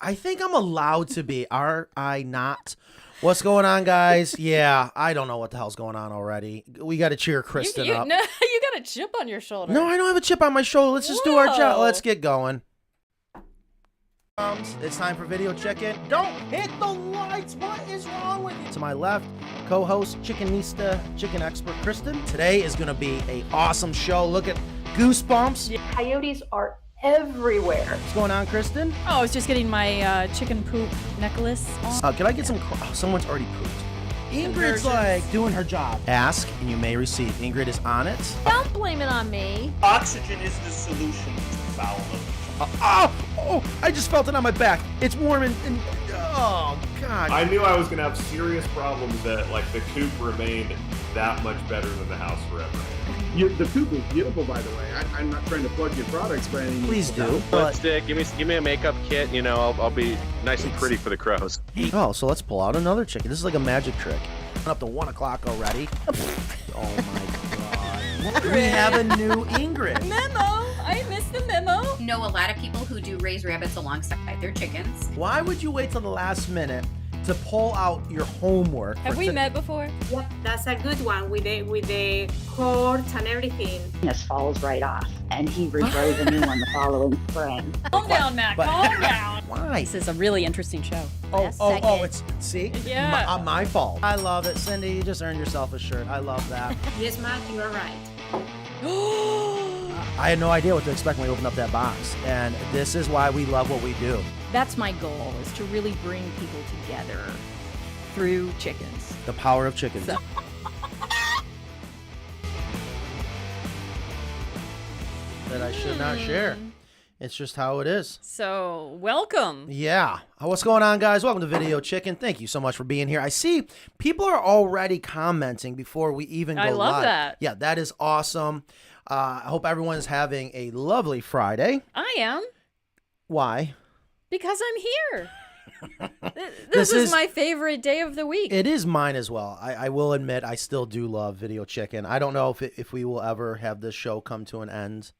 I think I'm allowed to be. Are I not? What's going on, guys? Yeah, I don't know what the hell's going on already. We got to cheer Kristen up. No, you got a chip on your shoulder. No, I don't have a chip on my shoulder. Let's just do our job. Let's get going. It's time for video check-in. Don't hit the lights. What is wrong with you? To my left, co-host, chickenista, chicken expert, Kristen. Today is going to be an awesome show. Look at Goosebumps. Coyotes are everywhere. What's going on, Kristen? Oh, I was just getting my chicken poop necklace on. Can I get some? Oh, someone's already pooped. Ingrid's like doing her job. Ask and you may receive. Ingrid is on it. Don't blame it on me. Oxygen is the solution to foul odors. I just felt it on my back. It's warm and oh, God. I knew I was going to have serious problems that, like, the coop remained that much better than the house forever. The coop is beautiful, by the way. I'm not trying to plug your products by any means. Please do. Lipstick, give me a makeup kit. You know, I'll be nice and pretty for the crows. Oh, so let's pull out another chicken. This is like a magic trick. Up to 1 o'clock already. Oh, my God. We have a new Ingrid. Memo. I missed the memo. Know a lot of people who do raise rabbits alongside their chickens. Why would you wait till the last minute to pull out your homework? Have we met before? Yep, that's a good one with the cords and everything. This falls right off, and he regrows a new one the following spring. Calm down, Matt. Calm down. Why? This is a really interesting show. Oh, it's, see? Yeah. My fault. I love it. Cindy, you just earned yourself a shirt. I love that. Yes, Matt, you are right. I had no idea what to expect when we opened up that box. And this is why we love what we do. That's my goal, is to really bring people together through chickens. The power of chickens. So. That I should not share. It's just how it is. So, welcome. Yeah. What's going on, guys? Welcome to Video Chicken. Thank you so much for being here. I see people are already commenting before we even go live. I love that. Yeah, that is awesome. I hope everyone's having a lovely Friday. I am. Why? Because I'm here. This is my favorite day of the week. It is mine as well. I will admit I still do love Video Chicken. I don't know if we will ever have this show come to an end.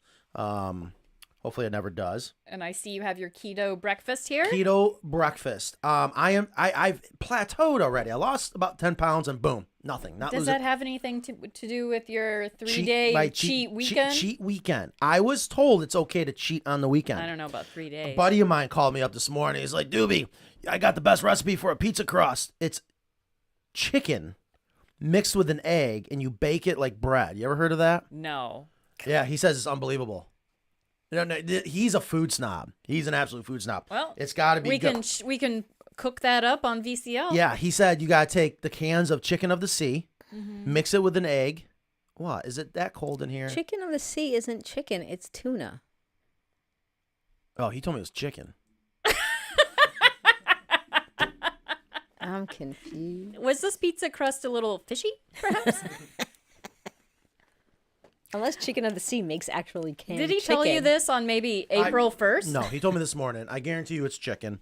Hopefully it never does. And I see you have your keto breakfast here. Keto breakfast. I've plateaued already. I lost about 10 pounds and boom, nothing. Does that have anything to do with your 3-day cheat weekend? Cheat weekend. I was told it's okay to cheat on the weekend. I don't know about 3 days. A buddy of mine called me up this morning. He's like, Doobie, I got the best recipe for a pizza crust. It's chicken mixed with an egg and you bake it like bread. You ever heard of that? No. Yeah, he says it's unbelievable. No, he's a food snob. He's an absolute food snob. Well, it's got to be good. We can cook that up on VCL. Yeah, he said you got to take the cans of chicken of the sea, mix it with an egg. What? Is it that cold in here? Chicken of the sea isn't chicken, it's tuna. Oh, he told me it was chicken. I'm confused. Was this pizza crust a little fishy, perhaps? Unless chicken of the sea makes actually canned chicken. Did he tell you this on maybe April 1st? No, he told me this morning. I guarantee you it's chicken.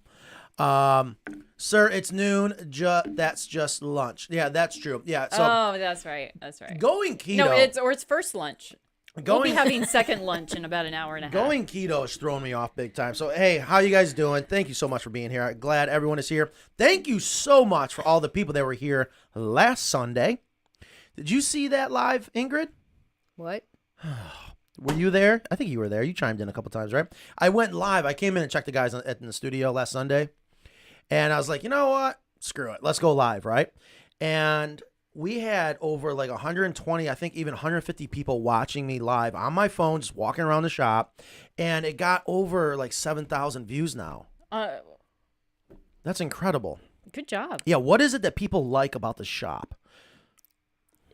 Sir, it's noon. That's just lunch. Yeah, that's true. Yeah. So that's right. That's right. Going keto. No, it's first lunch. We'll be having second lunch in about an hour and a half. Going keto is throwing me off big time. So, hey, how you guys doing? Thank you so much for being here. I'm glad everyone is here. Thank you so much for all the people that were here last Sunday. Did you see that live, Ingrid? What? Were you there? I think you were there. You chimed in a couple times, right? I went live. I came in and checked the guys in the studio last Sunday. And I was like, you know what? Screw it. Let's go live, right? And we had over like 120, I think even 150 people watching me live on my phone, just walking around the shop. And it got over like 7,000 views now. That's incredible. Good job. Yeah, what is it that people like about the shop?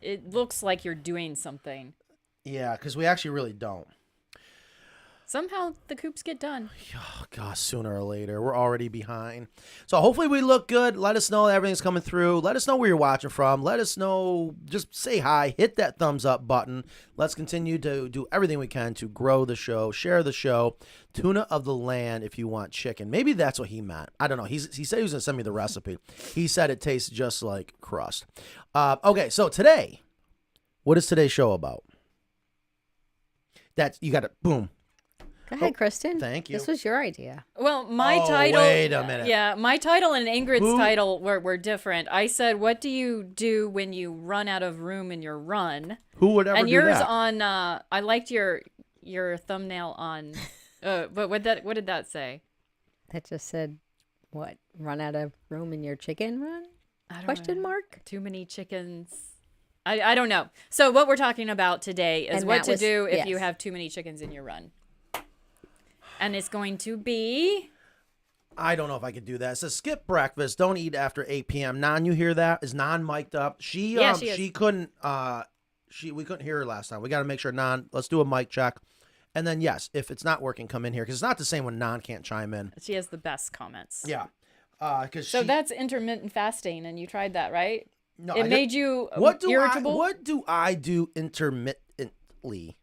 It looks like you're doing something. Yeah, because we actually really don't. Somehow the coops get done. Oh, gosh, sooner or later. We're already behind. So hopefully we look good. Let us know that everything's coming through. Let us know where you're watching from. Let us know. Just say hi. Hit that thumbs up button. Let's continue to do everything we can to grow the show, share the show. Tuna of the land if you want chicken. Maybe that's what he meant. I don't know. He said he was going to send me the recipe. He said it tastes just like crust. Okay, so today, what is today's show about? That you got to, boom. Go ahead, Kristen. Thank you. This was your idea. Well, my Oh, title. wait a minute. Yeah, my title and Ingrid's Who- title were different. I said, "What do you do when you run out of room in your run?" Who would ever And do yours that? on. I liked your thumbnail on. But what did that say? That just said, what? Run out of room in your chicken run? I don't Question know. mark? Too many chickens. I don't know. So what we're talking about today is And what that to was- do if you yes. have too many chickens in your run. And it's going to be. I don't know if I could do that. It says skip breakfast. Don't eat after 8 p.m. Nan, you hear that? Is Nan mic'd up? She is. couldn't we couldn't hear her last time. We got to make sure Nan. Let's do a mic check. And then yes, if it's not working, come in here because it's not the same when Nan can't chime in. She has the best comments. Yeah. Because So that's intermittent fasting, and you tried that, right? no, It made you irritable. What do I do intermittently?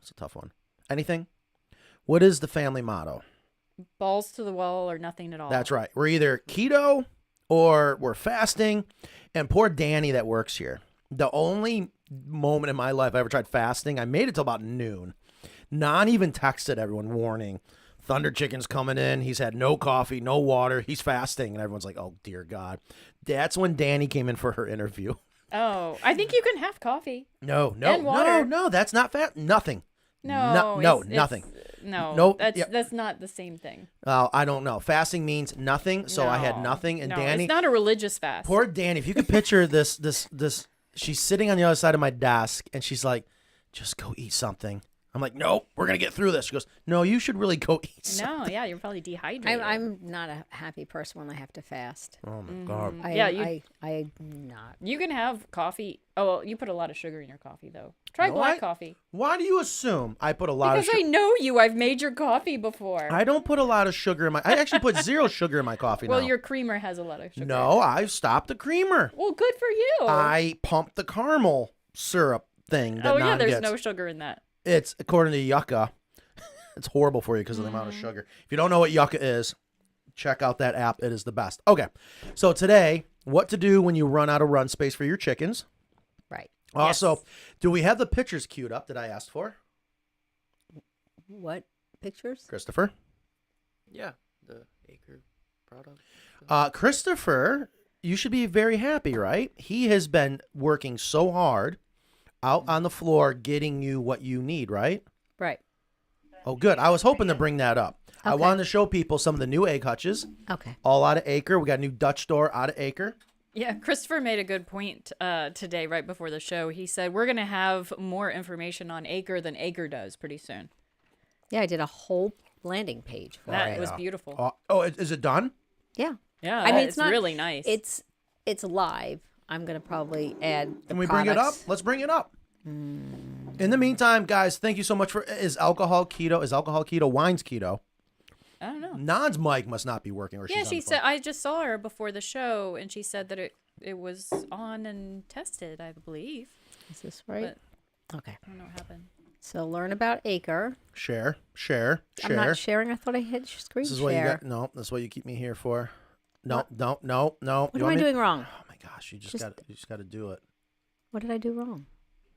It's a tough one. Anything? What is the family motto? Balls to the wall or nothing at all. That's right. We're either keto or we're fasting. And poor Danny that works here. The only moment in my life I ever tried fasting, I made it till about noon. Nan even texted everyone warning, Thunder Chicken's coming in. He's had no coffee, no water. He's fasting. And everyone's like, oh, dear God. That's when Danny came in for her interview. Oh, I think you can have coffee. No, And water. no. That's not fat. Nothing. No, Nothing. No, Nope, That's yeah. that's not the same thing. I don't know. Fasting means nothing. So I had No, nothing. And no, Danny, it's not a religious fast. poor Danny, if you could picture this, she's sitting on the other side of my desk and she's like, just go eat something. I'm like, nope, we're going to get through this. She goes, no, you should really go eat something. No, yeah, you're probably dehydrated. I'm not a happy person when I have to fast. Oh, my God. I'm not. You can have coffee. Oh, well, you put a lot of sugar in your coffee, though. Try No, black coffee. Why do you assume I put a lot Because of I sugar? know you. I've made your coffee before. I don't put a lot of sugar in my... I actually put zero sugar in my coffee well, now. your creamer has a lot of sugar. No, I stopped the creamer. Well, good for you. I pumped the caramel syrup thing that oh, yeah, Nan there's gets. no sugar in that. It's, according to Yucca, it's horrible for you because of the amount of sugar. If you don't know what Yucca is, check out that app. It is the best. Okay, so today, what to do when you run out of run space for your chickens. Right. Also, Yes. do we have the pictures queued up that I asked for? What? Pictures? Christopher? Yeah, the acre product. Christopher, you should be very happy, right? He has been working so hard out on the floor getting you what you need, right? Right. Oh, good. I was hoping to bring that up. I Okay. wanted to show people some of the new egg hutches, Okay. all out of acre. We got a new Dutch door out of acre. Yeah, Christopher made a good point today, right before the show. He said we're going to have more information on Acre than Acre does pretty soon. Yeah, I did a whole landing page for That it. was beautiful. Is it done? Yeah. Yeah, I mean, it's not really nice. It's live. I'm gonna probably add the Can we bring it up? products. Let's bring it up. In the meantime, guys, thank you so much for... Is alcohol keto? Is alcohol keto? Wine's keto. I don't know. Nan's mic must not be working. Or Yeah, she's on she the said phone. I just saw her before the show, and she said that it was on and tested, I believe. Is this right? But Okay. I don't know what happened. So learn about Acre. Share. I'm not sharing. I thought I hit screen This is share. what you got. No, that's what you keep me here for. No. What You am want I me- doing wrong? Oh my gosh, you Just- just got to do it. What did I do wrong?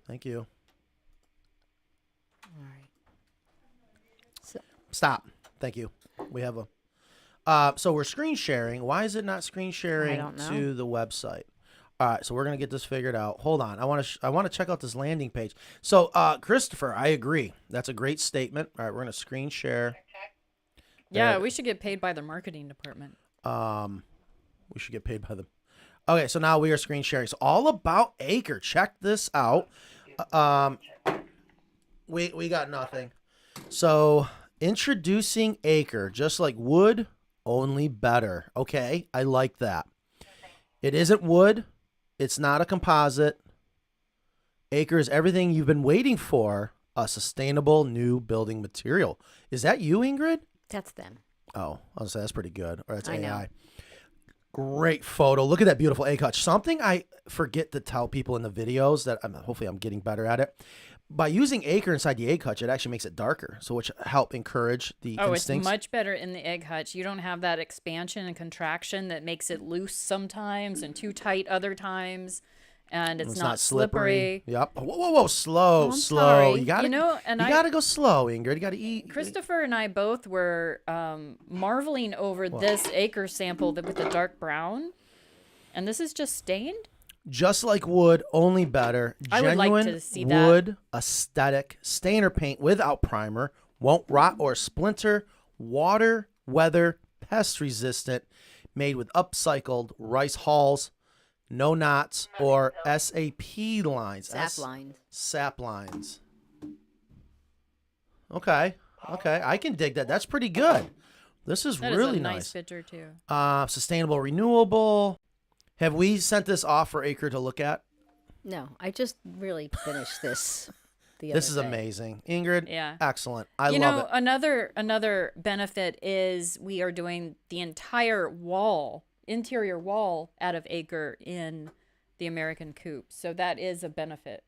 Thank you. All right. So, Stop. Thank you. We have a. So we're screen sharing. Why is it not screen sharing don't know. to the website? All right, so we're gonna get this figured out. Hold on, I want to check out this landing page. So, Christopher, I agree. That's a great statement. All right, we're gonna screen share. Yeah, we should get paid by the marketing department. We should get paid by them. Okay, so now we are screen sharing. So all about Acre. Check this out. We got nothing. So introducing Acre, just like wood, only better. Okay, I like that. It isn't wood. It's not a composite. Acre is everything you've been waiting for. A sustainable new building material. Is that you, Ingrid? that's them. Oh, I was gonna say that's pretty good. Or that's I know. AI. Great photo. Look at that beautiful egg hutch. Something I forget to tell people in the videos that hopefully I'm getting better at it. By using Acre inside the egg hutch, it actually makes it darker, so which help encourage the Oh, instincts. it's much better in the egg hutch. You don't have that expansion and contraction that makes it loose sometimes and too tight other times. and it's not slippery. Yep. Whoa, slow, I'm slow. sorry. You gotta, I gotta go slow, Ingrid. You gotta eat. Christopher and I both were marveling over this acre sample with the dark brown, and this is just stained. Just like wood, only better. I would like Genuine to see that. wood aesthetic. Stain or paint without primer. Won't rot or splinter. Water, weather, pest resistant. Made with upcycled rice hulls. No knots or SAP lines. Sap lines. Okay. I can dig that. That's pretty good. This is That really is a nice nice. picture too. Sustainable, renewable. Have we sent this off for Acre to look at? No, I just really finished this. This is amazing, Ingrid. Yeah, excellent. I love it. Another benefit is we are doing the entire interior wall out of Acre in the American Coop, so that is a benefit.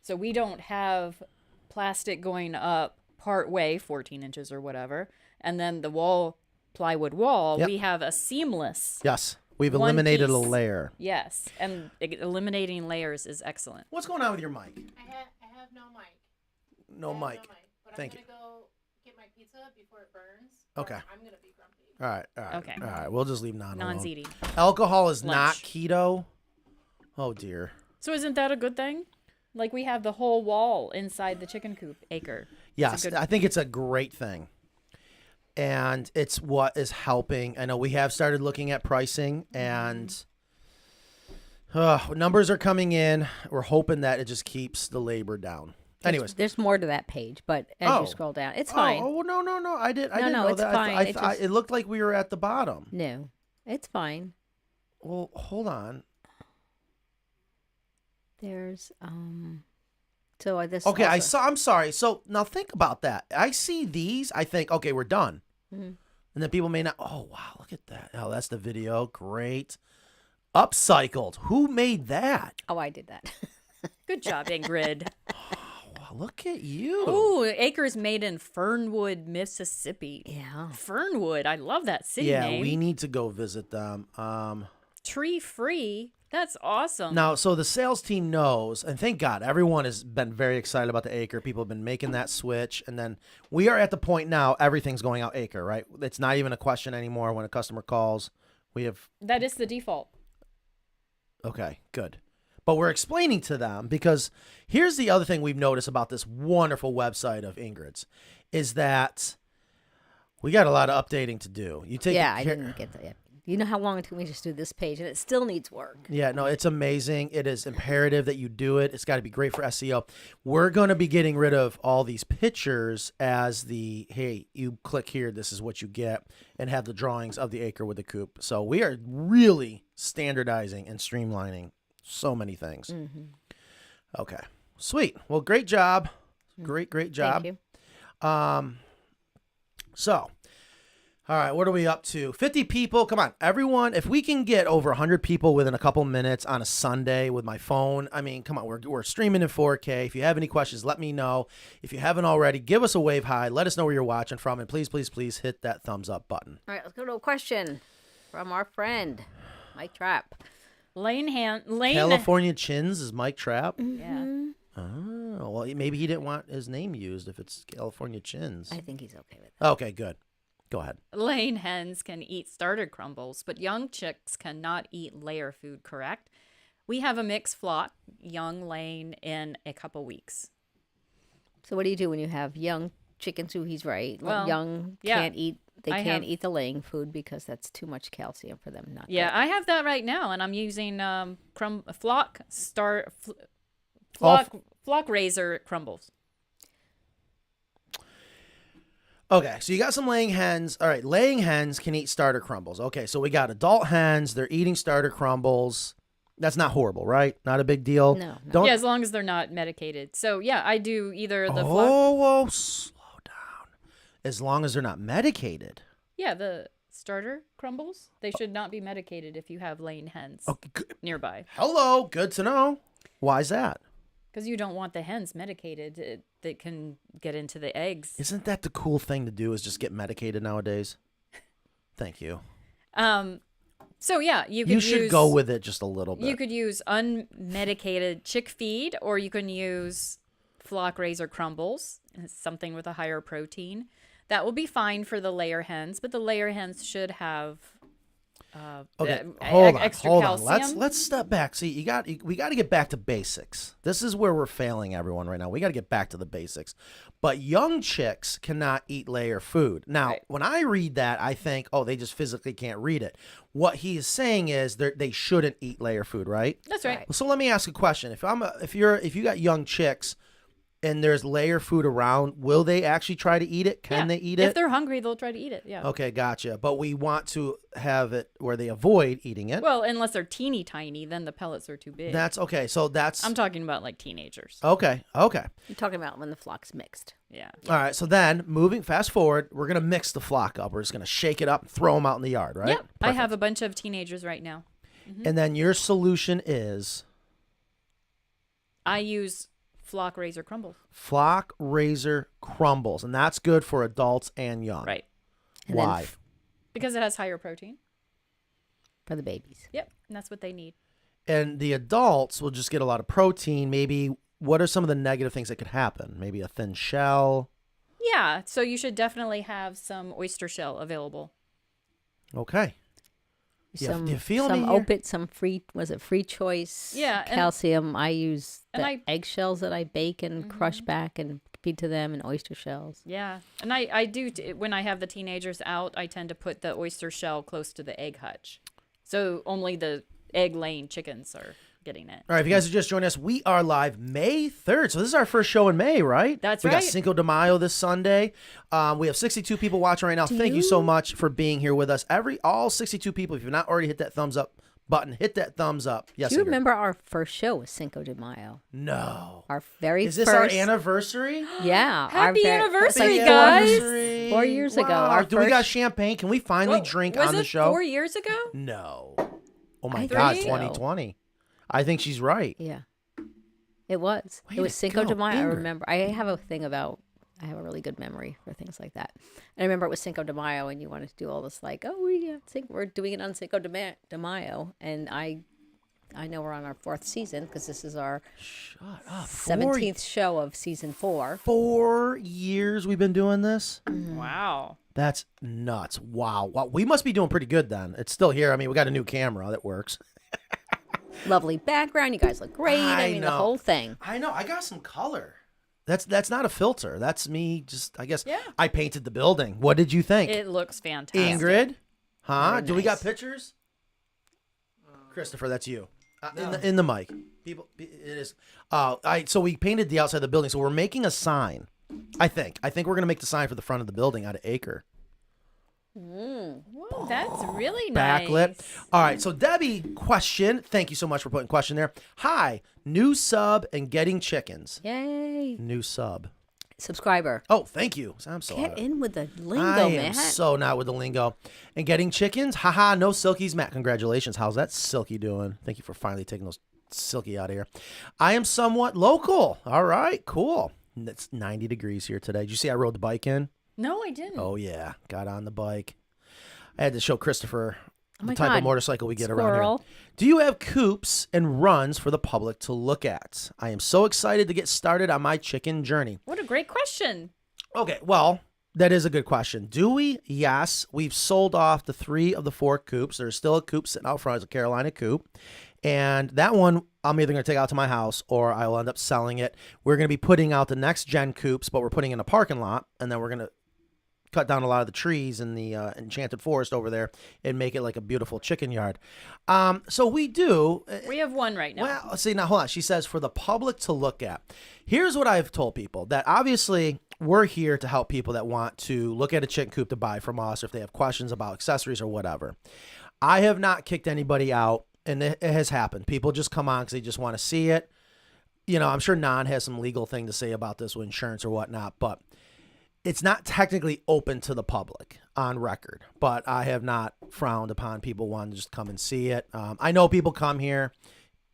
So we don't have plastic going up part way, 14 inches or whatever, and then the plywood wall. Yep. We have a seamless. Yes. We've eliminated a piece. layer. Yes, and eliminating layers is excellent. What's going on with your mic? I have no mic. No mic. But Thank you. I'm gonna go get my pizza before it burns. Okay. I'm gonna be grumpy. All right. Okay. All right. We'll just leave alone. Non-ZD. Alcohol is not Lunch. keto. Oh dear. So isn't that a good thing? Like we have the whole wall inside the chicken coop Acre. Yes, I think it's a great thing. And it's what is helping. I know we have started looking at pricing, and numbers are coming in. We're hoping that it just keeps the labor down. Anyways, there's more to that page, but as you scroll down, it's fine. Oh no! I didn't know it's that. fine. It looked like we were at the bottom. No, it's fine. Well, hold on. There's So this. Okay, also... I'm sorry. So now think about that. I see these. I think, okay, we're done. Mm-hmm. And then people may not. Oh wow, look at that. Oh, that's the video. Great. Upcycled. Who made that? Oh, I did that. Good job, Ingrid. Wow, look at you. Ooh, Acres made in Fernwood, Mississippi. Yeah. Fernwood. I love that city name. Yeah, we need to go visit them. Tree free. That's awesome. Now, so the sales team knows, and thank God, everyone has been very excited about the Acre. People have been making that switch, and then we are at the point now, everything's going out Acre, right? It's not even a question anymore when a customer calls. We have... That is the default. Okay, good. But we're explaining to them, because here's the other thing we've noticed about this wonderful website of Ingrid's, is that we got a lot of updating to do. You take I didn't get that yet. You know how long it took me to just do this page, and it still needs work. Yeah, no, it's amazing. It is imperative that you do it. It's got to be great for SEO. We're going to be getting rid of all these pictures as hey, you click here, this is what you get, and have the drawings of the Acre with the coop. So we are really standardizing and streamlining so many things. Mm-hmm. Okay, sweet. Well, great job. Great job. Thank you. So... all right, what are we up to? 50 people. Come on, everyone. If we can get over 100 people within a couple minutes on a Sunday with my phone, I mean, come on, we're streaming in 4K. If you have any questions, let me know. If you haven't already, give us a wave high. Let us know where you're watching from, and please, please, please hit that thumbs up button. All right, let's go to a question from our friend, Mike Trapp. California Chins is Mike Trapp? Yeah. Oh, well, maybe he didn't want his name used if it's California Chins. I think he's okay with that. Okay, good. Go ahead. Laying hens can eat starter crumbles, but young chicks cannot eat layer food, correct? We have a mixed flock, young laying in a couple weeks. So what do you do when you have young chickens who he's right? Well, young yeah. can't eat. They can't eat the laying food because that's too much calcium for them. Not Yeah, good. I have that right now, and I'm using flock raiser crumbles. Okay, so you got some laying hens. All right, laying hens can eat starter crumbles. Okay, so we got adult hens. They're eating starter crumbles. That's not horrible, right? Not a big deal. No. Don't. Yeah, as long as they're not medicated. So yeah, I do either the Whoa, slow down. As long as they're not medicated. Yeah, the starter crumbles. They should not be medicated if you have laying hens nearby. Hello, good to know. Why is that? Because you don't want the hens medicated. They can get into the eggs. Isn't that the cool thing to do? Is just get medicated nowadays? Thank you. So yeah, You should go with it just a little bit. You could use unmedicated chick feed, or you can use flock raiser crumbles, something with a higher protein. That will be fine for the layer hens, but the layer hens should have extra calcium. Let's step back. See, we got to get back to basics. This is where we're failing everyone right now. We got to get back to the basics. But young chicks cannot eat layer food. Now, when I read that, I think, oh, they just physically can't read it. What he is saying is they shouldn't eat layer food, right? That's right. So let me ask a question. If you got young chicks and there's layer food around, will they actually try to eat it? Can they eat it? If they're hungry, they'll try to eat it. Yeah. Okay, gotcha. But we want to have it where they avoid eating it. Well, unless they're teeny tiny, then the pellets are too big. That's okay. So I'm talking about like teenagers. Okay. You're talking about when the flock's mixed. Yeah. All right. So then, fast forward, we're gonna mix the flock up. We're just gonna shake it up and throw them out in the yard, right? Yep. Perfect. I have a bunch of teenagers right now. Mm-hmm. And then your solution is I use flock raiser crumbles. Flock raiser crumbles, and that's good for adults and young. Right. And Why? Because it has higher protein. For the babies. Yep. And that's what they need. And the adults will just get a lot of protein. Maybe what are some of the negative things that could happen? Maybe a thin shell. Yeah. So you should definitely have some oyster shell available. Okay. Some, do you feel some me here? opiate, some free choice Yeah, and- calcium. I use and the eggshells that I bake and crush back and feed to them, and oyster shells. Yeah. And I do, when I have the teenagers out, I tend to put the oyster shell close to the egg hutch. So only the egg-laying chickens are getting it. All right, if you guys are just joining us, we are live May 3rd. So this is our first show in May, right? That's we right. got Cinco de Mayo this Sunday. We have 62 people watching right now. Thank you so much for being here with us. All 62 people, if you've not already hit that thumbs up button, hit that thumbs up. Yes, Do you Ingrid? remember our first show was Cinco de Mayo? No. Our very Is this first. our anniversary? Yeah. Happy anniversary, Happy guys. anniversary. 4 years ago. Wow. Our Do we got first- champagne? Can we finally drink was on the it show? 4 years ago? No. Oh my I God, think so. 2020. I think she's right. Yeah. It was. Way It was to Cinco go, de Mayo. I Ingrid. remember. I have a thing about. I have a really good memory for things like that. And I remember it was Cinco de Mayo, and you wanted to do all this like, oh, we're doing it on Cinco de Mayo, and I know we're on our 4th season because this is our Shut up. 17th show of season 4. 4 years we've been doing this? Wow. That's nuts. Wow. We must be doing pretty good then. It's still here. I mean, we got a new camera that works. Lovely background. You guys look great. I mean, the know. whole thing. I know. I got some color. That's not a filter. That's me just, I guess, Yeah. I painted the building. What did you think? It looks fantastic. Ingrid? Huh? Very Do we got nice. pictures? Christopher, that's you. In the mic. People, it is. So we painted the outside of the building. So we're making a sign. I think we're gonna make the sign for the front of the building out of acre. Whoa, that's really nice. Backlit. All right. So Debbie, question. Thank you so much for putting question there. Hi, new sub and getting chickens. Yay. New sub. Subscriber. Oh, thank you. I'm so. Get in with the lingo, I am man. so not with the lingo. And getting chickens. Haha. No silkies. Matt, congratulations. How's that silky doing? Thank you for finally taking those silky out of here. I am somewhat local. All right. Cool. It's 90 degrees here today. Did you see I rode the bike in? No, I didn't. Oh, yeah. Got on the bike. I had to show Christopher Oh the my type God. of motorcycle we get around Squirrel. here. Do you have coops and runs for the public to look at? I am so excited to get started on my chicken journey. What a great question. Okay, well, that is a good question. Do we? Yes. We've sold off the 3 of the 4 coops. There's still a coop sitting out front. It's a Carolina coop. And that one, I'm either going to take out to my house or I will end up selling it. We're going to be putting out the next gen coops, but we're putting in a parking lot. And then we're going to cut down a lot of the trees in the enchanted forest over there and make it like a beautiful chicken yard. So we do. We have one right now. Well, see, now hold on. She says for the public to look at. Here's what I've told people, that obviously we're here to help people that want to look at a chicken coop to buy from us, or if they have questions about accessories or whatever. I have not kicked anybody out, and it has happened. People just come on because they just want to see it. You know, I'm sure Nan has some legal thing to say about this with insurance or whatnot, but it's not technically open to the public on record, but I have not frowned upon people wanting to just come and see it. I know people come here,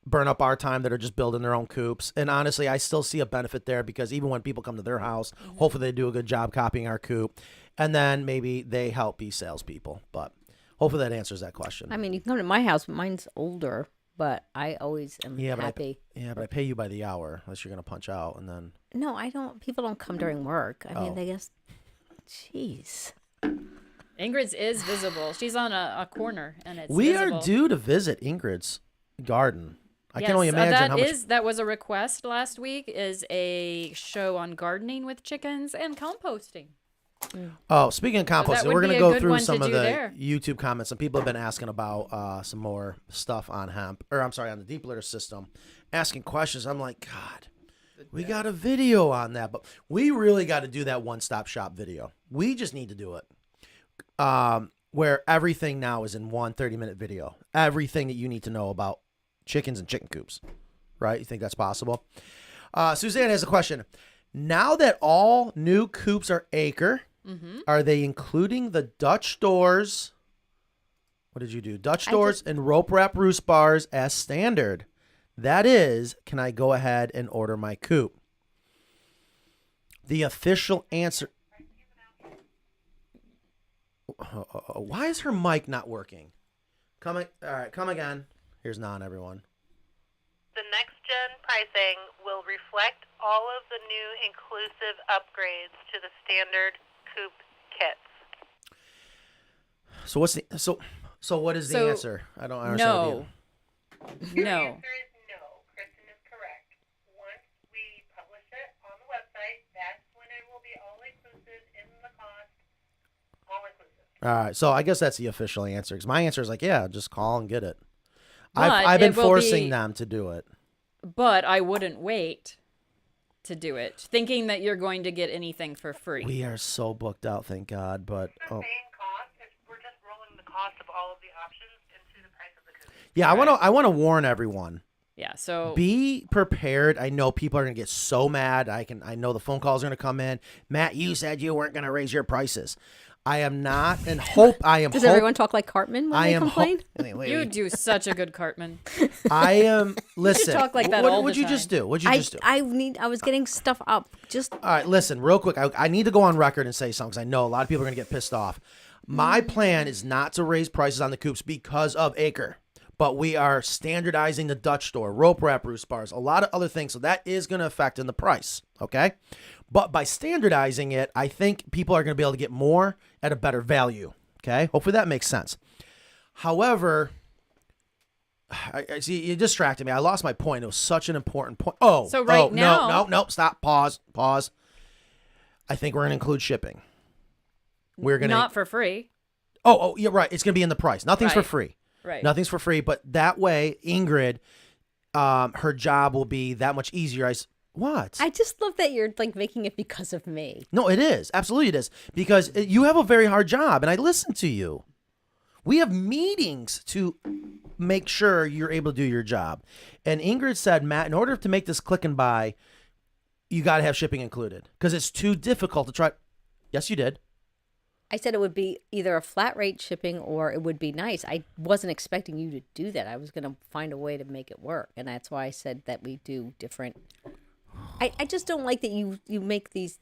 burn up our time that are just building their own coops. And honestly, I still see a benefit there because even when people come to their house, hopefully they do a good job copying our coop. And then maybe they help be salespeople. But Hopefully that answers that question. I mean, you can come to my house, but mine's older, but I always am happy. But I pay you by the hour unless you're going to punch out and then. No, I don't. People don't come during work. I mean, they just, jeez. Ingrid's is visible. She's on a corner, and it's We visible. are due to visit Ingrid's garden. I Yes, can only imagine how much. that was a request last week, is a show on gardening with chickens and composting. Oh, speaking of composting, that would we're going be to a go good through one some to of do the there. YouTube comments. Some people have been asking about some more stuff on hemp, or I'm sorry, on the deep litter system, asking questions. I'm like, God, we got a video on that, but we really got to do that one-stop shop video. We just need to do it. Where everything now is in one 30-minute video. Everything that you need to know about chickens and chicken coops. Right? You think that's possible? Suzanne has a question. Now that all new coops are acre, are they including the Dutch doors? What did you do? Dutch doors and rope wrap roost bars as standard. That is, can I go ahead and order my coop? The official answer. Why is her mic not working? All right, come again. Here's non, everyone. The next gen pricing will reflect all of the new inclusive upgrades to the standard coop kits. So what's the so what is the answer? I don't understand. No. Your answer is no. Kristen is correct. Once we publish it on the website, that's when it will be all inclusive in the cost. All inclusive. All right, so I guess that's the official answer. Because my answer is like, yeah, just call and get it. But I've been it will forcing be- them to do it. But I wouldn't wait to do it, thinking that you're going to get anything for free. We are so booked out, thank God. But Same cost. We're just rolling the cost of all of the options into the price of the coop. yeah, I want to warn everyone. Yeah, so Be prepared. I know people are gonna get so mad. I know the phone calls are gonna come in. Matt, you said you weren't gonna raise your prices. I am not, and I am. Does everyone talk like Cartman when they complain? you do such a good Cartman. I am. Listen. talk like that what all would the you just time. do? What'd you just do? I was getting stuff up. Just All right, listen, real quick. I need to go on record and say something because I know a lot of people are going to get pissed off. My plan is not to raise prices on the coops because of acre, but we are standardizing the Dutch door, rope wrap roost bars, a lot of other things. So that is going to affect in the price, okay? But by standardizing it, I think people are going to be able to get more at a better value, okay? Hopefully that makes sense. However, I see you distracted me. I lost my point. It was such an important point. So right now- no, stop. Pause. I think we're going to include shipping. We're going to Not for free. Oh, yeah, right. It's going to be in the price. Nothing's for Right. free. Right. Nothing's for free. But that way, Ingrid, her job will be that much easier. What? I just love that you're like making it because of me. No, it is. Absolutely it is. Because you have a very hard job, and I listen to you. We have meetings to make sure you're able to do your job. And Ingrid said, Matt, in order to make this click and buy, you got to have shipping included because it's too difficult to try. Yes, you did. I said it would be either a flat rate shipping or it would be nice. I wasn't expecting you to do that. I was going to find a way to make it work. And that's why I said that we do different. I just don't like that you make these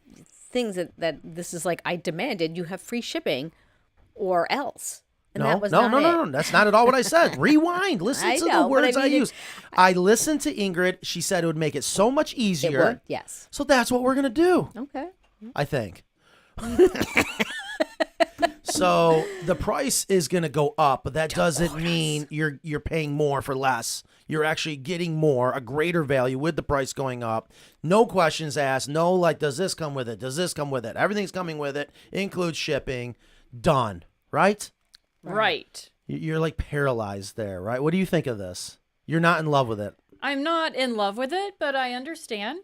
things that this is like I demanded. You have free shipping or else. And that was not No. That's not at all what I said. Rewind. Listen I to know, the but I words I mean, used. I listened to Ingrid. She said it would make it so much easier. It would, yes. So that's what we're going to do. Okay. I think. So the price is going to go up, but that doesn't mean you're paying more for less. You're actually getting more, a greater value with the price going up. No questions asked. No, like, does this come with it? Does this come with it? Everything's coming with it. Includes shipping. Done. Right? Right. You're like paralyzed there, right? What do you think of this? You're not in love with it. I'm not in love with it, but I understand.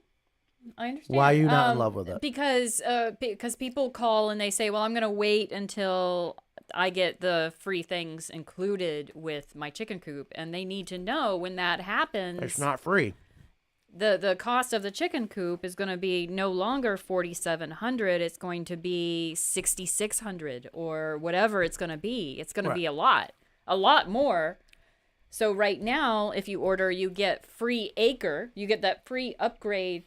Why are you not in love with it? Because people call and they say, well, I'm going to wait until I get the free things included with my chicken coop. And they need to know when that happens. It's not free. The cost of the chicken coop is going to be no longer $4,700. It's going to be $6,600 or whatever it's going to be. It's going to be a lot more. So right now, if you order, you get free acre. You get that free upgrade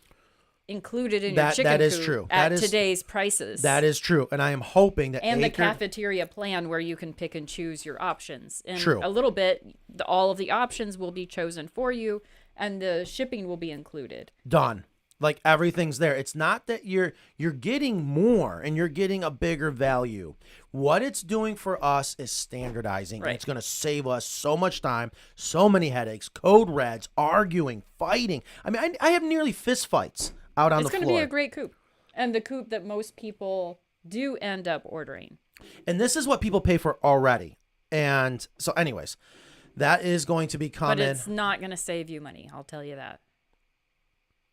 included in your chicken that is coop true. at That is- today's prices. That is true. And I am hoping that and the Acre, cafeteria plan where you can pick and choose your options. And True. a little bit, all of the options will be chosen for you, and the shipping will be included. done. Like everything's there. It's not that you're getting more and you're getting a bigger value. What it's doing for us is standardizing. And Right. it's going to save us so much time, so many headaches, code reds, arguing, fighting. I mean, I have nearly fist fights out on It's the going floor. to be a great coop, and the coop that most people do end up ordering. And this is what people pay for already. And so anyways, that is going to be But coming. it's not going to save you money. I'll tell you that.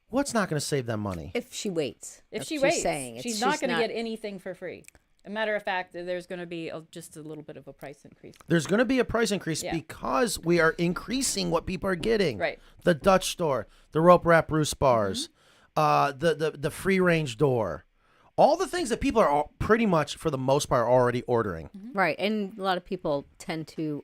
What's not going to save them money? If she waits. If That's she what waits, saying. she's not going to get anything for free. A matter of fact, there's going to be just a little bit of a price increase. There's going to be a price increase Yeah. because we are increasing what people are getting. Right. The Dutch store, the rope wrap roost bars, the free range door, all the things that people are pretty much for the most part already ordering. Right. And a lot of people tend to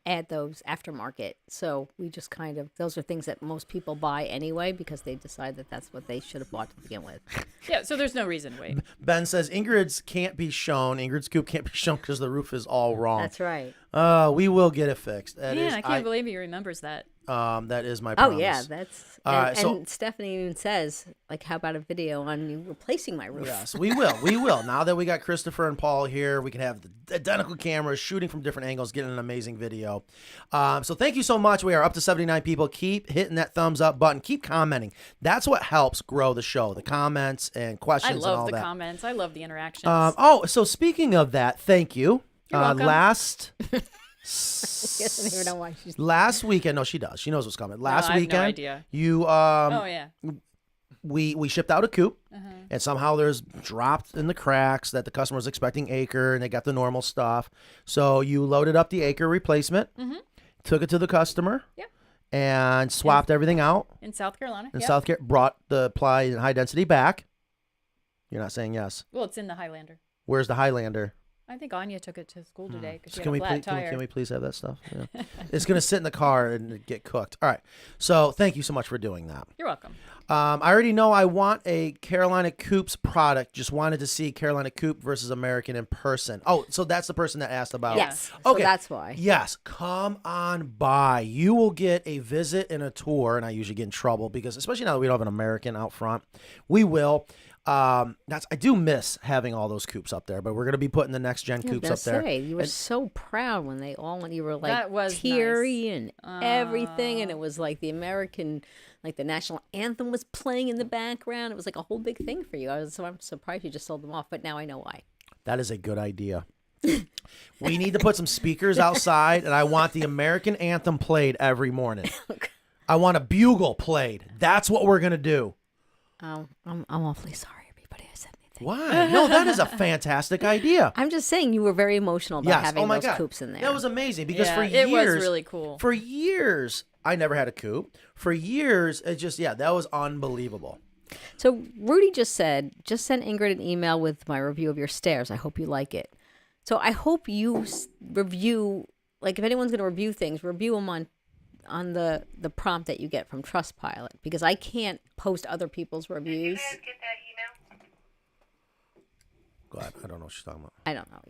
add those aftermarket. So we just kind of, those are things that most people buy anyway because they decide that that's what they should have bought to begin with. Yeah, so there's no reason to wait. Ben says Ingrid's Coop can't be shown because the roof is all wrong. That's right. We will get it fixed. That Man, is- I can't believe he remembers that. that is my Oh, promise. yeah. That's, All and, right, so- and Stephanie even says, like, how about a video on you replacing my roof? Yes, we will. We will. Now that we got Christopher and Paul here, we can have the identical cameras shooting from different angles, getting an amazing video. So thank you so much. We are up to 79 people. Keep hitting that thumbs up button. Keep commenting. That's what helps grow the show. The comments and I questions and all love the that. comments. I love the interactions. So speaking of that, thank you. You're welcome. She doesn't even know why she's. Last weekend, no, she does. She knows what's coming. Last I have no weekend, idea. you oh, yeah. we shipped out a coop, Uh-huh. and somehow there's dropped in the cracks that the customer was expecting acre, and they got the normal stuff. So you loaded up the acre replacement, took it to the customer, Yep. and swapped everything out In South Carolina. in yeah. South Carolina. Brought the ply and high density back. You're not saying yes. Well, it's in the Highlander. Where's the Highlander? I think Anya took it to school today because she Can had we a flat please, tire. can we please have that stuff? Yeah. It's gonna sit in the car and get cooked. All right. So thank you so much for doing that. You're welcome. I already know I want a Carolina Coops product. Just wanted to see Carolina Coop versus American in person. Oh, so that's the person that asked about. Yes. Okay. So that's why. Yes. Come on by. You will get a visit and a tour, and I usually get in trouble because, especially now that we don't have an American out front, we will. I do miss having all those coops up there, but we're gonna be putting the next gen coops up there. You were so proud when they all, when you were like That was teary nice. and everything, and it was like the American, like the national anthem was playing in the background. It was like a whole big thing for you. I'm surprised you just sold them off, but now I know why. That is a good idea. We need to put some speakers outside, and I want the American anthem played every morning. I want a bugle played. That's what we're gonna do. Oh, I'm awfully sorry, everybody. I said anything. Why? No, that is a fantastic idea. I'm just saying you were very emotional about Yes. having Oh my those God. coops in there. That was amazing because Yeah, for it years, was really cool. For years, I never had a coop. For years, it just that was unbelievable. So Rudy just said, just send Ingrid an email with my review of your stairs. I hope you like it. So I hope you review, like if anyone's going to review things, review them on the prompt that you get from Trustpilot, because I can't post other people's reviews. Did you guys get that email? Go ahead. I don't know what she's talking about. I don't know.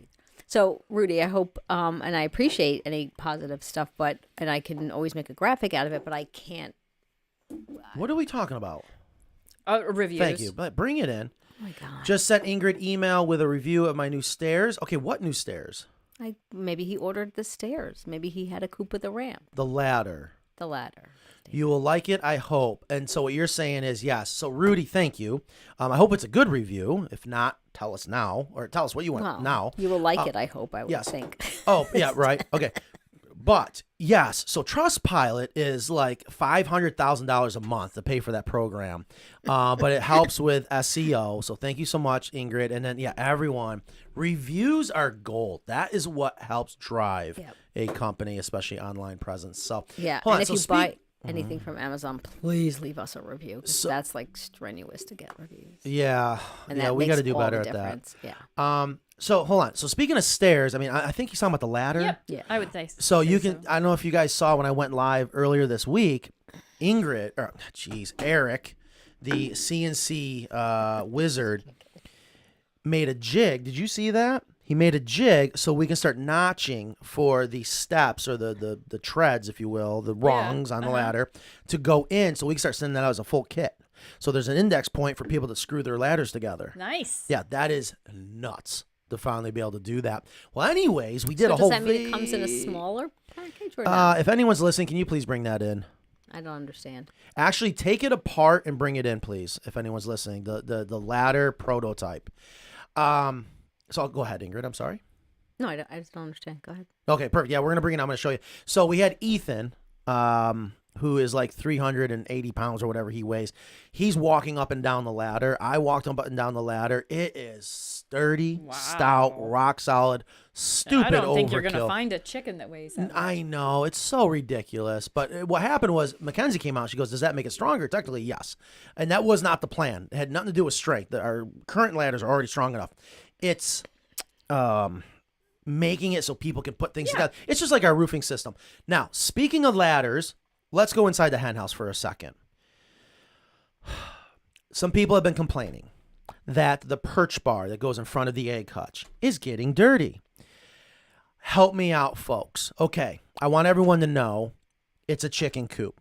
So Rudy, I hope, and I appreciate any positive stuff, and I can always make a graphic out of it, but I can't. What are we talking about? Reviews. Thank you. But bring it in. Oh my God. Just sent Ingrid email with a review of my new stairs. Okay, what new stairs? Maybe he ordered the stairs. Maybe he had a coop with a ramp. The ladder. The ladder. You will like it, I hope. And so what you're saying is yes. So Rudy, thank you. I hope it's a good review. If not, tell us now, or tell us what you want Well, now. You will like it, I hope. I would yes. think. Oh yeah, right. Okay. But yes, so Trustpilot is like $500,000 a month to pay for that program, but it helps with SEO. So thank you so much, Ingrid. And then everyone, reviews are gold. That is what helps drive a company, especially online presence. So Yeah, hold and on. if So you buy anything from Amazon, please leave us a review. 'Cause that's like strenuous to get reviews. Yeah, And yeah, that we got to makes do all better the at difference. that. Yeah. So hold on. So speaking of stairs, I mean, I think he's talking about the ladder. Yep. Yeah. I would say So you can, I don't know if you guys saw when I went live earlier this week, Eric the CNC wizard made a jig. Did you see that? He made a jig so we can start notching for the steps or the treads, if you will, the rungs on the ladder to go in, so we can start sending that out as a full kit. So there's an index point for people that screw their ladders together. Nice. Yeah, that is nuts to finally be able to do that. Well, anyways, we did a whole Does that mean it comes in a smaller package or no? not? If anyone's listening, can you please bring that in? I don't understand. Actually, take it apart and bring it in, please, if anyone's listening. The ladder prototype. So I'll go ahead, Ingrid. I'm sorry. No, I just don't understand. Go ahead. Okay, perfect. Yeah, we're going to bring it in. I'm going to show you. So we had Ethan, who is like 380 pounds or whatever he weighs. He's walking up and down the ladder. I walked up and down the ladder. It is sturdy, stout, rock solid, stupid overkill. I don't think you're going to find a chicken that weighs that much. I know. It's so ridiculous. But what happened was Mackenzie came out. She goes, does that make it stronger? Technically, yes. And that was not the plan. It had nothing to do with strength. Our current ladders are already strong enough. It's making it so people can put things together. It's just like our roofing system. Now, speaking of ladders, let's go inside the hen house for a second. Some people have been complaining that the perch bar that goes in front of the egg hutch is getting dirty. Help me out, folks. Okay, I want everyone to know it's a chicken coop.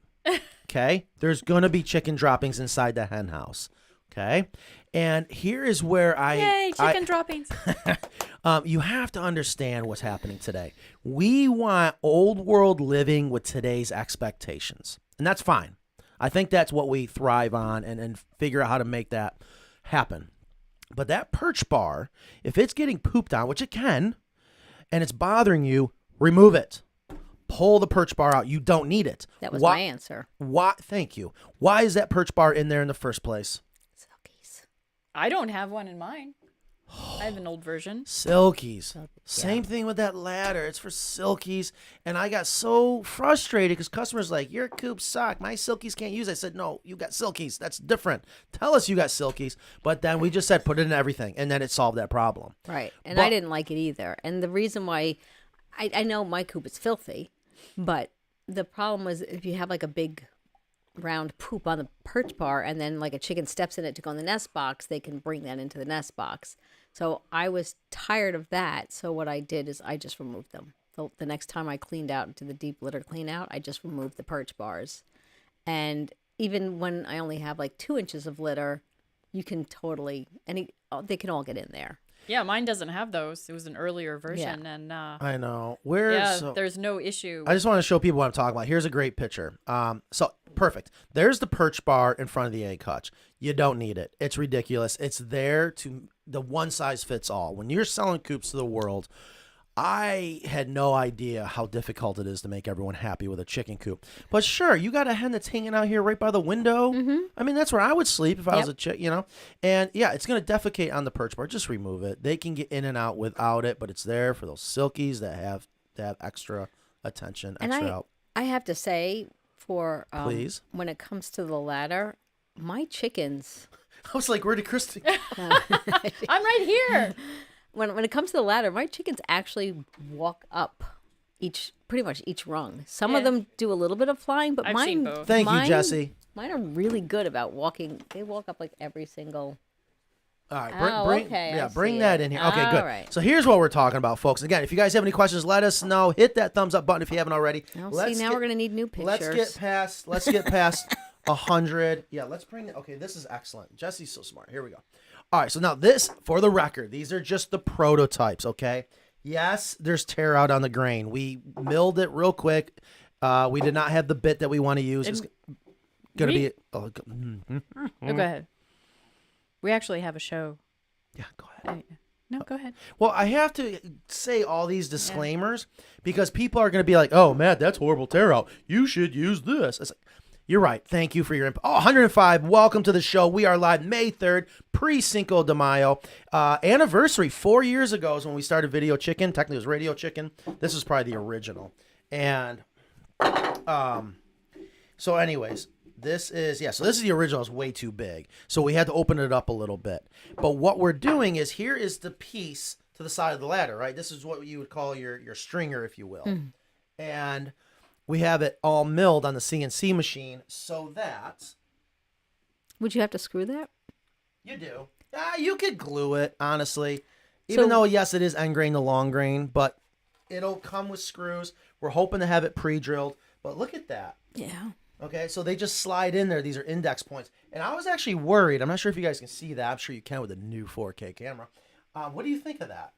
Okay? There's going to be chicken droppings inside the hen house. Okay? And here is where Yay, chicken droppings. You have to understand what's happening today. We want old world living with today's expectations. And that's fine. I think that's what we thrive on and figure out how to make that happen. But that perch bar, if it's getting pooped on, which it can, and it's bothering you, remove it. Pull the perch bar out. You don't need it. That was my answer. Why? Thank you. Why is that perch bar in there in the first place? I don't have one in mine. I have an old version. Silkies. Same thing with that ladder. It's for silkies. And I got so frustrated because customers like, your coops suck. My silkies can't use it. I said, no, you got silkies. That's different. Tell us you got silkies. But then we just said, put it in everything. And then it solved that problem. Right. And I didn't like it either. And the reason why, I know my coop is filthy, but the problem was if you have like a big round poop on the perch bar and then like a chicken steps in it to go in the nest box, they can bring that into the nest box. So I was tired of that. So what I did is I just removed them. The next time I cleaned out into the deep litter clean out, I just removed the perch bars. And even when I only have like 2 inches of litter, you can totally, they can all get in there. Yeah, mine doesn't have those. It was an earlier version, and I know. there's no issue. I just want to show people what I'm talking about. Here's a great picture. So perfect. There's the perch bar in front of the egg hutch. You don't need it. It's ridiculous. It's there to the one size fits all. When you're selling coops to the world, I had no idea how difficult it is to make everyone happy with a chicken coop. But sure, you got a hen that's hanging out here right by the window. Mm-hmm. I mean, that's where I would sleep if I was a chick, And yeah, it's going to defecate on the perch bar. Just remove it. They can get in and out without it, but it's there for those silkies that have extra attention, extra help. I have to say, for please, when it comes to the ladder, my chickens. I was like, where did Kristen? I'm right here. When it comes to the ladder, my chickens actually walk up pretty much each rung. Some of them do a little bit of flying, but I've mine. seen both. Thank you, Jesse. Mine are really good about walking. They walk up like every single. All right, bring that in here. Okay, All good. right. So here's what we're talking about, folks. Again, if you guys have any questions, let us know. Hit that thumbs up button if you haven't already. Now we're gonna need new pictures. Let's get past 100. Yeah, let's bring it. Okay, this is excellent. Jesse's so smart. Here we go. All right, so now this, for the record, these are just the prototypes, okay? Yes, there's tear out on the grain. We milled it real quick. We did not have the bit that we want to use. It's going to be... Oh, go ahead. We actually have a show. Yeah, go ahead. No, go ahead. Well, I have to say all these disclaimers because people are going to be like, oh, Matt, that's horrible tear out. You should use this. It's like, you're right. Thank you for your input. Oh, 105. Welcome to the show. We are live May 3rd, pre-Cinco de Mayo. Anniversary 4 years ago is when we started Video Chicken. Technically, it was Radio Chicken. This is probably the original. And so anyways, this is the original. It's way too big. So we had to open it up a little bit. But what we're doing is here is the piece to the side of the ladder, right? This is what you would call your stringer, if you will. Mm. And we have it all milled on the CNC machine so that Would you have to screw that? You do. You could glue it, honestly. Even though, yes, it is end grain to long grain, but it'll come with screws. We're hoping to have it pre-drilled, but look at that. Yeah. Okay, so they just slide in there. These are index points. And I was actually worried. I'm not sure if you guys can see that. I'm sure you can with a new 4K camera. What do you think of that?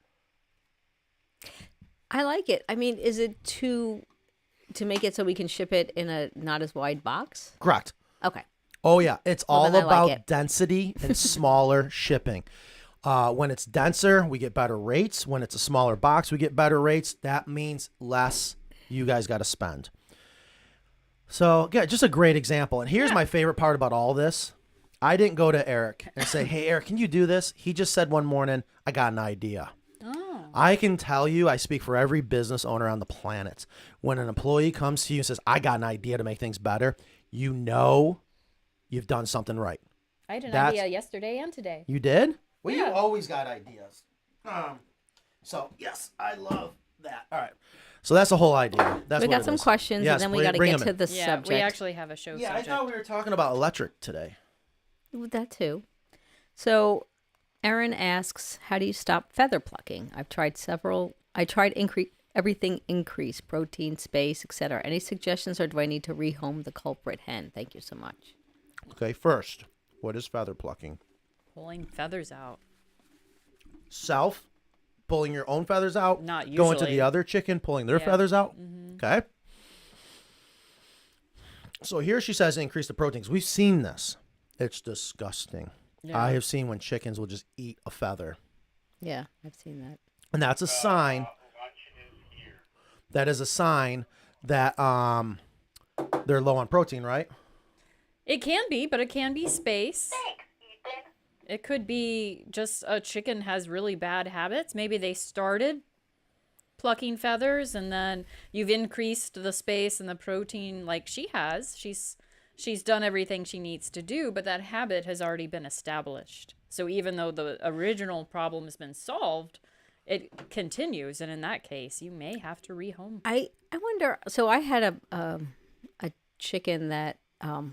I like it. I mean, is it to make it so we can ship it in a not as wide box? Correct. Okay. Oh, yeah. It's all then I like about it. density and smaller shipping. When it's denser, we get better rates. When it's a smaller box, we get better rates. That means less you guys got to spend. So, yeah, just a great example. And here's my favorite part about all this. I didn't go to Eric and say, hey, Eric, can you do this? He just said one morning, I got an idea. Oh. I can tell you, I speak for every business owner on the planet. When an employee comes to you and says, I got an idea to make things better, you know you've done something right. I had an idea yesterday and today. You did? Well, Yeah. you always got ideas. So, yes, I love that. All right. So that's the whole idea. That's We what got it some is. questions, Yes, and then we bring- got to bring get 'em to in. the Yeah, subject. we actually have a show Yeah, subject. I thought we were talking about electric today. That too. So, Erin asks, how do you stop feather plucking? I've tried several. I tried everything increase, protein, space, etc. Any suggestions, or do I need to rehome the culprit hen? Thank you so much. Okay, first, what is feather plucking? Pulling feathers out. Self, pulling your own feathers out. Not Going to usually. the other chicken, pulling their Yeah. feathers out. Mhm. Okay. So here she says increase the proteins. We've seen this. It's disgusting. Yeah. I have seen when chickens will just eat a feather. Yeah, I've seen that. And that's a sign. That is a sign that they're low on protein, right? It can be, but it can be space. It could be just a chicken has really bad habits. Maybe they started plucking feathers and then you've increased the space and the protein like she has. She's done everything she needs to do, but that habit has already been established. So even though the original problem has been solved, it continues, and in that case, you may have to rehome. I wonder. So I had a chicken that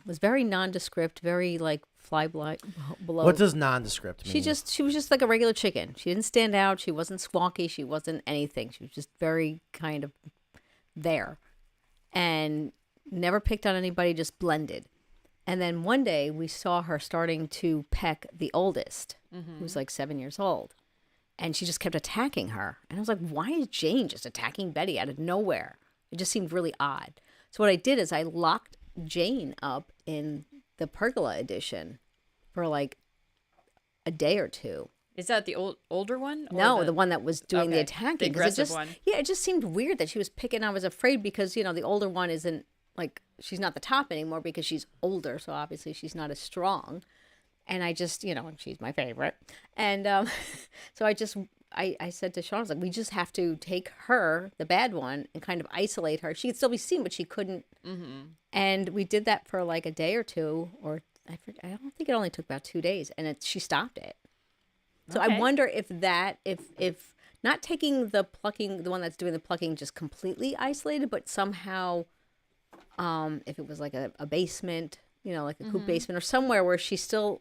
was very nondescript, very like fly below. What does nondescript mean? She was just like a regular chicken. She didn't stand out. She wasn't squawky. She wasn't anything. She was just very kind of there, and never picked on anybody. Just blended. And then one day we saw her starting to peck the oldest, who was like 7 years old. And she just kept attacking her. And I was like, why is Jane just attacking Betty out of nowhere? It just seemed really odd. So what I did is I locked Jane up in the pergola edition for like a day or two. Is that the older one? Or No, the one that was doing the Okay, attacking. the 'Cause aggressive it just, one. Yeah, it just seemed weird that she was picking. I was afraid because, the older one isn't like, she's not the top anymore because she's older. So obviously she's not as strong. And I just, and she's my favorite. And so I said to Sean, I was like, we just have to take her, the bad one, and kind of isolate her. She could still be seen, but she couldn't. Mm-hmm. And we did that for like a day or two, or I don't think it only took about 2 days, and she stopped it. So I Okay. wonder if not taking the plucking, the one that's doing the plucking, just completely isolated, but somehow, if it was like a basement, like a coop basement or somewhere where she's still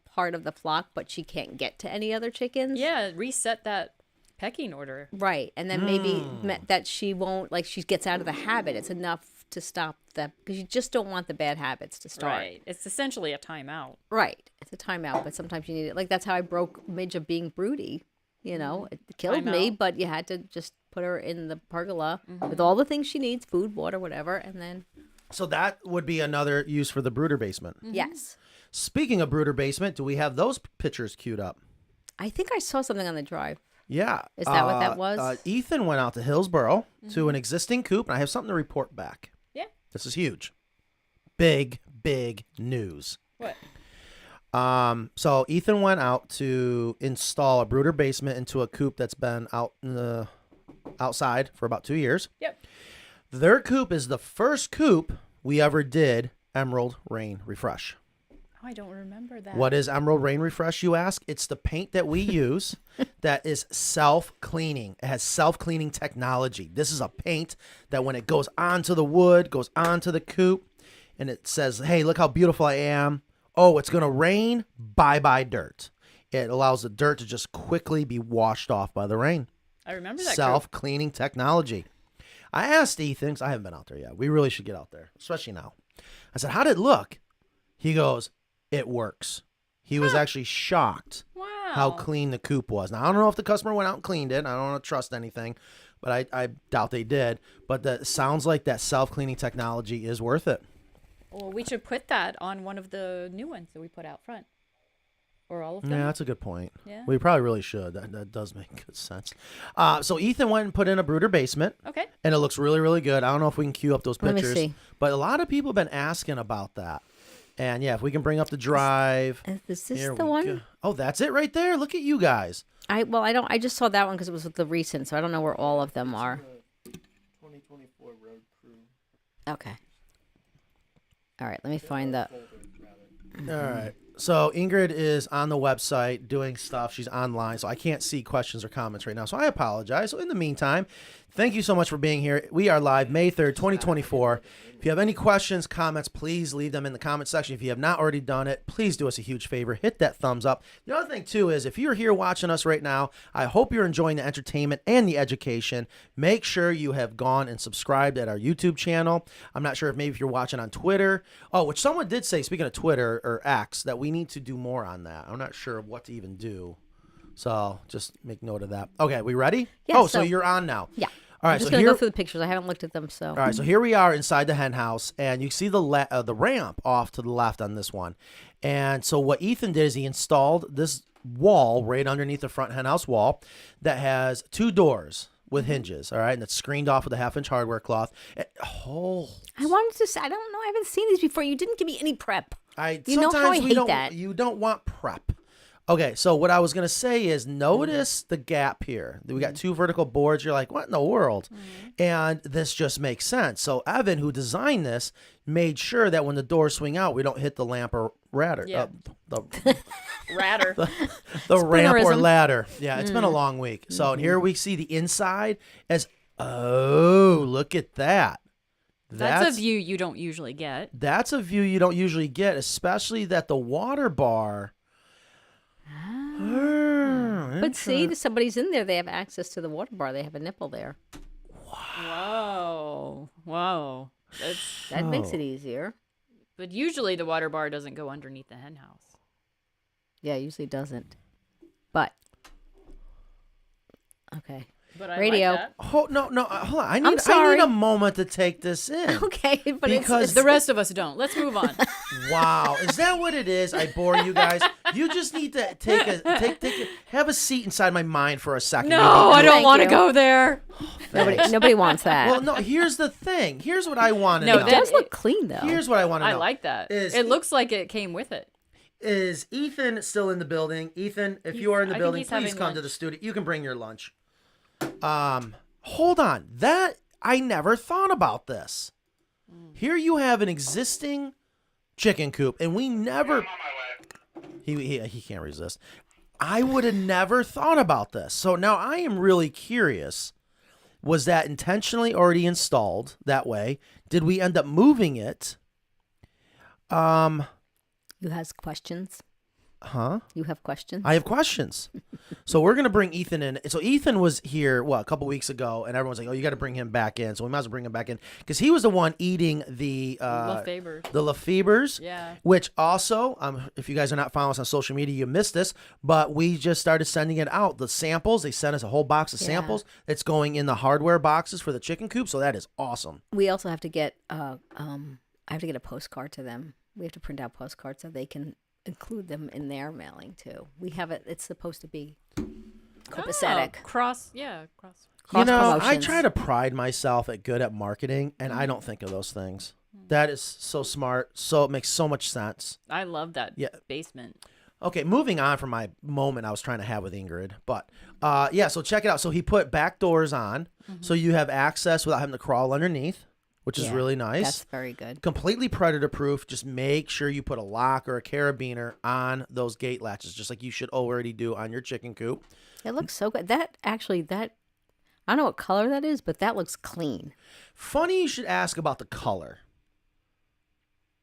part of the flock, but she can't get to any other chickens. Yeah, reset that pecking order. Right. And then maybe that she won't, like, she gets out of the habit. It's enough to stop that, because you just don't want the bad habits to start. Right. It's essentially a timeout. Right. It's a timeout, but sometimes you need it. Like, that's how I broke Midge of being broody. It killed me, Timeout. but you had to just put her in the pergola with all the things she needs, food, water, whatever, and then, So that would be another use for the brooder basement. yes. Speaking of brooder basement, do we have those pictures queued up? I think I saw something on the drive. Yeah. Is that what that was? Ethan went out to Hillsboro to an existing coop, and I have something to report back. Yeah. This is huge. Big news. What? So Ethan went out to install a brooder basement into a coop that's been out in the outside for about 2 years. Yep. Their coop is the first coop we ever did Emerald Rain Refresh. Oh, I don't remember that. What is Emerald Rain Refresh, you ask? It's the paint that we use that is self-cleaning. It has self-cleaning technology. This is a paint that when it goes onto the wood, goes onto the coop, and it says, hey, look how beautiful I am. Oh, it's going to rain. Bye-bye dirt. It allows the dirt to just quickly be washed off by the rain. I remember that. Self-cleaning technology. I asked Ethan, 'cause I haven't been out there yet. We really should get out there, especially now. I said, how did it look? He goes, it works. He was actually shocked how clean the coop was. Now, I don't know if the customer went out and cleaned it. I don't want to trust anything, but I doubt they did. But that sounds like that self-cleaning technology is worth it. Well, we should put that on one of the new ones that we put out front. Or all of them. Yeah, that's a good point. Yeah. We probably really should. That does make good sense. So Ethan went and put in a brooder basement. Okay. And it looks really, really good. I don't know if we can queue up those Let me pictures. see. But a lot of people have been asking about that. And yeah, if we can bring up the drive. Is this Here the we one? go. Oh, that's it right there. Look at you guys. I just saw that one because it was with the recent, so I don't know where all of them are. 2024 road crew. Okay. All right, let me find the. All right. So Ingrid is on the website doing stuff. She's online, so I can't see questions or comments right now. So I apologize. So in the meantime, thank you so much for being here. We are live May 3rd, 2024. If you have any questions, comments, please leave them in the comment section. If you have not already done it, please do us a huge favor. Hit that thumbs up. The other thing, too, is if you're here watching us right now, I hope you're enjoying the entertainment and the education. Make sure you have gone and subscribed at our YouTube channel. I'm not sure if maybe if you're watching on Twitter. Oh, which someone did say, speaking of Twitter or X, that we need to do more on that. I'm not sure what to even do. So just make note of that. Okay, we ready? Yeah, so you're on now. Yeah. All right, I'm just so gonna here, go through the pictures. I haven't looked at them, so. all right, so here we are inside the hen house, and you see the ramp off to the left on this one. And so what Ethan did is he installed this wall right underneath the front hen house wall that has 2 doors with hinges, all right, and it's screened off with a 1/2-inch hardware cloth. I wanted to say, I don't know, I haven't seen these before. You didn't give me any prep. You know how I sometimes we hate don't, that. You don't want prep. Okay, so what I was going to say is notice the gap here. We got 2 vertical boards. You're like, what in the world? And this just makes sense. So Evan, who designed this, made sure that when the doors swing out, we don't hit the lamp or ladder. Yeah. The Radder. the ramp or Spoonerism. ladder. Yeah, it's been a long week. So here we see the inside as, oh, look at that. That's a view you don't usually get. That's a view you don't usually get, especially that the water bar. But see, somebody's in there. They have access to the water bar. They have a nipple there. Whoa. Whoa. That makes it easier. But usually the water bar doesn't go underneath the hen house. Yeah, it usually doesn't. But okay. But I Radio. like that. Oh, no, hold on. I need a moment to take this in. Okay, but Because The rest of us don't. Let's move on. Wow, is that what it is? I bore you guys. You just need to have a seat inside my mind for a second. No, I don't Thank want to you. go there. Nobody wants that. Well, no. Here's the thing. Here's what I want to No, know. it does look clean though. Here's what I want to I know. like that. Is It looks like it came with it. Is Ethan still in the building? Ethan, if you are in the I think building, he's please having come to lunch. the studio. You can bring your lunch. Hold on. I never thought about this. Here you have an existing chicken coop, and we never. He can't resist. I would have never thought about this. So now I am really curious. Was that intentionally already installed that way? Did we end up moving it? You has questions? Huh? You have questions? I have questions. So we're going to bring Ethan in. So Ethan was here, a couple weeks ago, and everyone's like, oh, you got to bring him back in. So we might as well bring him back in because he was the one eating the Lefebvre's. Yeah. Which also, if you guys are not following us on social media, you missed this, but we just started sending it out. The samples, they sent us a whole box of samples. It's going in the hardware boxes for the chicken coop. So that is awesome. We also have to get, I have to get a postcard to them. We have to print out postcards so they can include them in their mailing too. We have it. It's supposed to be copacetic. Cross You know, I promotions. try to pride myself at good at marketing, and I don't think of those things. That is so smart. So it makes so much sense. I love that basement. Okay, moving on from my moment I was trying to have with Ingrid. But, so check it out. So he put back doors on, so you have access without having to crawl underneath, which is really nice. That's very good. Completely predator proof. Just make sure you put a lock or a carabiner on those gate latches, just like you should already do on your chicken coop. It looks so good. That I don't know what color that is, but that looks clean. Funny you should ask about the color.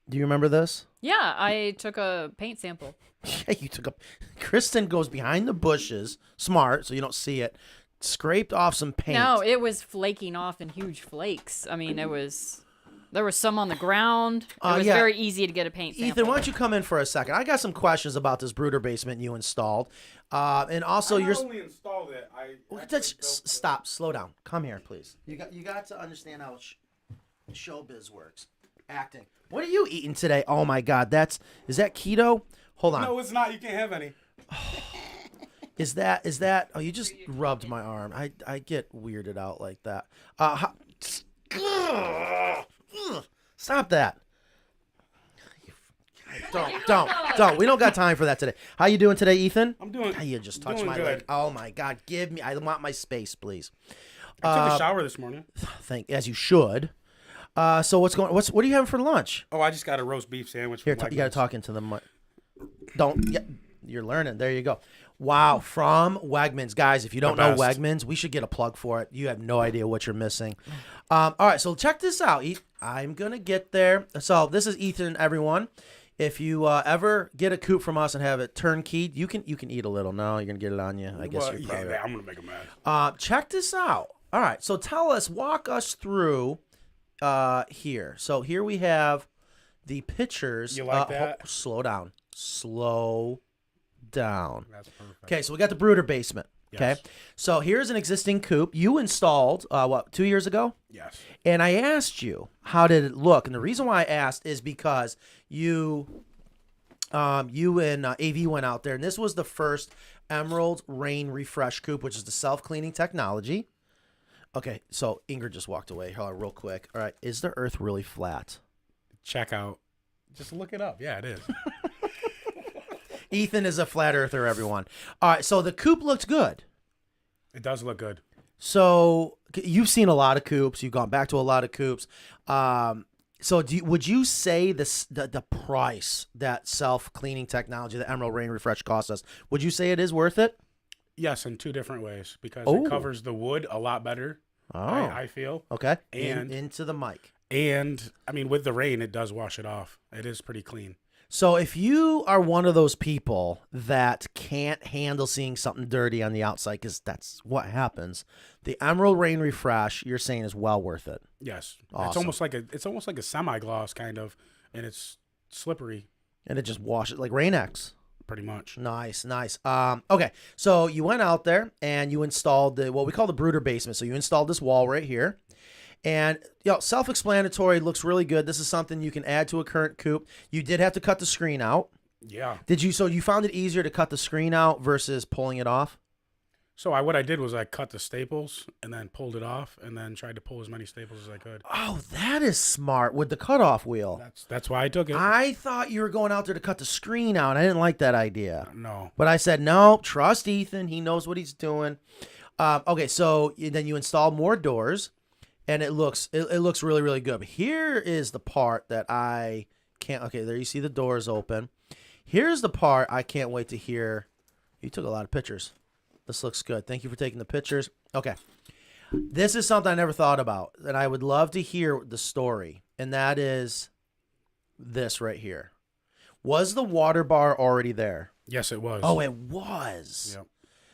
Do you remember this? Yeah, I took a paint sample. Yeah, you took a. Kristen goes behind the bushes, smart, so you don't see it. Scraped off some paint. No, it was flaking off in huge flakes. I mean, there was some on the ground. It was very easy to get a paint sample. Ethan, why don't you come in for a second? I got some questions about this brooder basement you installed, and also I not only installed it, stop, slow down. Come here, please. You got to understand how showbiz works. Acting. What are you eating today? Oh my God, is that keto? Hold on. No, it's not. You can't have any. Is that? Oh, you just rubbed my arm. I get weirded out like that. Stop that. Don't. We don't got time for that today. How you doing today, Ethan? I'm doing. You just touched my good. leg. Oh my God, I want my space, please. I took a shower this morning. As you should. So what are you having for lunch? Oh, I just got a roast beef sandwich. Here, you got to talk into the mic. You're learning. There you go. Wow, from Wegmans. Guys, if you don't know Wegmans, we should get a plug for it. You have no idea what you're missing. All right, so check this out. I'm going to get there. So this is Ethan, everyone. If you ever get a coop from us and have it turnkeyed, you can eat a little. No, you're going to get it on you. I guess you're probably right. I'm going to make them mad. Check this out. All right, so walk us through here. So here we have the pictures. You like that? Slow down. That's perfect. Okay, so we got the brooder basement. Okay, Yes. So here's an existing coop you installed 2 years ago? Yes. And I asked you, how did it look? And the reason why I asked is because you and AV went out there, and this was the first Emerald Rain Refresh Coop, which is the self-cleaning technology. Okay, so Ingrid just walked away. Hold on, real quick. All right, is the Earth really flat? Check out. Just look it up. Yeah, it is. Ethan is a flat earther, everyone. All right, so the coop looked good. It does look good. So you've seen a lot of coops. You've gone back to a lot of coops. So would you say the price that self-cleaning technology, the Emerald Rain Refresh, costs us, would you say it is worth it? Yes, in two different ways, because it covers the wood a lot better, I feel. Okay, and into the mic. And, I mean, with the rain, it does wash it off. It is pretty clean. So if you are one of those people that can't handle seeing something dirty on the outside, because that's what happens, the Emerald Rain Refresh, you're saying, is well worth it. Yes. Awesome. It's almost like a semi-gloss, kind of, and it's slippery. And it just washes, like Rain X. Pretty much. Nice. Okay, so you went out there and you installed what we call the brooder basement. So you installed this wall right here. And self-explanatory, looks really good. This is something you can add to a current coop. You did have to cut the screen out. Yeah. So you found it easier to cut the screen out versus pulling it off? So what I did was I cut the staples and then pulled it off and then tried to pull as many staples as I could. Oh, that is smart with the cutoff wheel. That's why I took it. I thought you were going out there to cut the screen out. I didn't like that idea. No. But I said, no, trust Ethan. He knows what he's doing. Okay, so then you install more doors. And it looks really, really good. But here is the part that I can't. Okay, there you see the doors open. Here's the part I can't wait to hear. You took a lot of pictures. This looks good. Thank you for taking the pictures. Okay. This is something I never thought about, and I would love to hear the story. And that is this right here. Was the water bar already there? Yes, it was. Oh, it was. Yeah.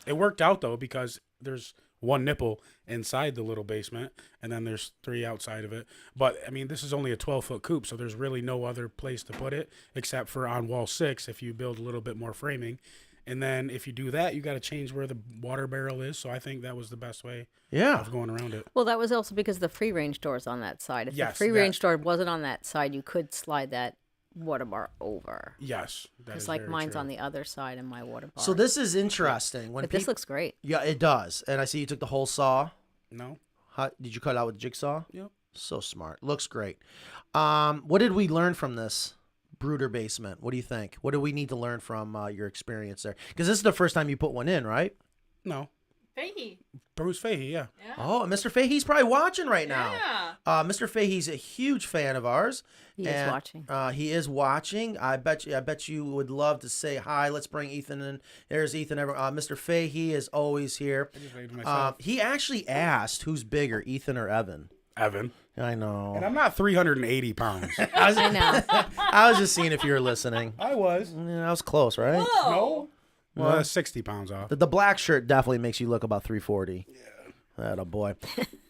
It worked out, though, because there's one nipple inside the little basement, and then there's 3 outside of it. But, I mean, this is only a 12-foot coop, so there's really no other place to put it except for on wall 6 if you build a little bit more framing. And then if you do that, you got to change where the water barrel is. So I think that was the best way of going around it. Well, that was also because the free-range door is on that side. If the free-range door wasn't on that side, you could slide that water bar over. Yes. It's like mine's on the other side and my water bar. So this is interesting. But this looks great. Yeah, it does. And I see you took the whole saw. No. Did you cut it out with a jigsaw? Yep. So smart. Looks great. What did we learn from this brooder basement? What do you think? What do we need to learn from your experience there? Because this is the first time you put one in, right? No. Fahey. Bruce Fahey, yeah. Oh, Mr. Fahey's probably watching right now. Yeah. Mr. Fahey's a huge fan of ours. He is watching. He is watching. I bet you would love to say hi. Let's bring Ethan in. There's Ethan. Mr. Fahey is always here. He actually asked who's bigger, Ethan or Evan. Evan. I know. And I'm not 380 pounds. I know. I was just seeing if you were listening. I was. Yeah, I was close, right? No. Well, 60 pounds off. The black shirt definitely makes you look about 340. Yeah. That a boy.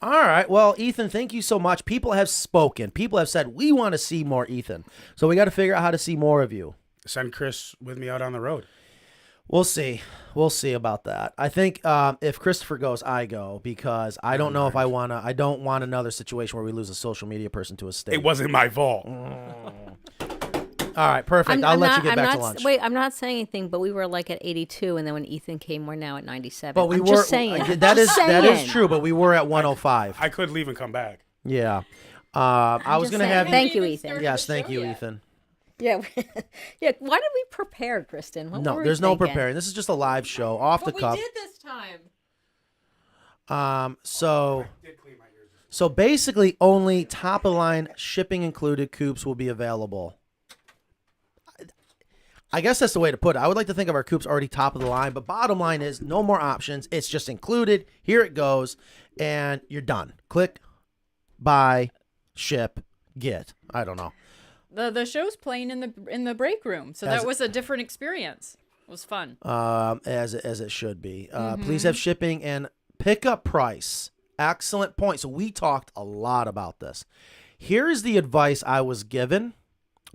All right. Well, Ethan, thank you so much. People have spoken. People have said, we want to see more Ethan. So we got to figure out how to see more of you. Send Chris with me out on the road. We'll see. We'll see about that. I think if Christopher goes, I go, because I don't know if I want to. I don't want another situation where we lose a social media person to a state. It wasn't my fault. All right, perfect. I'll let you get back to lunch. Wait, I'm not saying anything, but we were like at 82, and then when Ethan came, we're now at 97. But we I'm were just saying. that is true. But we were at 105. I could leave and come back. Yeah. I was gonna have. Thank you, Ethan. Yes, thank you, Ethan. Yeah, yeah. Why did we prepare, Kristen? What No, were we there's no thinking? preparing. This is just a live show, off the cuff. We did this time. So basically, only top of the line shipping included coops will be available. I guess that's the way to put it. I would like to think of our coops already top of the line, but bottom line is no more options. It's just included. Here it goes, and you're done. Click, buy, ship, get. I don't know. The show's playing in the break room, so that was a different experience. It was fun. As it should be. Please have shipping and pickup price. Excellent point. So we talked a lot about this. Here's the advice I was given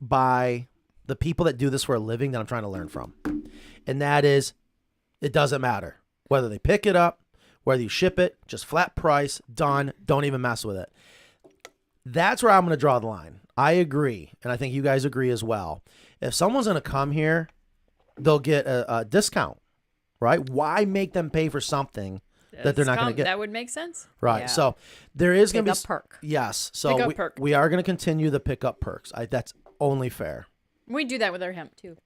by the people that do this for a living that I'm trying to learn from. And that is, it doesn't matter whether they pick it up, whether you ship it, just flat price, done. Don't even mess with it. That's where I'm going to draw the line. I agree. And I think you guys agree as well. If someone's going to come here, they'll get a discount, right? Why make them pay for something that they're not going to get? That would make sense. Right. Yeah. So there is going to be Pickup perk. Yes. So perk. we are going to continue the pickup perks. That's only fair. We do that with our hemp too.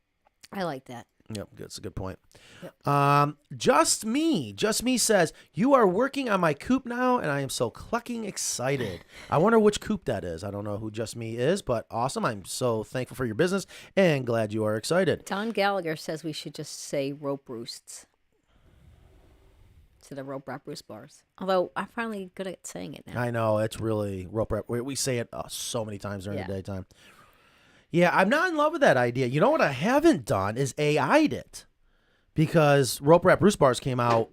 I like that. Yep, that's a good point. Yep. Just me says, you are working on my coop now, and I am so clucking excited. I wonder which coop that is. I don't know who Just Me is, but awesome. I'm so thankful for your business and glad you are excited. Don Gallagher says we should just say rope roosts to the rope wrap roost bars. Although I'm finally good at saying it now. I know, it's really rope wrap. We say it so many times during the daytime. Yeah, I'm not in love with that idea. You know what I haven't done is AI'd it. Because rope wrap roost bars came out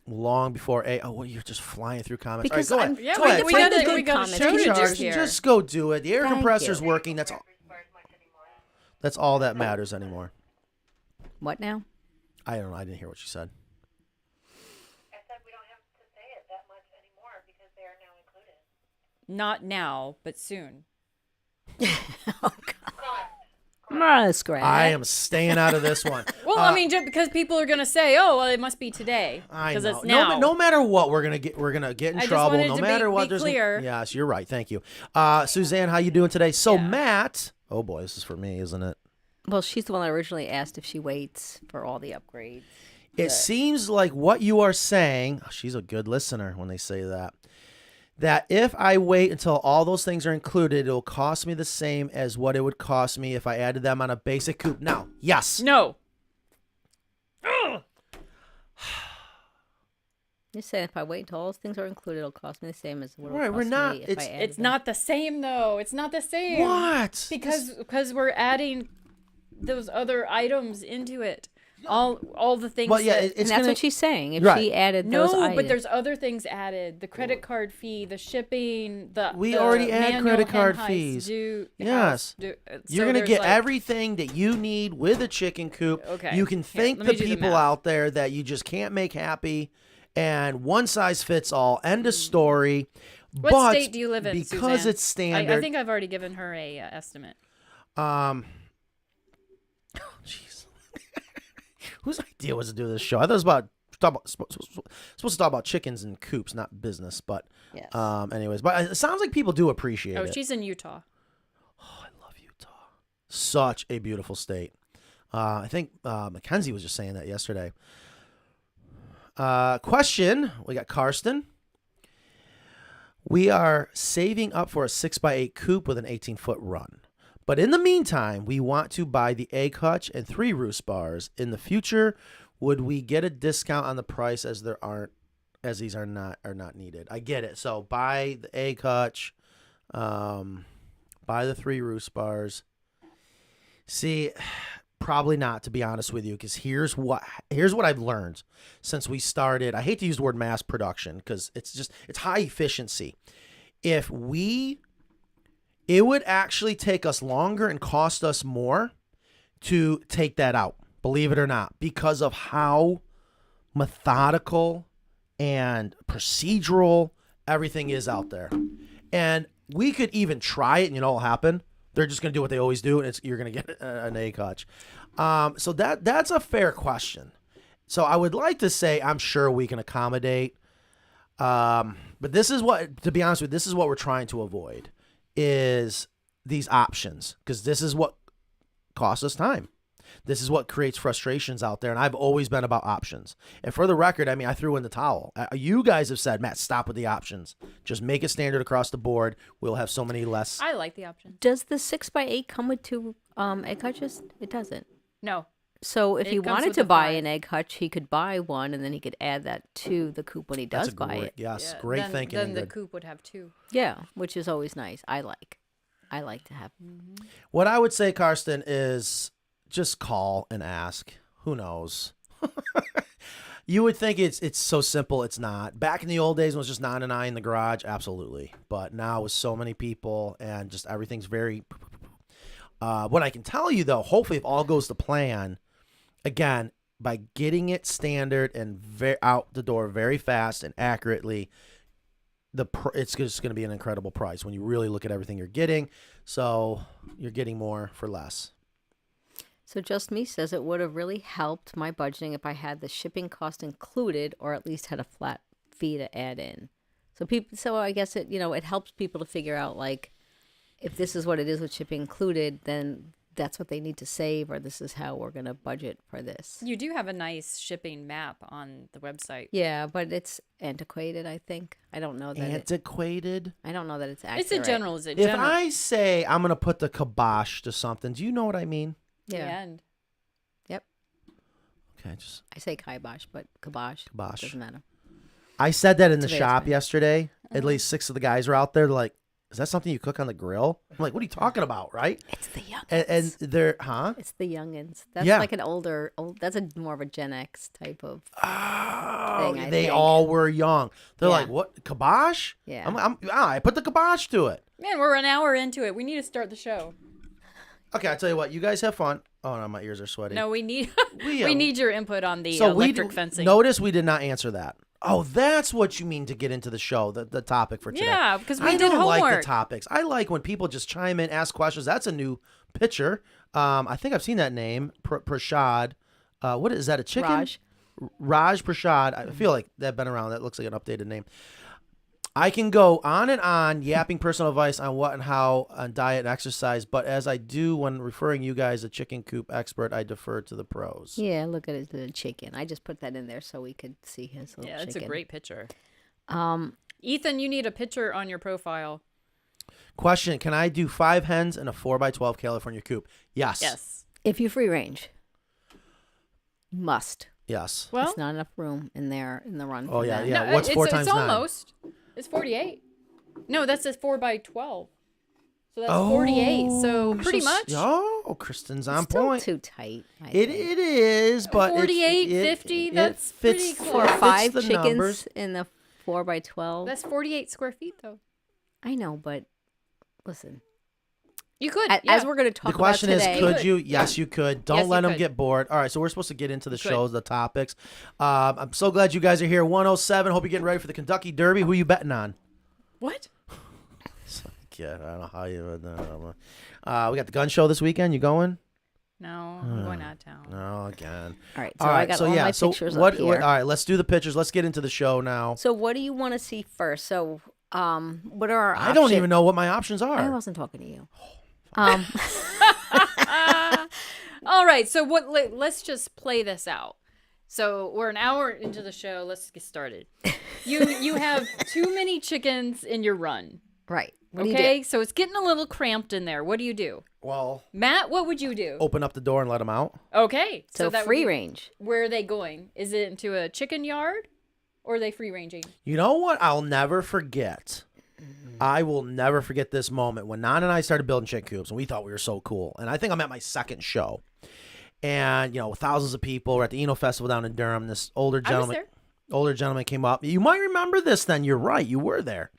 long before you're just flying through comments. Because all right, go ahead. Yeah, Go ahead. we got a show to do here. Just go do it. The air Thank compressor's you. working. That's all. That's all that matters anymore. What now? I don't know. I didn't hear what she said. I said we don't have to say it that much anymore because they are now included. Not now, but soon. Muskrat. I am staying out of this one. Well, I mean, just because people are gonna say, "Oh, well, it must be today," I because know. it's now. No matter what, we're gonna get in I just trouble. wanted No to matter be what, there's clear. yes, you're right. Thank you, Suzanne. How you doing today? So Yeah. Matt. Oh boy, this is for me, isn't it? Well, she's the one that originally asked if she waits for all the upgrades. It seems like what you are saying. She's a good listener when they say that. That if I wait until all those things are included, it'll cost me the same as what it would cost me if I added them on a basic coop. Now, yes. No. You said if I wait until all those things are included, it'll cost me the same as what it would Right, cost we're not- me if I added It's them. not the same though. It's not the same. What? Because we're adding those other items into it. All the things. Well, yeah, that- it's And that's gonna, what she's saying. If Right. she added those no, items. but there's other things added: the credit card fee, the shipping, We the already add manual credit card hen fees. heist, Yes. You're so going to there's get like- everything that you need with a chicken coop. Okay. You can Here, thank let the me do the people math. out there that you just can't make happy and one size fits all. End of story. What but state do you live in? Because Suzanne? it's standard. I think I've already given her a estimate. Jeez. Whose idea was to do this show? I thought it was supposed to talk about chickens and coops, not business. But Yes. anyways, but it sounds like people do appreciate Oh, it. she's in Utah. Oh, I love Utah. Such a beautiful state. I think Mackenzie was just saying that yesterday. Question. We got Karsten. We are saving up for a 6x8 coop with an 18-foot run. But in the meantime, we want to buy the egg hutch and 3 roost bars. In the future, would we get a discount on the price as there aren't as these are not needed. I get it. So buy the egg hutch, buy the 3 roost bars. See, probably not, to be honest with you, because here's what I've learned since we started. I hate to use the word mass production because it's high efficiency. It would actually take us longer and cost us more to take that out, believe it or not, because of how methodical and procedural everything is out there. And we could even try it, and you know what will happen? They're just going to do what they always do, and you're going to get an egg hutch. So that's a fair question. So I would like to say I'm sure we can accommodate. But this is what, to be honest with you, this is what we're trying to avoid, is these options, because this is what costs us time. This is what creates frustrations out there, and I've always been about options. And for the record, I mean, I threw in the towel. You guys have said, Matt, stop with the options. Just make it standard across the board. We'll have so many less. I like the option. Does the 6x8 come with 2 egg hutches? It doesn't. No. So if It he comes wanted with to the buy 5. an egg hutch, he could buy one, and then he could add that to the coop when he does buy it. Yes, Yeah, great then, thinking. Then the Ingrid. coop would have 2. Yeah, which is always nice. I like to have. What I would say, Karsten, is just call and ask. Who knows? You would think it's so simple. It's not. Back in the old days when it was just 9 and 9 in the garage, absolutely. But now with so many people and just everything's very... what I can tell you, though, hopefully if all goes to plan, again, by getting it standard and out the door very fast and accurately, it's just going to be an incredible price when you really look at everything you're getting. So you're getting more for less. So Just Me says it would have really helped my budgeting if I had the shipping cost included, or at least had a flat fee to add in. So I guess it helps people to figure out, like, if this is what it is with shipping included, then that's what they need to save, or this is how we're going to budget for this. You do have a nice shipping map on the website. Yeah, but it's antiquated, I think. I don't know that Antiquated? I don't know that it's accurate. It's a general. If I say I'm going to put the kibosh to something, do you know what I mean? Yeah. The end. Yep. Okay, I say kibosh, but kibosh. Kibosh. Doesn't matter. I said that in the Today's shop fine. yesterday. At least 6 of the guys were out there. They're like, is that something you cook on the grill? I'm like, what are you talking about, right? It's the youngins. And they're, huh? It's the youngins. That's Yeah. like an that's more of a Gen X type of Oh, thing, I they think. all were young. They're Yeah. like, what, kibosh? Yeah. I put the kibosh to it. Man, we're an hour into it. We need to start the show. Okay, I tell you what, you guys have fun. Oh no, my ears are sweaty. No, we need We, we need your input on the so electric fencing. Notice we did not answer that. Oh, that's what you mean to get into the show, the topic for today. Yeah, because we I did don't homework. like the topics. I like when people just chime in, ask questions. That's a new picture. I think I've seen that name, Prashad. What is that? A chicken? Raj Prashad. I feel like they've been around. That looks like an updated name. I can go on and on yapping personal advice on what and how on diet and exercise, but as I do when referring you guys a chicken coop expert, I defer to the pros. Yeah, look at the chicken. I just put that in there so we could see his little chicken. Yeah, it's a great picture. Ethan, you need a picture on your profile. Question, can I do 5 hens in a 4x12 California coop? Yes. Yes. If you free range. Must. Yes. Well, There's not enough room in there in the run. Oh, for yeah, them. yeah. What's 4 times 9? It's almost. It's 48. No, that's a 4x12. So that's 48. So pretty much. Oh, Kristen's on Still point. too tight. It is, but 48, 50, that's pretty close. For fits 5 the chickens numbers. in the 4x12. That's 48 square feet, though. I know, but listen. You could. As we're going to talk The question about is, today. could you? Yes, you could. Don't Yes, let you them could. get bored. All right, so we're supposed to get into the You could. shows, the topics. I'm so glad you guys are here. 107. Hope you're getting ready for the Kentucky Derby. Who you betting on? What? Yeah, I don't know how you. We got the gun show this weekend. You going? No, I'm going out of town. No, again. All right, so I got all my pictures what, up here. all right, let's do the pictures. Let's get into the show now. So what do you want to see first? So what are our I don't even know what my options are. I wasn't talking to you. All right, so let's just play this out. So we're an hour into the show. Let's get started. You have too many chickens in your run. Right. What do you Okay, do? so it's getting a little cramped in there. What do you do? Well, Matt, what would you do? open up the door and let them out. Okay, So that would free be- range. Where are they going? Is it into a chicken yard Or are they free ranging? You know what? I'll never forget. I will never forget this moment when Nan and I started building chicken coops, and we thought we were so cool. And I think I'm at my second show, and thousands of people. We're at the Eno Festival down in Durham. This older gentleman came up. You might remember this. Then you're right. You were there.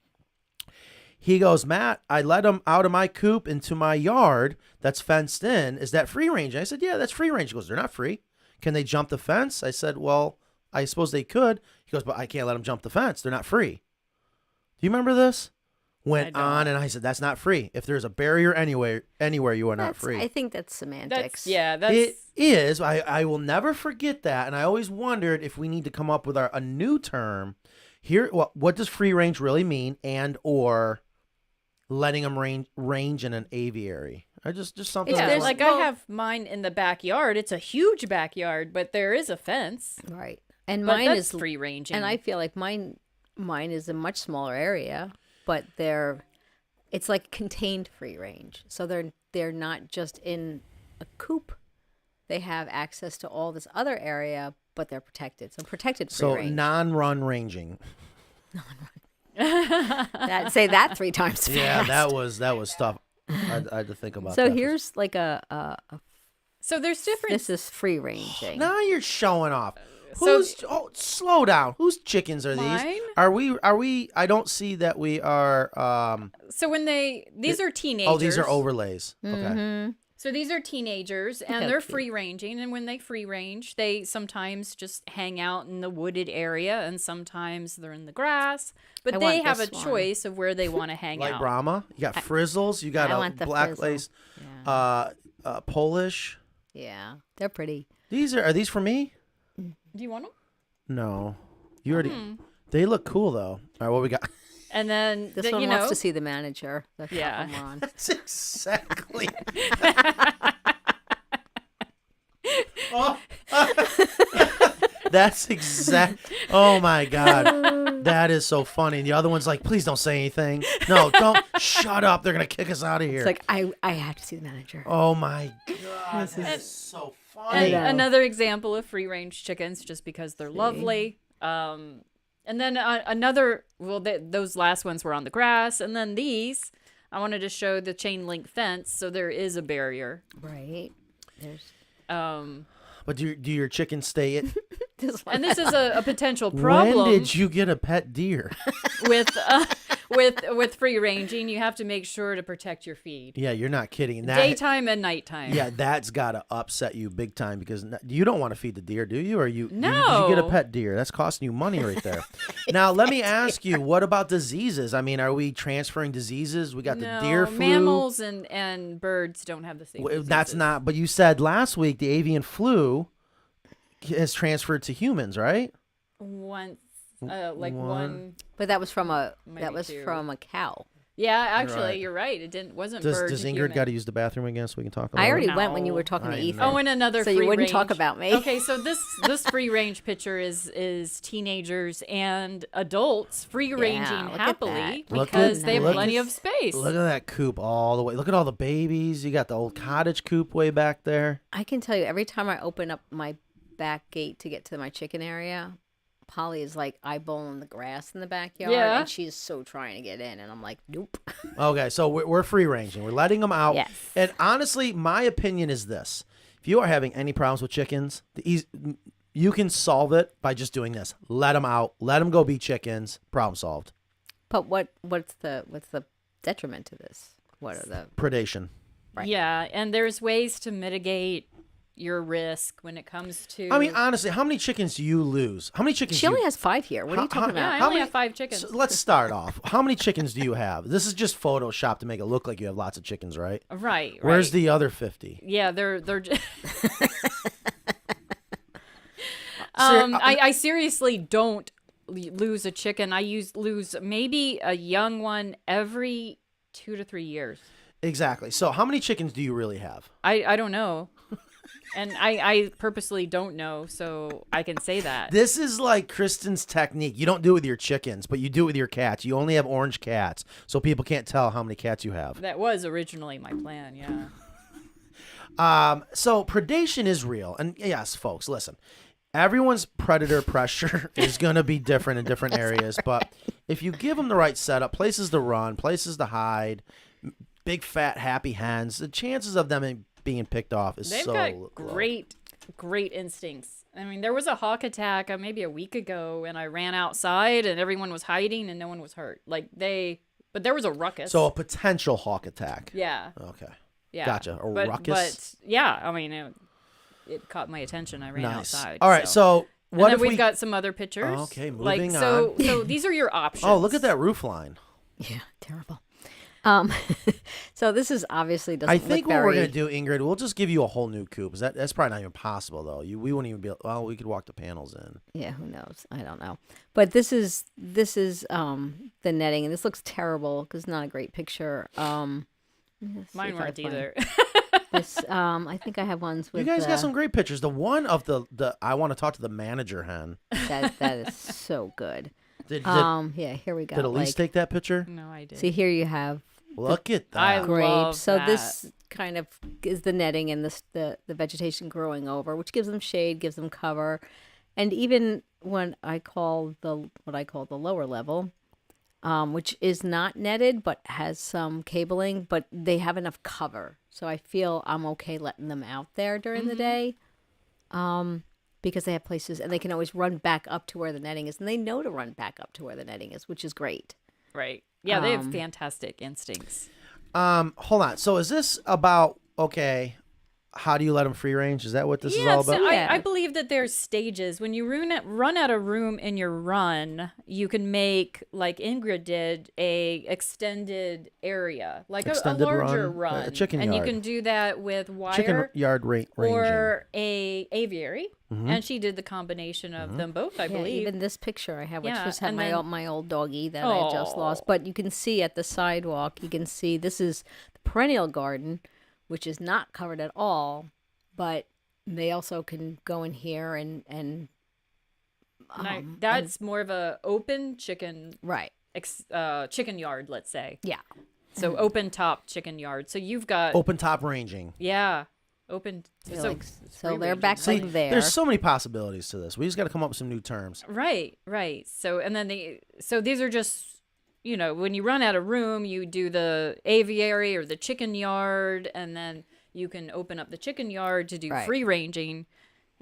He goes, Matt, I let them out of my coop into my yard that's fenced in. Is that free range? I said, yeah, that's free range. He goes, they're not free. Can they jump the fence? I said, well, I suppose they could. He goes, but I can't let them jump the fence. They're not free. Do you remember this? Went on, and I said, that's not free. If there's a barrier anywhere you are not free. I think that's semantics. It is. I will never forget that, and I always wondered if we need to come up with a new term here. What does free range really mean, and or letting them range in an aviary? I just something. Yeah, I have mine in the backyard. It's a huge backyard, but there is a fence. Right, and but mine that's is free ranging. And I feel like mine is a much smaller area, but it's like contained free range. So they're not just in a coop. They have access to all this other area, but they're protected. So protected free range. So non-run ranging. Say that 3 times fast. Yeah, that was tough. I had to think about that. So here's like so there's different. This is free ranging. Now you're showing off. So- Slow down. Whose chickens are these? Mine? Are we? I don't see that we are. So when these are teenagers. Oh, these are overlays. Okay. Mm-hmm. So these are teenagers, and how they're cute. free ranging. And when they free range, they sometimes just hang out in the wooded area, and sometimes they're in the grass. But I they want have a this one. choice of where they want to hang Like out. Brahma, you got frizzles. You got I a want the black frizzle. lace. Yeah. Polish. Yeah, they're pretty. Are these for me? Do you want them? No, you already. They look cool though. All right, what we got? And then This one wants to see the manager. That's Yeah. on. That's exactly. Oh. That's exact. Oh my God, that is so funny. And the other one's like, please don't say anything. No, don't. Shut up. They're gonna kick us out of here. It's like I have to see the manager. Oh my God, that is so funny. And another example of free range chickens, just because they're lovely. And then another. Well, those last ones were on the grass, and then these. I wanted to show the chain link fence, so there is a barrier. Right. There's. But do your chickens stay in? And this is a potential problem. When did you get a pet deer? with free ranging, you have to make sure to protect your feed. Yeah, you're not kidding. Daytime and nighttime. Yeah, that's got to upset you big time because you don't want to feed the deer, do you? Or you? No. You get a pet deer. That's costing you money right there. Now, let me ask you, what about diseases? I mean, are we transferring diseases? We got the deer flu. Mammals and birds don't have the same diseases. That's not. But you said last week the avian flu has transferred to humans, right? Once, one. But that was from a two. cow. Yeah, actually, Right. You're right. Wasn't Does bird. Ingrid human. got to use the bathroom again so we can talk about I already it? went when you were talking to I Ethan. know. Oh, and another So free you wouldn't range. talk about me. Okay, so this free range picture is teenagers and adults free ranging look at happily that. because they have look plenty at- of space. Look at that coop all the way. Look at all the babies. You got the old cottage coop way back there. I can tell you, every time I open up my back gate to get to my chicken area, Polly is like eyeballing the grass in the backyard, Yeah. and she's so trying to get in, and I'm like, nope. Okay, so we're free ranging. We're letting them out. Yes. And honestly, my opinion is this: if you are having any problems with chickens, you can solve it by just doing this. Let them out. Let them go be chickens. Problem solved. But what's the detriment to this? What are the Predation. Right. Yeah, and there's ways to mitigate your risk when it comes to. I mean, honestly, how many chickens do you lose? How many chickens? She only has 5 here. What are you talking yeah, about? I only have 5 chickens. So let's start off. How many chickens do you have? This is just Photoshop to make it look like you have lots of chickens, right? Right. Where's the other 50? Yeah, they're. I seriously don't lose a chicken. I lose maybe a young one every 2 to 3 years. Exactly. So how many chickens do you really have? I don't know. And I purposely don't know, so I can say that. This is like Kristen's technique. You don't do it with your chickens, but you do it with your cats. You only have orange cats, so people can't tell how many cats you have. That was originally my plan, yeah. So predation is real. And yes, folks, listen. everyone's predator pressure is going to be different in different areas, but if you give them the right setup, places to run, places to hide, big fat happy hens, the chances of them being picked off is They've so got low. great instincts. I mean, there was a hawk attack maybe a week ago, and I ran outside, and everyone was hiding, and no one was hurt. But there was a ruckus. So a potential hawk attack. Yeah. Okay. Yeah. Gotcha. A ruckus. But yeah, I mean, it caught my attention. I ran outside. All right. So and what then if we've got some other pictures. Okay, moving so, on. So these are your options. Oh, look at that roof line. Yeah, terrible. So this is obviously doesn't I think look what we're very... gonna do, Ingrid, we'll just give you a whole new coop. That's probably not even possible though. We wouldn't even be. Well, we could walk the panels in. Yeah, who knows? I don't know. But this is the netting, and this looks terrible because it's not a great picture. Mine weren't either. This I think I have ones with. You guys got some great pictures. The one of the I want to talk to the manager hen. That is so good. Yeah, here we go. Did Elise take that picture? No, I did. See, here you have. Look at that. I grapes. love So that. this kind of is the netting and the vegetation growing over, which gives them shade, gives them cover, and even when what I call the lower level, which is not netted but has some cabling, but they have enough cover, so I feel I'm okay letting them out there during the day, because they have places and they can always run back up to where the netting is, and they know to run back up to where the netting is, which is great. Right. Yeah, they have fantastic instincts. Hold on. So is this about how do you let them free range? Is that what this is all about? I believe that there's stages. When you run out of room in your run, you can make, like Ingrid did, a extended area, like a larger run. A chicken and yard. you can do that with wire. Chicken yard ranging. Or a aviary. And she did the combination of them both, I believe. Even this picture I have, which Yeah, just had and my old doggy that I just lost. But you can see at the sidewalk, you can see this is the perennial garden, which is not covered at all, but they also can go in here and that's more of a open chicken right chicken yard, let's say. Yeah. So open top chicken yard. So you've got Open top ranging. Yeah. Open. So they're back See, there. There's so many possibilities to this. We just got to come up with some new terms. Right. So and then these are just, when you run out of room, you do the aviary or the chicken yard, and then you can open up the chicken yard to do free ranging.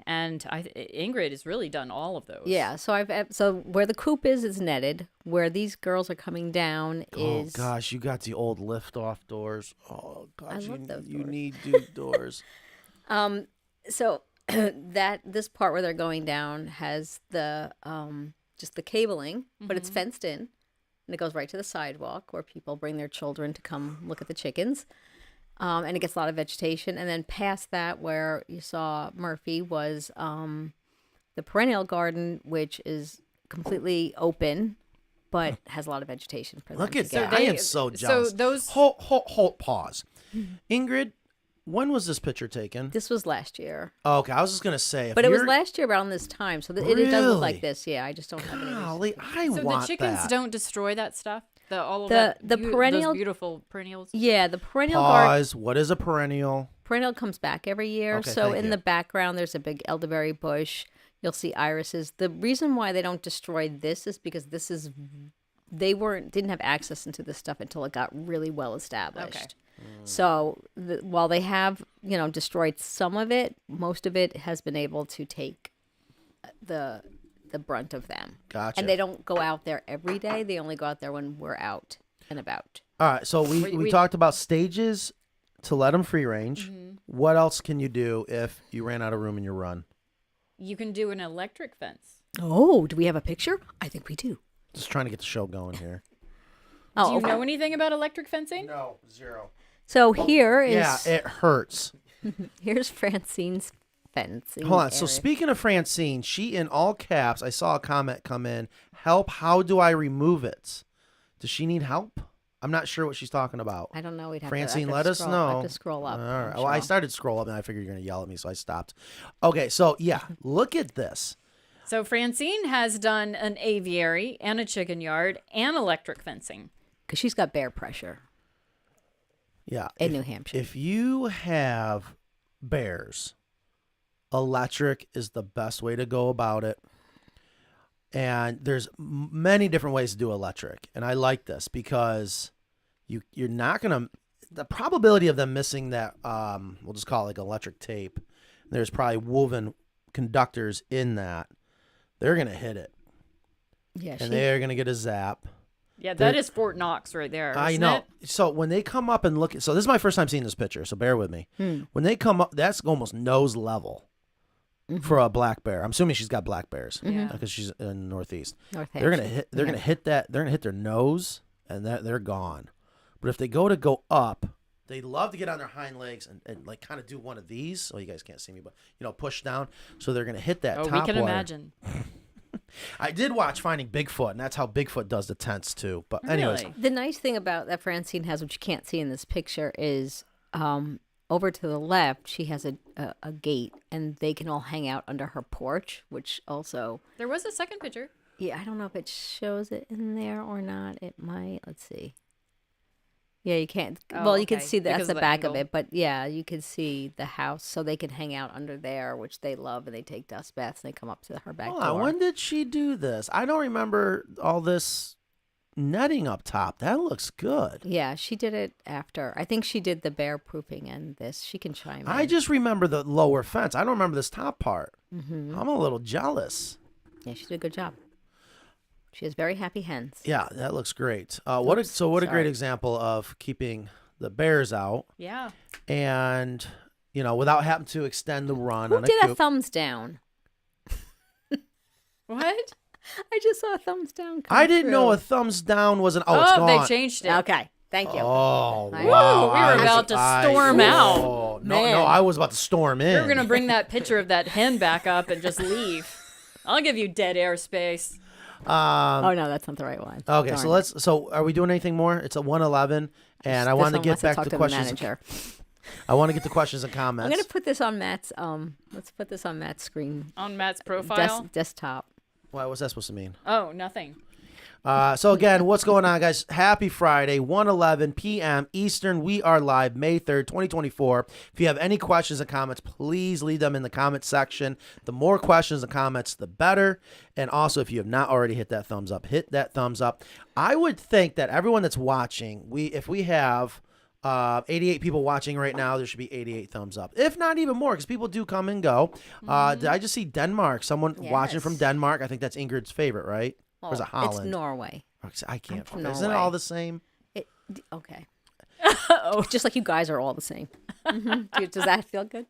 And Ingrid has really done all of those. Yeah. So where the coop is netted. Where these girls are coming down is. Oh gosh, you got the old lift off doors. Oh gosh, I love those you doors. need new doors. So this part where they're going down has the just the cabling, but it's fenced in, and it goes right to the sidewalk where people bring their children to come look at the chickens. And it gets a lot of vegetation. And then past that, where you saw Murphy, was the perennial garden, which is completely open, but has a lot of vegetation. For Look them at to get. that. I am so jealous. So those hold pause. Ingrid, when was this picture taken? This was last year. Oh, okay, I was just gonna say, But it was last year around this time, so it does look like this. Yeah, I just don't have any. Golly, I So want the chickens that. don't destroy that stuff. The perennial, those beautiful perennials. Yeah, the perennial garden. Pause. What is a perennial? Perennial comes back every year. Okay, So thank in you. the background, there's a big elderberry bush. You'll see irises. The reason why they don't destroy this is because they didn't have access into this stuff until it got really well established. Okay. So while they have destroyed some of it, most of it has been able to take the brunt of them. Gotcha. And they don't go out there every day. They only go out there when we're out and about. All right, so we talked about stages to let them free range. What else can you do if you ran out of room in your run? You can do an electric fence. Oh, do we have a picture? I think we do. Just trying to get the show going here. Do you know anything about electric fencing? No, zero. So here is Yeah, it hurts. here's Francine's fencing. Hold on. So area. speaking of Francine, she in all caps, I saw a comment come in. Help, how do I remove it? Does she need help? I'm not sure what she's talking about. I don't know. We'd have Francine, to let us scroll. know. I have to scroll up. All right. I'm Well, I sure. started to scroll up and I figured you're going to yell at me, so I stopped. Okay, so yeah, look at this. So Francine has done an aviary and a chicken yard and electric fencing. Because she's got bear pressure. Yeah. In New Hampshire. If you have bears electric is the best way to go about it. And there's many different ways to do electric. And I like this because you're not going to, the probability of them missing that, we'll just call it like electric tape. There's probably woven conductors in that. They're going to hit it. Yeah, and they're going to get a zap. Yeah, that is Fort Knox right there. I know. So when they come up and look, so this is my first time seeing this picture, so bear with me. When they come up, that's almost nose level for a black bear. I'm assuming she's got black bears because she's in the Northeast. They're gonna hit. They're gonna hit that. They're gonna hit their nose, and they're gone. But if they go up, they love to get on their hind legs and like kind of do one of these. So you guys can't see me, but push down. So they're gonna hit that. Oh, top we can wire. imagine. I did watch Finding Bigfoot, and that's how Bigfoot does the tents too. But anyways, the nice thing about that Francine has, which you can't see in this picture, is over to the left she has a gate, and they can all hang out under her porch, which also There was a second picture. I don't know if it shows it in there or not. It might. Let's see. Yeah, you can't. Oh, well, you can okay. see that's Because the of the back of angle. it, but yeah, you can see the house, so they can hang out under there, which they love, and they take dust baths, and they come up to her back hold door. on, when did she do this? I don't remember all this netting up top. That looks good. Yeah, she did it after. I think she did the bear proofing and this. She can chime in. I just remember the lower fence. I don't remember this top part. Mm-hmm. I'm a little jealous. Yeah, she did a good job. She has very happy hens. Yeah, that looks great. What a great example of keeping the bears out. Yeah. And without having to extend the run. Who on did a a coop. thumbs down? What? I just saw a thumbs down. I didn't know a thumbs down was an. Oh, it's gone. They changed it. Okay, thank you. Oh, I- wow. Woo, we were about to storm out. No, Man. I was about to storm in. We were going to bring that picture of that hen back up and just leave. I'll give you dead airspace. Oh no, that's not the right one. Okay, Darn. so are we doing anything more? It's at 1:11, and I This want to one get wants back talk to the questions. manager. I want to get to questions and comments. I'm gonna put this on Matt's. Let's put this on Matt's screen. On Matt's profile? Desktop. Why? What's that supposed to mean? Oh, nothing. So again, what's going on, guys? Happy Friday, 1:11 p.m. Eastern. We are live May 3rd, 2024. If you have any questions and comments, please leave them in the comment section. The more questions and comments, the better. And also, if you have not already hit that thumbs up, hit that thumbs up. I would think that everyone that's watching, if we have 88 people watching right now, there should be 88 thumbs up, if not even more, because people do come and go. Did I just see Denmark? Someone watching from Denmark. I think that's Ingrid's favorite, right? Or is it Holland? It's Norway. I can't. from Isn't it Norway. all the same? Okay. Just like you guys are all the same. Does that feel good?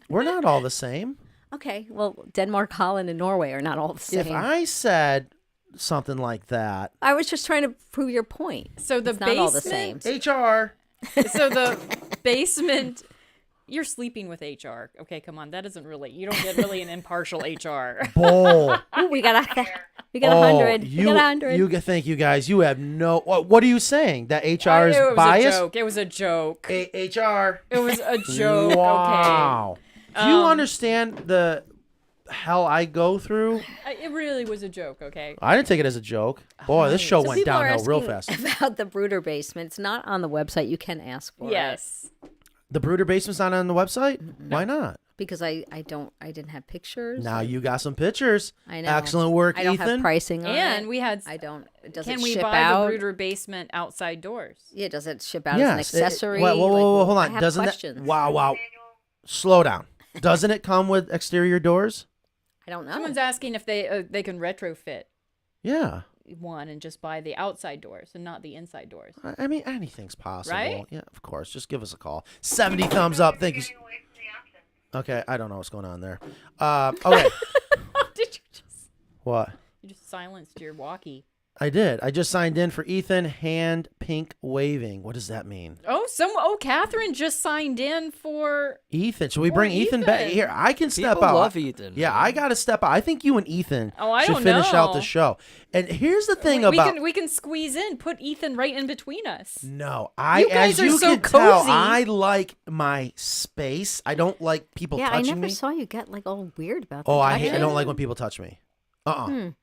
We're not all the same. Okay. Well, Denmark, Holland, and Norway are not all the same. If I said something like that, I was just trying to prove your point. So the It's not all the same. HR. So the basement, you're sleeping with HR. Okay, come on. That isn't really, you don't get really an impartial HR. Bull. Ooh, we got 100. We got 100. Thank you guys. You have no. What are you saying? That HR is It was biased? a joke. It was a joke. HR. It was a joke. Wow. Okay. Do you understand the hell I go through? It really was a joke. Okay. I didn't take it as a joke. Boy, this show So went people are downhill real asking fast. about the brooder basement. It's not on the website. You can ask for it. Yes. The Brooder Basement's not on the website? Why not? Because I didn't have pictures. Now you got some pictures. I know. Excellent work, I don't Ethan. have pricing on And it. we had. I don't. Does Can it we ship buy out? the brooder basement outside doors? Yeah, does it ship out as an Yes. accessory? Whoa, hold I on. have Doesn't questions. that? Wow. Slow down. Doesn't it come with exterior doors? I don't know. Someone's asking if they can retrofit Yeah. one and just buy the outside doors and not the inside doors. I mean, anything's possible. Right? Yeah, of course. Just give us a call. 70 thumbs up. Thank you. Okay, I don't know what's going on there. Okay. Did you just? What? You just silenced your walkie. I did. I just signed in for Ethan. Hand pink waving. What does that mean? Oh, Catherine just signed in for. Ethan. Should we For bring Ethan back? Ethan. Here, I can step People out. love Ethan. Yeah, I got to step out. I think you and Ethan Oh, I should don't finish out know. the show. And here's the thing we about. we can squeeze in, put Ethan right in between us. No, I You guys as you are so can tell, cozy. I like my space. I don't like people Yeah, I touching never me. saw you get like all weird about that. Oh, I Actually, don't like when people touch me. Oh,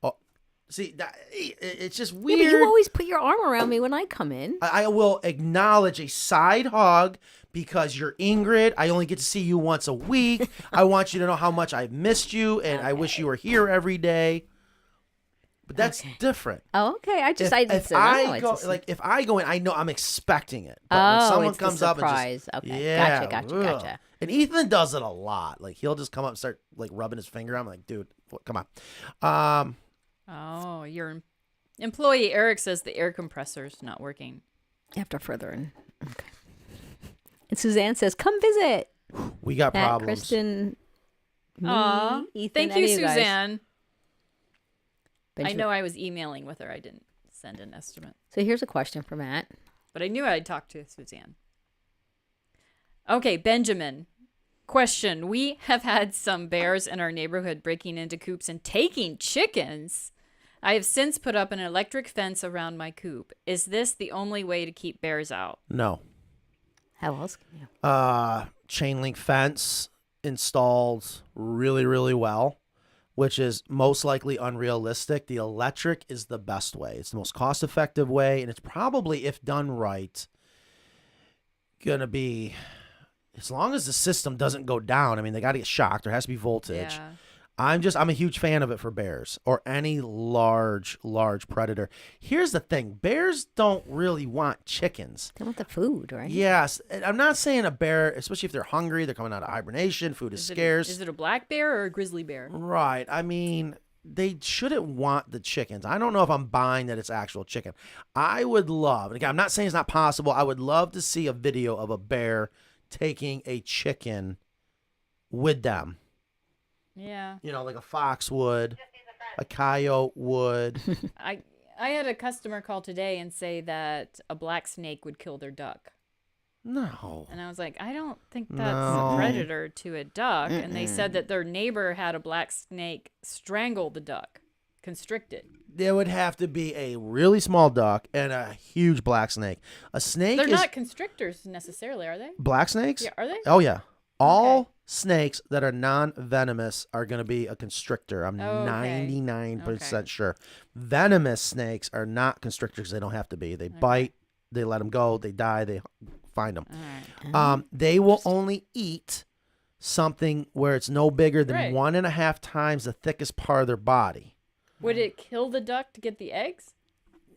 See, it's just Yeah, weird. but you always put your arm around me when I come in. I will acknowledge a side hug because you're Ingrid. I only get to see you once a week. I want you to know how much I've missed you, and I wish you were here every day. But that's different. Oh, okay. I just If I go, like if I go in, I know I'm expecting it. But when someone it's comes the up and surprise. just, Okay, yeah, gotcha. And Ethan does it a lot. Like he'll just come up and start like rubbing his finger. I'm like, dude, come on. Oh, your employee Eric says the air compressor's not working. After further in. Okay. And Suzanne says, "Come visit." We got Matt, problems. Kristen, me, Aw, Ethan, thank any you, of guys. Suzanne. I Benjamin- know I was emailing with her. I didn't send an estimate, So here's a question for Matt. but I knew I'd talk to Suzanne. Okay, Benjamin. Question. We have had some bears in our neighborhood breaking into coops and taking chickens. I have since put up an electric fence around my coop. Is this the only way to keep bears out? No. How else can you? Chain link fence installed really, really well, which is most likely unrealistic. The electric is the best way. It's the most cost effective way, and it's probably, if done right, gonna be, as long as the system doesn't go down. I mean, they got to get shocked. There has to be voltage. Yeah. I'm a huge fan of it for bears or any large predator. Here's the thing. Bears don't really want chickens. They want the food, right? Yes. And I'm not saying a bear, especially if they're hungry, they're coming out of hibernation, food is scarce. Is it a black bear or a grizzly bear? Right. I mean, they shouldn't want the chickens. I don't know if I'm buying that it's actual chicken. I would love, and again, I'm not saying it's not possible. I would love to see a video of a bear taking a chicken with them. Yeah. You know, like a fox would, a coyote would. I had a customer call today and say that a black snake would kill their duck. No. And I was like, I don't think that's No. a predator to a duck. And they said that their neighbor had a black snake strangle the duck, constrict it. There would have to be a really small duck and a huge black snake. A snake They're is not constrictors necessarily, are they? black snakes? Yeah, are they? Oh yeah. All snakes that are non-venomous are going to be a constrictor. I'm Oh, okay. 99% sure. Venomous snakes are not constrictors. They don't have to be. They bite. They let them go. They die. They find them. All right. They will only eat something where it's no bigger than Right. 1.5 times the thickest part of their body. Would it kill the duck to get the eggs?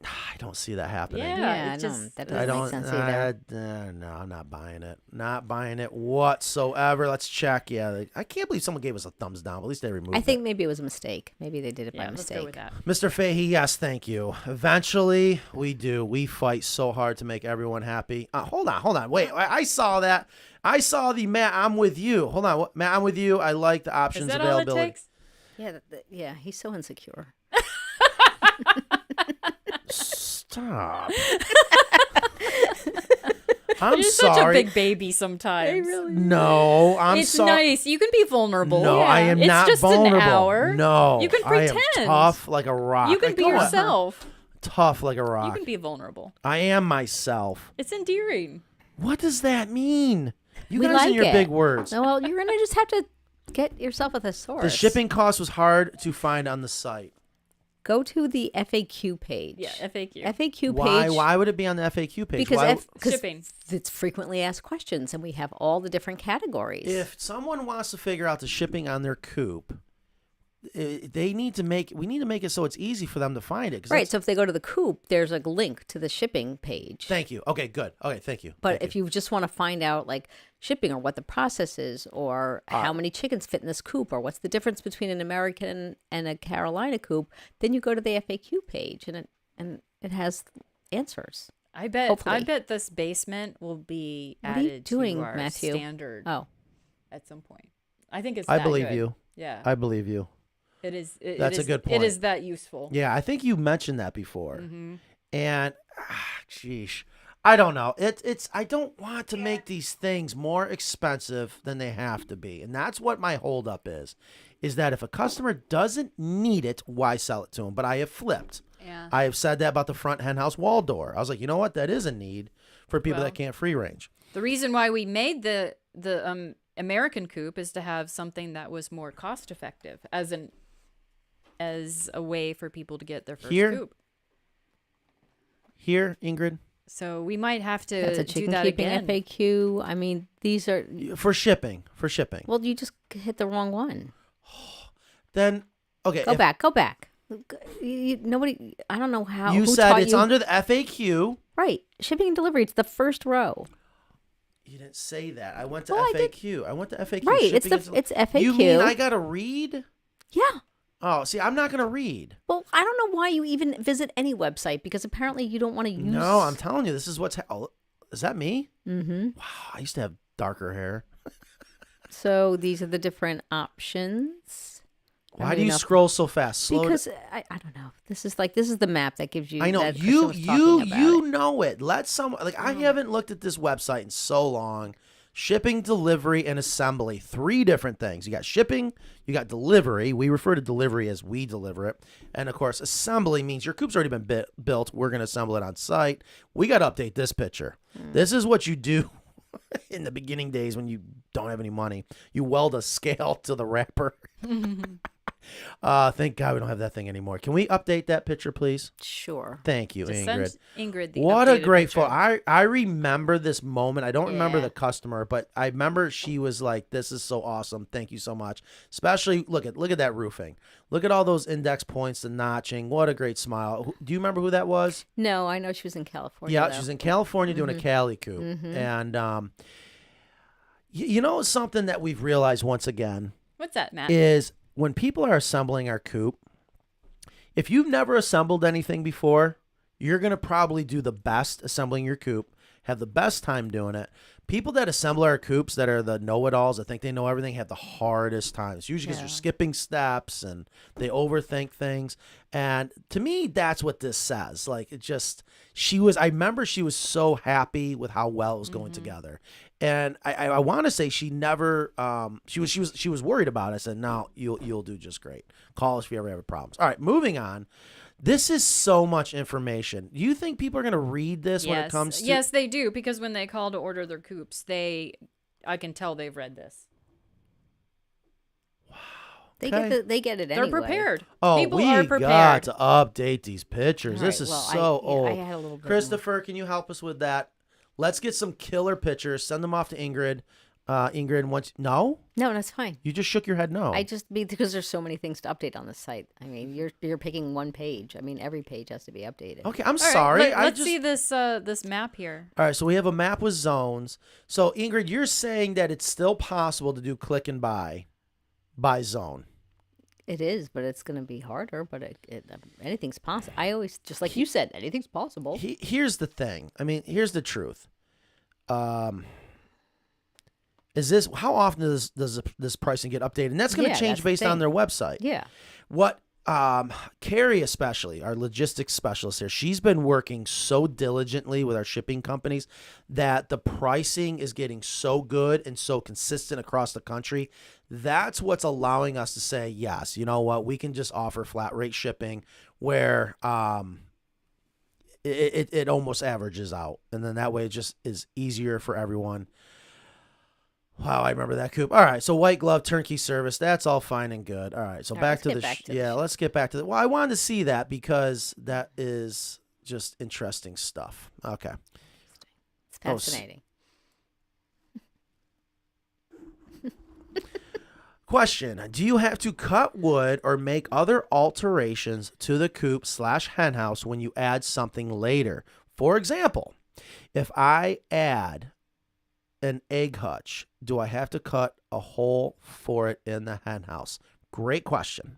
I don't see that happening. Yeah, I it don't- just that I doesn't don't. make sense either. No, I'm not buying it. Not buying it whatsoever. Let's check. Yeah, I can't believe someone gave us a thumbs down. But at least they removed I it. think maybe it was a mistake. Maybe they did it by let's mistake. go with that. Mr. Fahey, yes, thank you. Eventually, we do. We fight so hard to make everyone happy. Hold on. Wait, I saw that. I saw the Matt, I'm with you. Hold on. Matt, I'm with you. I like the options Is that all it availability. takes? Yeah, yeah, he's so insecure. Stop. I'm You're sorry. such a big baby sometimes. No, I'm it's sorry. nice. You can be vulnerable. No, I am it's not just vulnerable. An hour. No, You can pretend. I am tough like a rock. You can be Go on. yourself. Tough like a rock. You can be vulnerable. I am myself. It's endearing. What does that mean? You We guys like and your it. big words. No, well, you're gonna just have to get yourself a thesaurus. The shipping cost was hard to find on the site. Go to the FAQ page. Yeah, FAQ. FAQ Why? page. Why would it be on the FAQ page? Because Why, Shipping. it's frequently asked questions, and we have all the different categories. if someone wants to figure out the shipping on their coop, we need to make it so it's easy for them to find it. 'cause Right. that's- So if they go to the coop, there's a link to the shipping page. Thank you. Okay, good. Okay, thank you. But Thank if you just want to find out like shipping or what the process is or how many chickens fit in this coop or what's the difference between an American and a Carolina coop, then you go to the FAQ page and it has answers. I bet. Hopefully. This basement will be What are you added doing, to our Matthew? standard. Oh. At some point. I think it's. I that believe good. you. Yeah. I believe you. It is. That's a good point. It is that useful. Yeah, I think you mentioned that before. Mm-hmm. And sheesh, I don't know. It's I don't want to make these things more expensive than they have to be, and that's what my holdup is that if a customer doesn't need it, why sell it to them? But I have flipped. Yeah. I have said that about the front hen house wall door. I was like, you know what? That is a need for people Well, that can't free range. The reason why we made the American coop is to have something that was more cost effective as an as a way for people to get their first Here? coop. Here, Ingrid? So we might have to That's a do chicken that keeping again. FAQ. I mean, these are. For shipping. Well, you just hit the wrong one. Then, okay. Go back. Nobody. I don't know how. You who said taught it's you- under the FAQ. Right. Shipping and delivery. It's the first row. You didn't say that. I went to Well, I did. FAQ. I went to FAQ. Right, it's Shipping the- and it's FAQ. You mean I gotta read? Yeah. Oh, see, I'm not gonna read. Well, I don't know why you even visit any website because apparently you don't want to use. No, I'm telling you, this is what's. Is that me? Mm-hmm. Wow, I used to have darker hair. So these are the different options. Why do you scroll so fast? Slow Because I don't know. This is the map that gives you. I know that you Kristen was talking about it. know it. Let someone I haven't looked at this website in so long. Shipping, delivery, and assembly. 3 different things. You got shipping, you got delivery. We refer to delivery as we deliver it. And of course, assembly means your coop's already been built. We're going to assemble it on site. We got to update this picture. This is what you do in the beginning days when you don't have any money. You weld a scale to the wrapper. Thank God we don't have that thing anymore. Can we update that picture, please? Sure. Thank you, Just Ingrid. send Ingrid the What a updated great picture. photo. I remember this moment. I don't remember Yeah. the customer, but I remember she was like, "This is so awesome. Thank you so much." Especially look at that roofing. Look at all those index points, the notching. What a great smile. Do you remember who that was? No, I know she was in California. Yeah, though. she's in California doing a Cali Coop. And you know something that we've realized once again What's that, Matt? is when people are assembling our coop, if you've never assembled anything before, you're going to probably do the best assembling your coop, have the best time doing it. People that assemble our coops that are the know-it-alls that think they know everything have the hardest times, usually because they're skipping steps and they overthink things. And to me, that's what this says. Like, it just, I remember she was so happy with how well it was going together. And I want to say she never, she was worried about it. I said, no, you'll do just great. Call us if you ever have problems. All right, moving on. This is so much information. Do you think people are going to read this when it comes to? Yes, they do, because when they call to order their coops, I can tell they've read this. They get it anyway. They're prepared. Oh, People we are prepared. got to update these pictures. All This right, is well, so old. I had a little bit Christopher, can you help us with that? Let's get some killer pictures. Send them off to Ingrid. Ingrid, no, that's fine. you just shook your head. No, Because there's so many things to update on the site. I mean, you're picking one page. I mean, every page has to be updated. Okay, I'm All right, sorry. let's see this map here. All right, so we have a map with zones. So Ingrid, you're saying that it's still possible to do click and buy zone. It is, but it's going to be harder. But anything's possible. I always, just like you said, anything's possible. Here's the thing. I mean, here's the truth. How often does this pricing get updated? And that's going to change that's the based on thing. their website. Yeah. What Carrie, especially our logistics specialist here, she's been working so diligently with our shipping companies that the pricing is getting so good and so consistent across the country. That's what's allowing us to say, yes, you know what, we can just offer flat rate shipping where it almost averages out. And then that way it just is easier for everyone. Wow, I remember that coop. All right, so white glove turnkey service, that's all fine and good. All right, so let's get back to the. Well, I wanted to see that because that is just interesting stuff. Okay, It's fascinating. Question: do you have to cut wood or make other alterations to the coop / hen house when you add something later? For example, if I add an egg hutch, do I have to cut a hole for it in the hen house? Great question.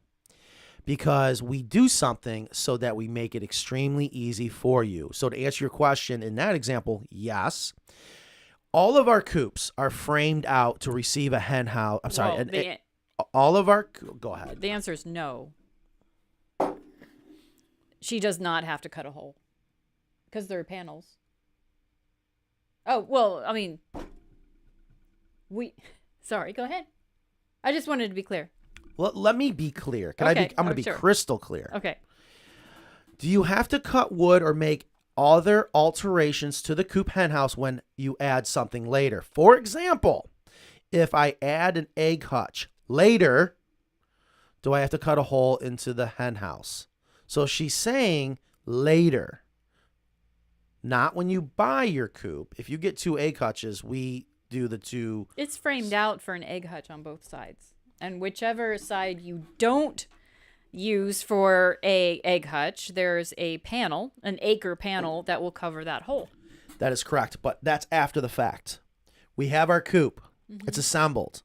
Because we do something so that we make it extremely easy for you. So to answer your question in that example, yes. All of our coops are framed out to receive a hen house. I'm sorry. All of our... Go ahead. The answer is no. She does not have to cut a hole because they're panels. Oh, well, I mean, sorry, go ahead. I just wanted to be clear. Well, let me be clear. I'm going to be crystal clear. Okay. Do you have to cut wood or make other alterations to the coop hen house when you add something later? For example, if I add an egg hutch later, do I have to cut a hole into the hen house? So she's saying later, not when you buy your coop. If you get 2 egg hutches, we do the 2. It's framed out for an egg hutch on both sides. And whichever side you don't use for a egg hutch, there's a panel, an acre panel that will cover that hole. That is correct, but that's after the fact. We have our coop. Mm-hmm. It's assembled.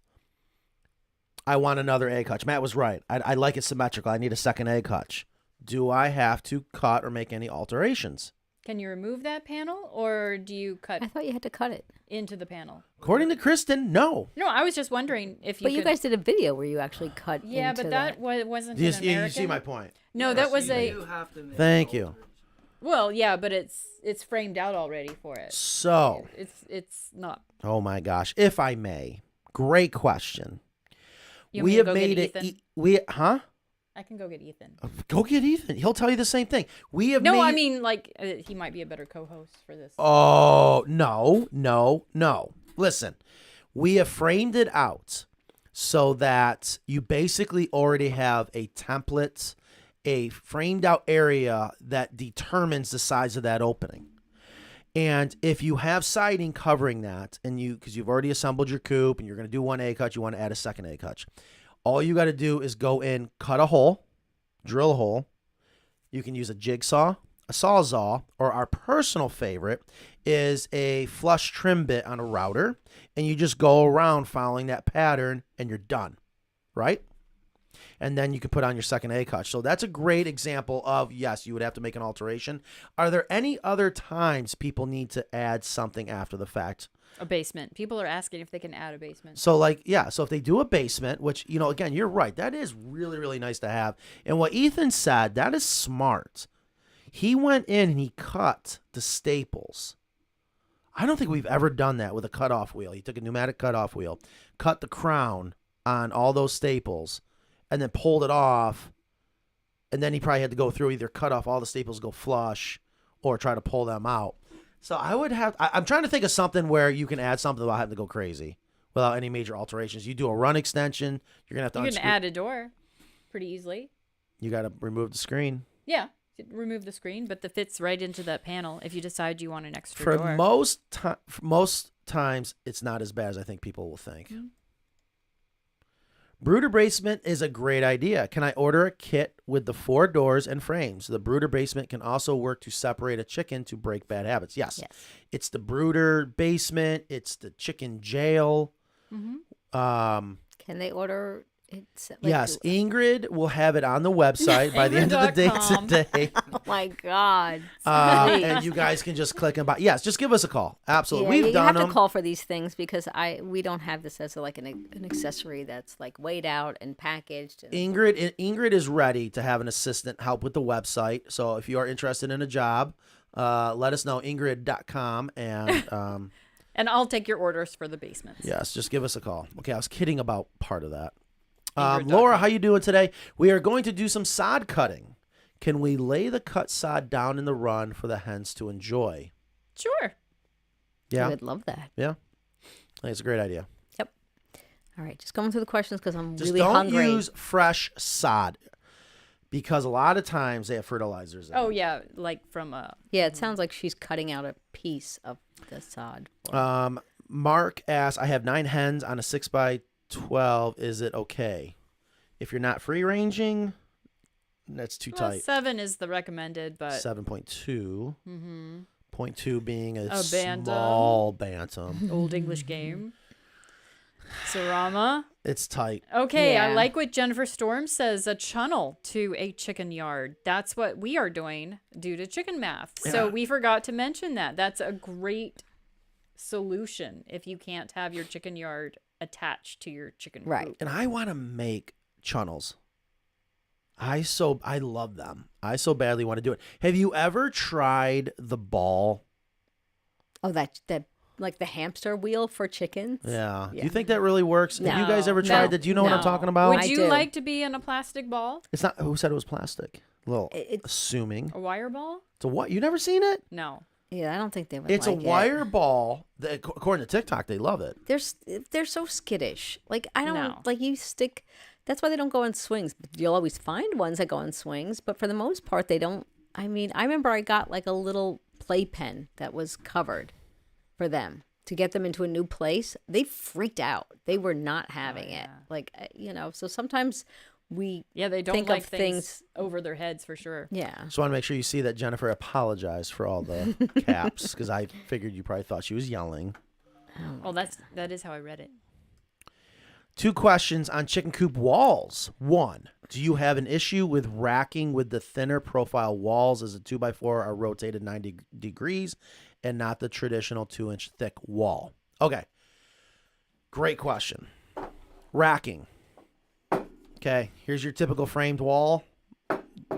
I want another egg hutch. Matt was right. I like it symmetrical. I need a second egg hutch. Do I have to cut or make any alterations? Can you remove that panel, or do you cut I thought you had to cut it. into the panel? According to Kristen, no. No, I was just wondering if you But you could... guys did a video where you actually cut Yeah, into but that wasn't You, an American... you see my point. No, that was a... You have to make Thank you. Well, yeah, but it's framed out already for it. So, It's not... oh my gosh, if I may, great question. You We want me to have go made get it. Ethan? Huh? I can go get Ethan. Go get Ethan. He'll tell you the same thing. We have No, made I mean, like, he might be a better co-host for this. Oh, no. Listen, we have framed it out so that you basically already have a template, a framed out area that determines the size of that opening. And if you have siding covering that, and because you've already assembled your coop and you're going to do 1 egg hutch, you want to add a second egg hutch. All you got to do is go in, cut a hole, drill a hole. You can use a jigsaw, a sawzall, or our personal favorite is a flush trim bit on a router, and you just go around following that pattern, and you're done, right? And then you can put on your second egg hutch. So that's a great example of, yes, you would have to make an alteration. Are there any other times people need to add something after the fact? A basement. People are asking if they can add a basement. So so if they do a basement, which, again, you're right. That is really, really nice to have. And what Ethan said, that is smart. He went in and he cut the staples. I don't think we've ever done that with a cutoff wheel. He took a pneumatic cutoff wheel, cut the crown on all those staples, and then pulled it off. And then he probably had to go through either cut off all the staples, go flush, or try to pull them out. So I'm trying to think of something where you can add something without having to go crazy, without any major alterations. You do a run extension, you're going to have to You can add a door pretty easily. You got to remove the screen. Yeah, remove the screen, but the fits right into that panel if you decide you want an extra For door. most times, it's not as bad as I think people will think. Mm-hmm. Brooder basement is a great idea. Can I order a kit with the 4 doors and frames? The brooder basement can also work to separate a chicken to break bad habits. Yes. It's the brooder basement. It's the chicken jail. Mm-hmm. Can they order it? Yes. Ingrid will have it on the website by the end of the day today. Oh, my God. And you guys can just click and buy. Yes, just give us a call. Absolutely. Yeah, We've done you have them. to call for these things because we don't have this as an accessory that's like weighed out and packaged. And... Ingrid is ready to have an assistant help with the website. So if you are interested in a job, let us know, ingrid.com. And and I'll take your orders for the basements. Yes, just give us a call. Okay, I was kidding about part of that. Laura, how you doing today? We are going to do some sod cutting. Can we lay the cut sod down in the run for the hens to enjoy? Sure. Yeah. I would love that. Yeah. I think it's a great idea. Yep. All right, just going through the questions because I'm just really don't hungry. Use fresh sod because a lot of times they have fertilizers in Oh, it. yeah, like from a... Yeah, it sounds like she's cutting out a piece of the sod. Mark asks, I have 9 hens on a 6x12. Is it okay? If you're not free ranging, that's too tight. 7 is the recommended, but 7.2. Mm-hmm. 0.2 being a bantam. Small bantam. Old English game. Sarama. It's tight. Okay, Yeah. I like what Jennifer Storm says, a chunnel to a chicken yard. That's what we are doing due to chicken math. So Yeah. we forgot to mention that. That's a great solution if you can't have your chicken yard attached to your chicken Right. coop. And I want to make chunnels. I love them. I so badly want to do it. Have you ever tried the ball? Oh, that like the hamster wheel for chickens? Yeah. Yeah. Do you think that really works? No. Have you guys ever No. tried that? Do you know what I'm No. talking about? Would I you do. like to be in a plastic ball? It's not. Who said it was plastic? Well, It's assuming. A wire ball? It's a what? You never seen it? No. Yeah, I don't think they would It's like a wire ball. That, according to TikTok, they love it. They're so skittish. Like I don't No. like you stick That's why they don't go on swings. You'll always find ones that go on swings, but for the most part, they don't. I mean, I remember I got like a little playpen that was covered for them to get them into a new place. They freaked out. They were not having it. Like, so sometimes they don't think like of things over their heads for sure. Yeah. Just want to make sure you see that Jennifer apologized for all the caps because I figured you probably thought she was yelling. Well, that is how I read it. 2 questions on chicken coop walls. 1, do you have an issue with racking with the thinner profile walls as a 2x4 are rotated 90 degrees and not the traditional 2-inch thick wall? Okay. Great question. Racking. Okay. Here's your typical framed wall.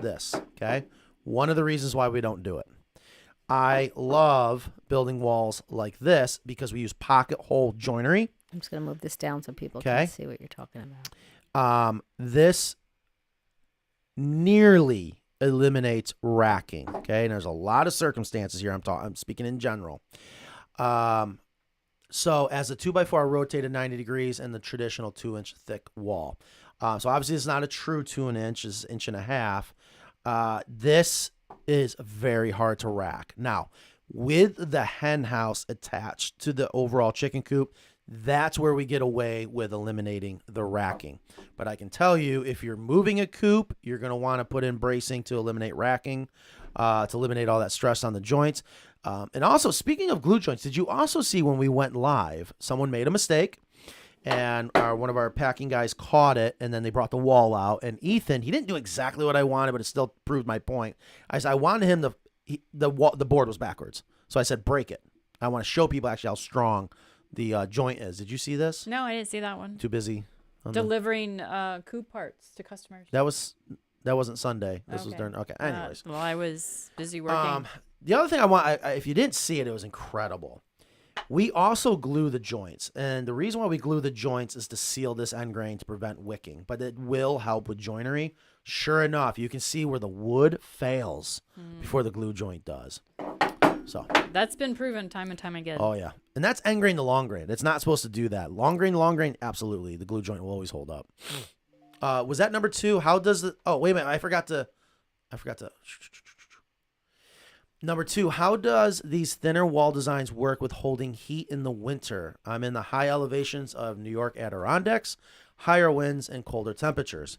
This. Okay. One of the reasons why we don't do it. I love building walls like this because we use pocket hole joinery. I'm just going to move this down so people Okay. can see what you're talking about. This nearly eliminates racking. Okay, and there's a lot of circumstances here. I'm speaking in general. So as a 2x4 are rotated 90 degrees and the traditional 2-inch thick wall. So obviously it's not a true 2-inch, it's 1.5 inches. This is very hard to rack. Now, with the hen house attached to the overall chicken coop, that's where we get away with eliminating the racking. But I can tell you, if you're moving a coop, you're going to want to put in bracing to eliminate racking, to eliminate all that stress on the joints. And also, speaking of glue joints, did you also see when we went live, someone made a mistake, and one of our packing guys caught it, and then they brought the wall out. And Ethan, he didn't do exactly what I wanted, but it still proved my point. I wanted him the board was backwards, so I said break it. I want to show people actually how strong the joint is. Did you see this? No, I didn't see that one. Too busy Delivering coop parts to customers. That wasn't Sunday. This was during. Okay. Anyways, well, I was busy working. The other thing I want, if you didn't see it, it was incredible. We also glue the joints, and the reason why we glue the joints is to seal this end grain to prevent wicking, but it will help with joinery. Sure enough, you can see where the wood fails before the glue joint does. So that's been proven time and time again. Oh yeah, and that's end grain to long grain. It's not supposed to do that. Long grain, absolutely. The glue joint will always hold up. Was that number 2? How does the? Oh wait a minute, I forgot to. Number 2, how does these thinner wall designs work with holding heat in the winter? I'm in the high elevations of New York Adirondacks, higher winds and colder temperatures.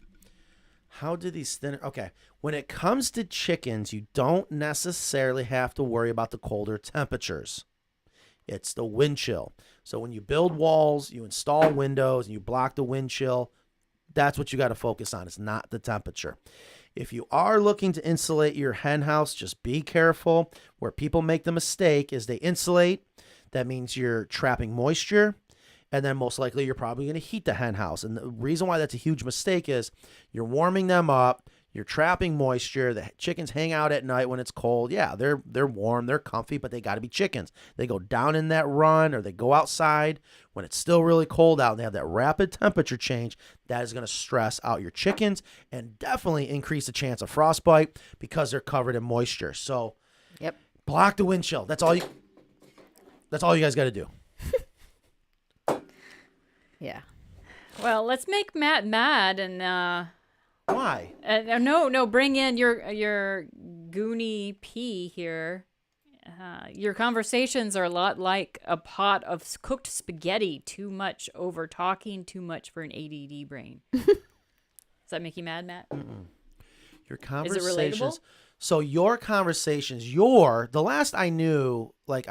How do these thinner... Okay, when it comes to chickens, you don't necessarily have to worry about the colder temperatures. It's the wind chill. So when you build walls, you install windows, and you block the wind chill, that's what you got to focus on. It's not the temperature. If you are looking to insulate your hen house, just be careful. Where people make the mistake is they insulate. That means you're trapping moisture. And then most likely you're probably going to heat the hen house. And the reason why that's a huge mistake is you're warming them up. You're trapping moisture. The chickens hang out at night when it's cold. Yeah, they're warm. They're comfy, but they got to be chickens. They go down in that run or they go outside when it's still really cold out and they have that rapid temperature change. That is going to stress out your chickens and definitely increase the chance of frostbite because they're covered in moisture. So yep, block the wind chill. That's all you guys got to do. Yeah. Well, let's make Matt mad and why? No, bring in your Goonie P here. Your conversations are a lot like a pot of cooked spaghetti. Too much over talking, too much for an ADD brain. Does that make you mad, Matt? Mm-mm. Your conversations. Is it relatable? So your conversations, the last I knew, like,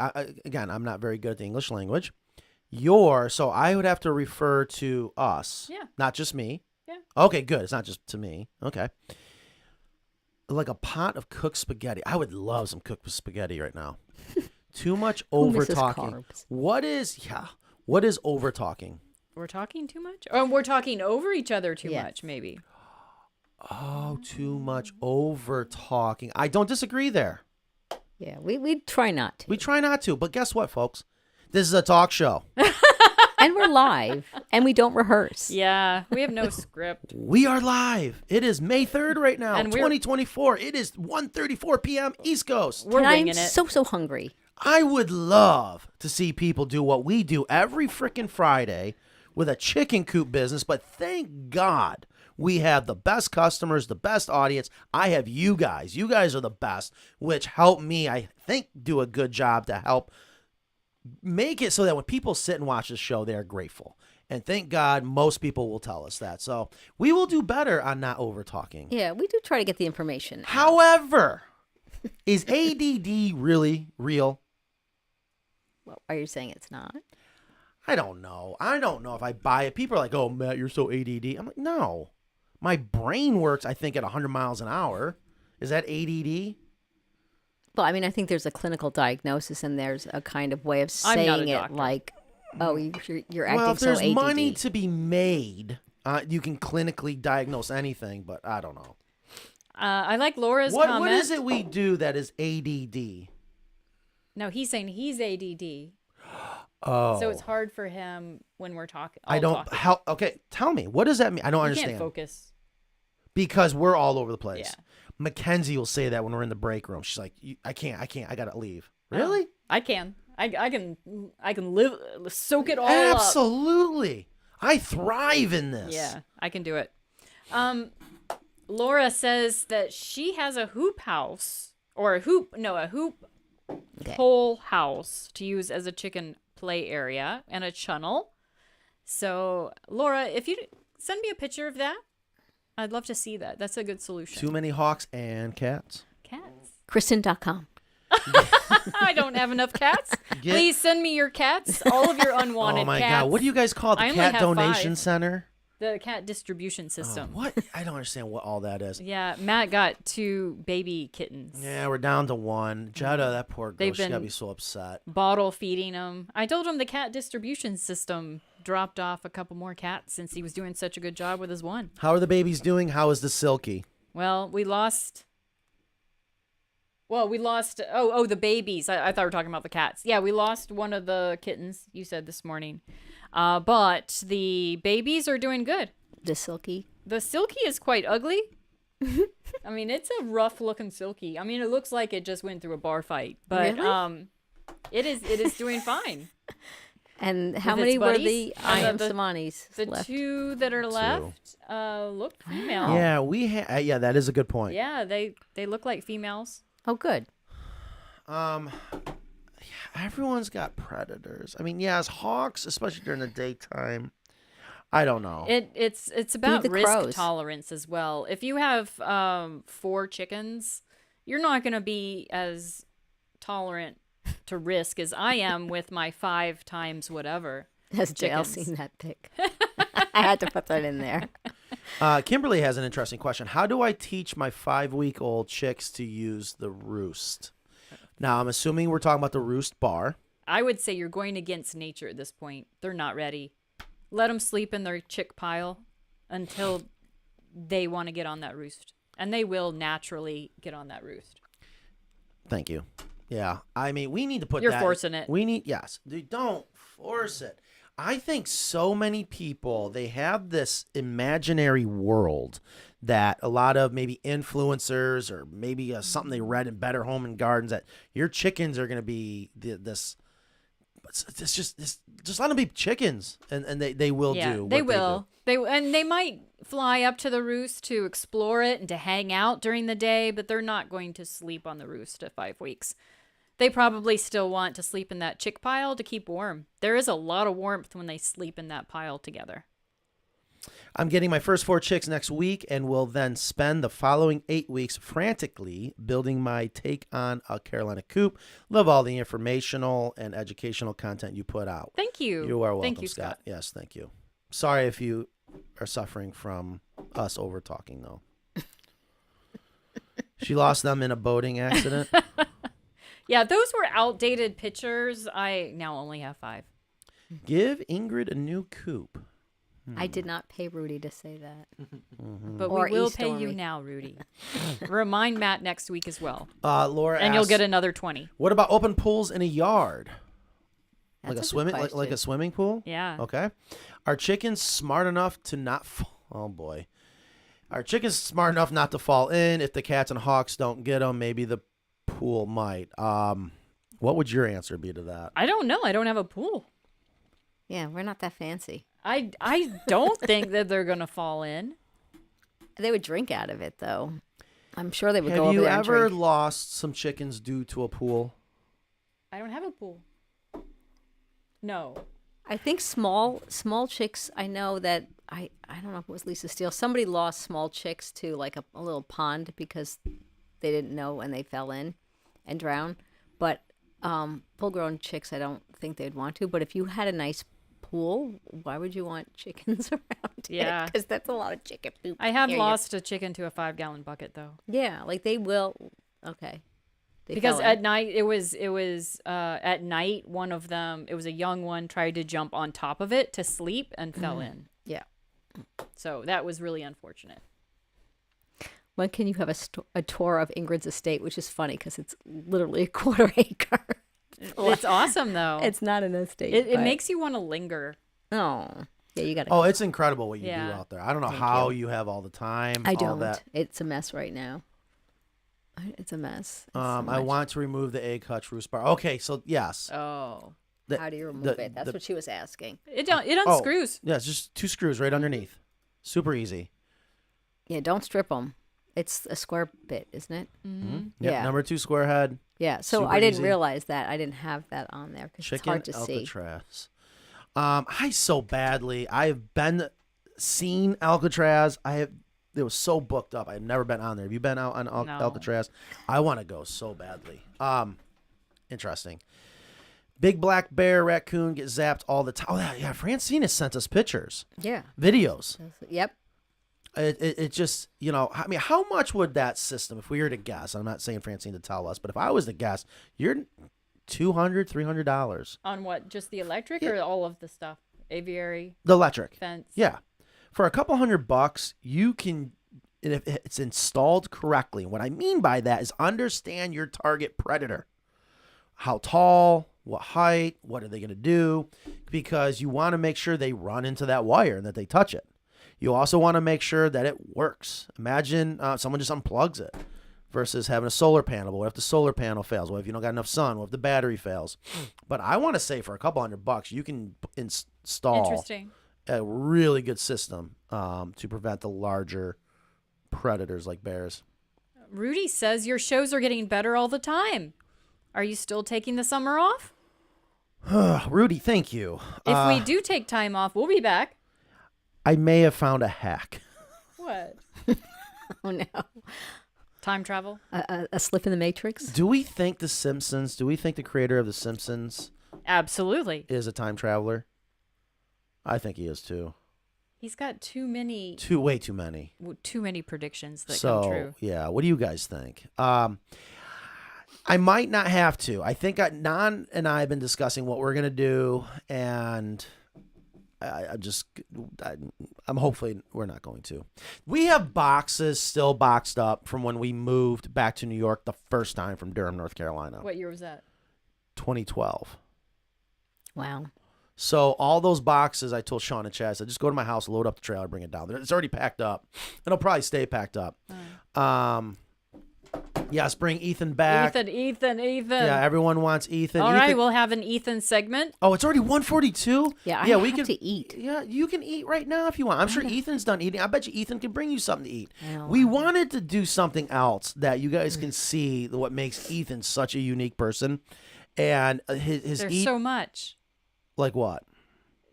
again, I'm not very good at the English language. So I would have to refer to us. Yeah. Not just me. Yeah. Okay, good. It's not just to me. Okay. Like a pot of cooked spaghetti. I would love some cooked spaghetti right now. Too much over talking. What is over talking? We're talking too much? Or we're talking over each other too much, maybe. Oh, too much over talking. I don't disagree there. Yeah, we try not to. We try not to, but guess what, folks? This is a talk show. And we're live, and we don't rehearse. Yeah, we have no script. We are live. It is May 3rd right now, and 2024. It is 1:34 p.m. East Coast. We're winging it. I'm so hungry. I would love to see people do what we do every freaking Friday with a chicken coop business, but thank God We have the best customers, the best audience. I have you guys. You guys are the best, which help me, I think, do a good job to help make it so that when people sit and watch the show, they're grateful. And thank God most people will tell us that. So we will do better on not over talking. Yeah, we do try to get the information. However, is ADD really real? Well, are you saying it's not? I don't know. I don't know if I buy it. People are like, oh, Matt, you're so ADD. I'm like, no. My brain works, I think, at 100 miles an hour. Is that ADD? Well, I mean, I think there's a clinical diagnosis and there's a kind of way of I'm not a saying it doctor. like, oh, you're acting so ADD. Well, if there's money to be made, you can clinically diagnose anything, but I don't know. I like Laura's comment. What is it we do that is ADD? No, he's saying he's ADD. Oh. So it's hard for him when we're talking. I don't. How? Okay, tell me. What does that mean? I don't You understand. can't focus. Because we're all over the place. Yeah. Mackenzie will say that when we're in the break room. She's like, I can't. I gotta leave. Really? I can. I can live, soak it all up. Absolutely. I thrive in this. Yeah, I can do it. Laura says that she has a hoop house or a hoop hole house to use as a chicken play area and a chunnel. So, Laura, if you send me a picture of that, I'd love to see that. That's a good solution. Too many hawks and cats. Cats. Kristen.com. I don't have enough cats. Please send me your cats, all of your unwanted cats. Oh my God. What do you guys call it? I The only Cat have Donation 5. Center? The cat distribution system. What? I don't understand what all that is. Yeah, Matt got 2 baby kittens. Yeah, we're down to 1. Jetta, that poor girl, They've she's got to been be so upset. Bottle feeding them. I told him the cat distribution system dropped off a couple more cats since he was doing such a good job with his one. How are the babies doing? How is the Silky? Well, we lost. Oh, the babies. I thought we were talking about the cats. Yeah, we lost one of the kittens, you said this morning. But the babies are doing good. The Silky. The Silky is quite ugly. I mean, it's a rough looking Silky. I mean, it looks like it just went through a bar fight, but Really? it is doing fine. And how With many its were buddies? the I am The Samanis The left? 2 that are left look female. Yeah, yeah, that is a good point. Yeah, they look like females. Oh, good. Everyone's got predators. I mean, yes, hawks, especially during the daytime. I don't know. It's about the risk crows. tolerance as well. If you have 4 chickens, you're not going to be as tolerant to risk as I am with my 5 times whatever. Has JL chickens. seen that pic? I had to put that in there. Kimberly has an interesting question. How do I teach my 5-week-old chicks to use the roost? Now, I'm assuming we're talking about the roost bar. I would say you're going against nature at this point. They're not ready. Let them sleep in their chick pile until they want to get on that roost. And they will naturally get on that roost. Thank you. Yeah. I mean, we need to put You're that. forcing it. Yes. Don't force it. I think so many people, they have this imaginary world that a lot of maybe influencers or maybe something they read in Better Home and Gardens that your chickens are going to be this. It's just let them be chickens, and they will do. They what will. They might fly up to the roost to explore it and to hang out during the day, but they're not going to sleep on the roost at 5 weeks. They probably still want to sleep in that chick pile to keep warm. There is a lot of warmth when they sleep in that pile together. I'm getting my first 4 chicks next week and will then spend the following 8 weeks frantically building my take on a Carolina coop. Love all the informational and educational content you put out. Thank you. You are welcome, Thank you, Scott. Scott. Yes, thank you. Sorry if you are suffering from us over talking, though. She lost them in a boating accident. Yeah, those were outdated pictures. I now only have 5. Give Ingrid a new coop. I did not pay Rudy to say that. But Or we will East pay you Stormy. now, Rudy. Remind Matt next week as well. Laura And you'll asks, get another 20. What about open pools in a yard? That's Like a good swimming, like a question. swimming pool? Yeah. Okay. Are chickens smart enough to not fall? Oh boy. Are chickens smart enough not to fall in? If the cats and hawks don't get them, maybe the pool might. What would your answer be to that? I don't know. I don't have a pool. Yeah, we're not that fancy. I don't think that they're going to fall in. They would drink out of it, though. I'm sure they would Have go over you there and ever drink. lost some chickens due to a pool? I don't have a pool. No. I think small chicks. I know that I don't know if it was Lisa Steele. Somebody lost small chicks to like a little pond because they didn't know and they fell in and drowned. But full-grown chicks, I don't think they'd want to. But if you had a nice pool, why would you want chickens around? Yeah. Because that's a lot of chicken poop. I have Here you- lost a chicken to a 5-gallon bucket though. Yeah, like they will. Okay. They Because fell at in. night it was at night one of them, it was a young one, tried to jump on top of it to sleep and fell in. Yeah. So that was really unfortunate. When can you have a tour of Ingrid's estate, which is funny because it's literally a quarter acre. It's awesome though. It's not an estate. It but- makes you want to linger. Oh, yeah, you got to. Oh, it's incredible what you do Yeah. out there. I don't know Thank how you. you have all the time. I all don't. That. It's a mess right now. It's a mess. It's so I much. want to remove the egg hutch roost bar. Okay, so yes. Oh. The- How do you remove the- it? That's the- what she was asking. It Oh, unscrews. Yeah, it's just 2 screws right underneath. Super easy. Yeah, don't strip them. It's a square bit, isn't it? Yep, Yeah. number 2 square head. Yeah. So Super I didn't easy. realize that. I didn't have that on there because it's Chicken hard to see. Alcatraz. I so badly. I've seen Alcatraz. It was so booked up. I've never been on there. Have you been out on No. Alcatraz? I want to go so badly. Interesting. Big black bear, raccoon get zapped all the time. Oh yeah, Francine has sent us pictures, Yeah. videos. Yep. It just, I mean, how much would that system, if we were to guess, I'm not saying Francine to tell us, but if I was to guess, you're $200, $300. On what? Just the electric Yeah. or all of the stuff? Aviary, The electric. fence. Yeah. For a couple $100, you can, and if it's installed correctly. What I mean by that is understand your target predator. How tall, what height, what are they going to do? Because you want to make sure they run into that wire and that they touch it. You also want to make sure that it works. Imagine someone just unplugs it versus having a solar panel. But what if the solar panel fails? What if you don't got enough sun? What if the battery fails? But I want to say for a couple $100, you can install Interesting. a really good system to prevent the larger predators like bears. Rudy says your shows are getting better all the time. Are you still taking the summer off? Rudy, thank you. If we do take time off, we'll be back. I may have found a hack. What? Oh no. Time travel? A slip in the matrix. Do we think the creator of The Simpsons Absolutely. is a time traveler? I think he is too. He's got way Too many. too many predictions that So, come true. yeah, what do you guys think? I might not have to. I think Nan and I have been discussing what we're going to do, and I'm hopefully we're not going to. We have boxes still boxed up from when we moved back to New York the first time from Durham, North Carolina. What year was that? 2012. Wow. So all those boxes, I told Sean and Chad, I said, just go to my house, load up the trailer, bring it down. It's already packed up. It'll probably stay packed up. Yes, bring Ethan back. Ethan. Yeah, everyone wants Ethan. All right, Ethan- we'll have an Ethan segment. Oh, it's already 1:42? Yeah, I yeah, have to eat. Yeah, you can eat right now if you want. I'm sure Ethan's done eating. I bet you Ethan can bring you something to eat. I know. We wanted to do something else that you guys can see what makes Ethan such a unique person. And his There's so much. Like what?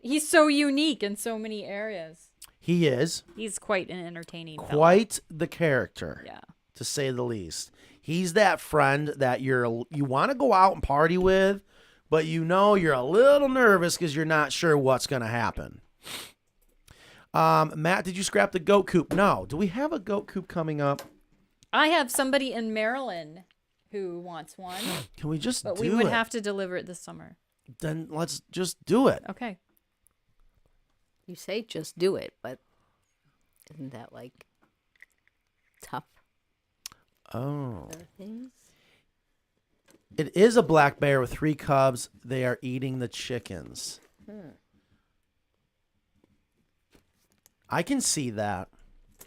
He's so unique in so many areas. He is. He's quite an entertaining fellow. Quite the character. Yeah. To say the least. He's that friend that you want to go out and party with, but you're a little nervous because you're not sure what's going to happen. Matt, did you scrap the goat coop? No. Do we have a goat coop coming up? I have somebody in Maryland who wants one. Can we just do it? But we would have to deliver it this summer. Then let's just do it. Okay. You say just do it, but isn't that like tough? Oh. Other things? It is a black bear with 3 cubs. They are eating the chickens. I can see that.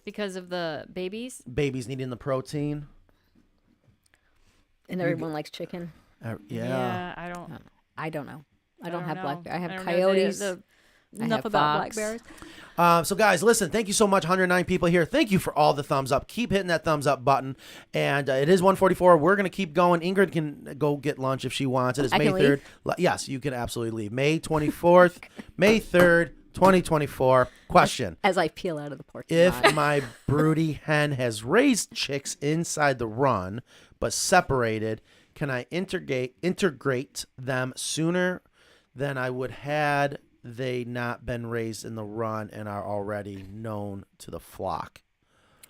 Because of the babies? Babies needing the protein. And everyone likes chicken. Yeah. Yeah, I don't I don't know. I don't have know. black bear. I have don't know. coyotes. The I Enough have about Fox. black bears. So guys, listen, thank you so much. 109 people here. Thank you for all the thumbs up. Keep hitting that thumbs up button. And it is 1:44. We're going to keep going. Ingrid can go get lunch if she wants. It is May 3rd. Yes, you can absolutely leave. May 24th, May 3rd, 2024. Question. As I peel out of the porch. If my broody hen has raised chicks inside the run but separated, can I integrate them sooner than I would had they not been raised in the run and are already known to the flock?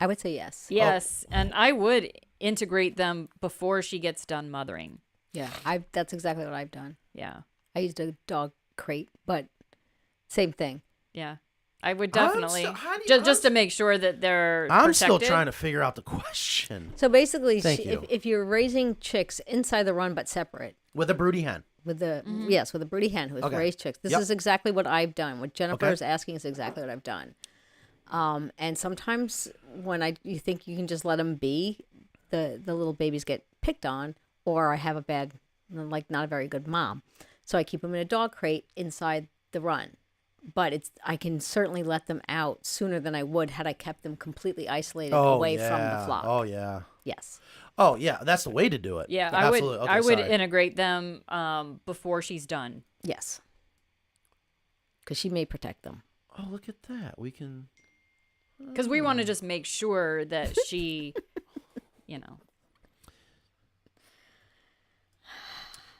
I would say yes. Yes, and I would integrate them before she gets done mothering. Yeah, that's exactly what I've done. Yeah. I used a dog crate, but same thing. Yeah. I would definitely still- just to make sure that they're I'm still protected. trying to figure out the question. So basically, Thank you. if you're raising chicks inside the run but separate, With a broody hen. with the Mm-hmm. yes, with a broody hen who has Okay. raised chicks, this Yep. is exactly what I've done. What Jennifer Okay. is asking is exactly what I've done. And sometimes when you think you can just let them be, the little babies get picked on, or I have a bad, not a very good mom, so I keep them in a dog crate inside the run. But I can certainly let them out sooner than I would had I kept them completely isolated away from the flock. Oh, yeah. Yes. Oh, yeah. That's the way to do it. Yeah, Absolutely. Okay, I would sorry. integrate them before she's done. Yes. Because she may protect them. Oh, look at that. We can... Because we want to just make sure that she, you know.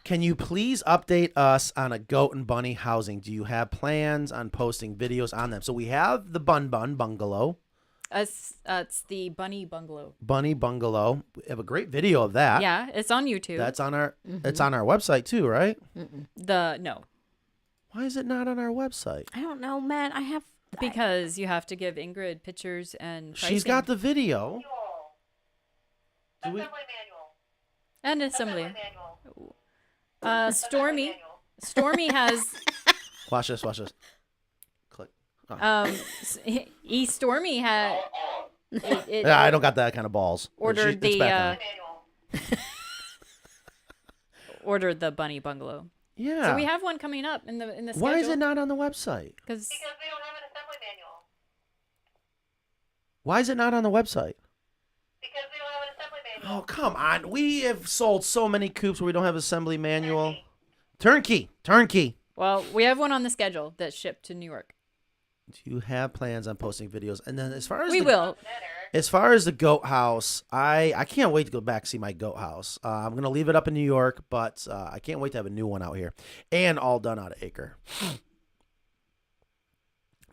Can you please update us on a goat and bunny housing? Do you have plans on posting videos on them? So we have the Bun Bungalow. It's the bunny bungalow. Bunny Bungalow. We have a great video of that. Yeah, it's on YouTube. That's on our it's on our website too, right? No. Why is it not on our website? I don't know, man. I have... Because you have to give Ingrid pictures and pricing. She's got the video. Do we... And assembly. Stormy has Watch this. Click. Oh. Stormy had Yeah, I don't got that kind of balls. ordered It's back on. ordered the bunny bungalow. Yeah. So we have one coming up in the schedule. Why is it not on the website? Because we don't have an assembly manual. Why is it not on the website? Because we don't have an assembly manual. Oh, come on. We have sold so many coops where we don't have assembly manual. Turnkey. Well, we have one on the schedule that's shipped to New York. Do you have plans on posting videos? And then as far as As far as the goat house, I can't wait to go back and see my goat house. I'm going to leave it up in New York, but I can't wait to have a new one out here. And all done out of acre.